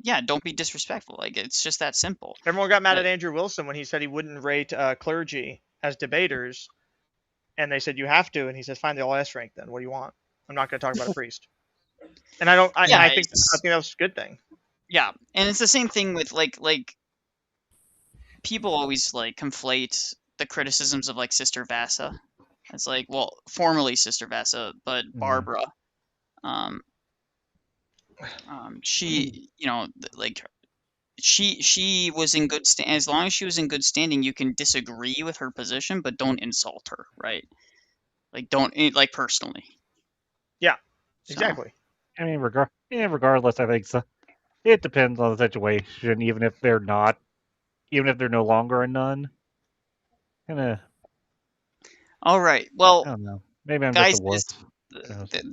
yeah, don't be disrespectful. Like, it's just that simple. Everyone got mad Like- at Andrew Wilson when he said he wouldn't rate clergy as debaters. And they said, you have to. And he says, fine, they'll all S rank then. What do you want? I'm not going to talk about a priest. And I don't, Yeah, I think that was a good thing. Yeah, and it's the same thing with like people always like conflate the criticisms of like Sister Vasa. It's like, well, formerly Sister Vasa, but Barbara, she, like she was in good stand. As long as she was in good standing, you can disagree with her position, but don't insult her, right? Like, don't like personally. Yeah, So- exactly. I mean, regardless, I think so. It depends on the situation, even if they're no longer a nun. Kinda, All right. I Well, don't know. Maybe I'm just guys, a wuss.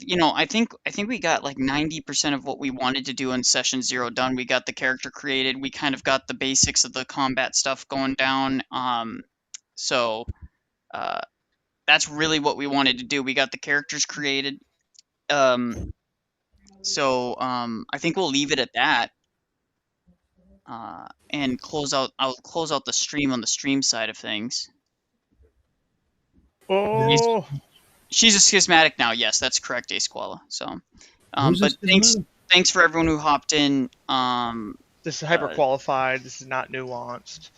you know, I think we got like 90% of what we wanted to do in session 0 done. We got the character created. We kind of got the basics of the combat stuff going down. So that's really what we wanted to do. We got the characters created. So I think we'll leave it at that. And I'll close out the stream on the stream side of things. Oh, She's a schismatic now. Yes, that's correct, Asquala. So, Who's but this schismatic? thanks for everyone who hopped in. this is hyper qualified. This is not nuanced.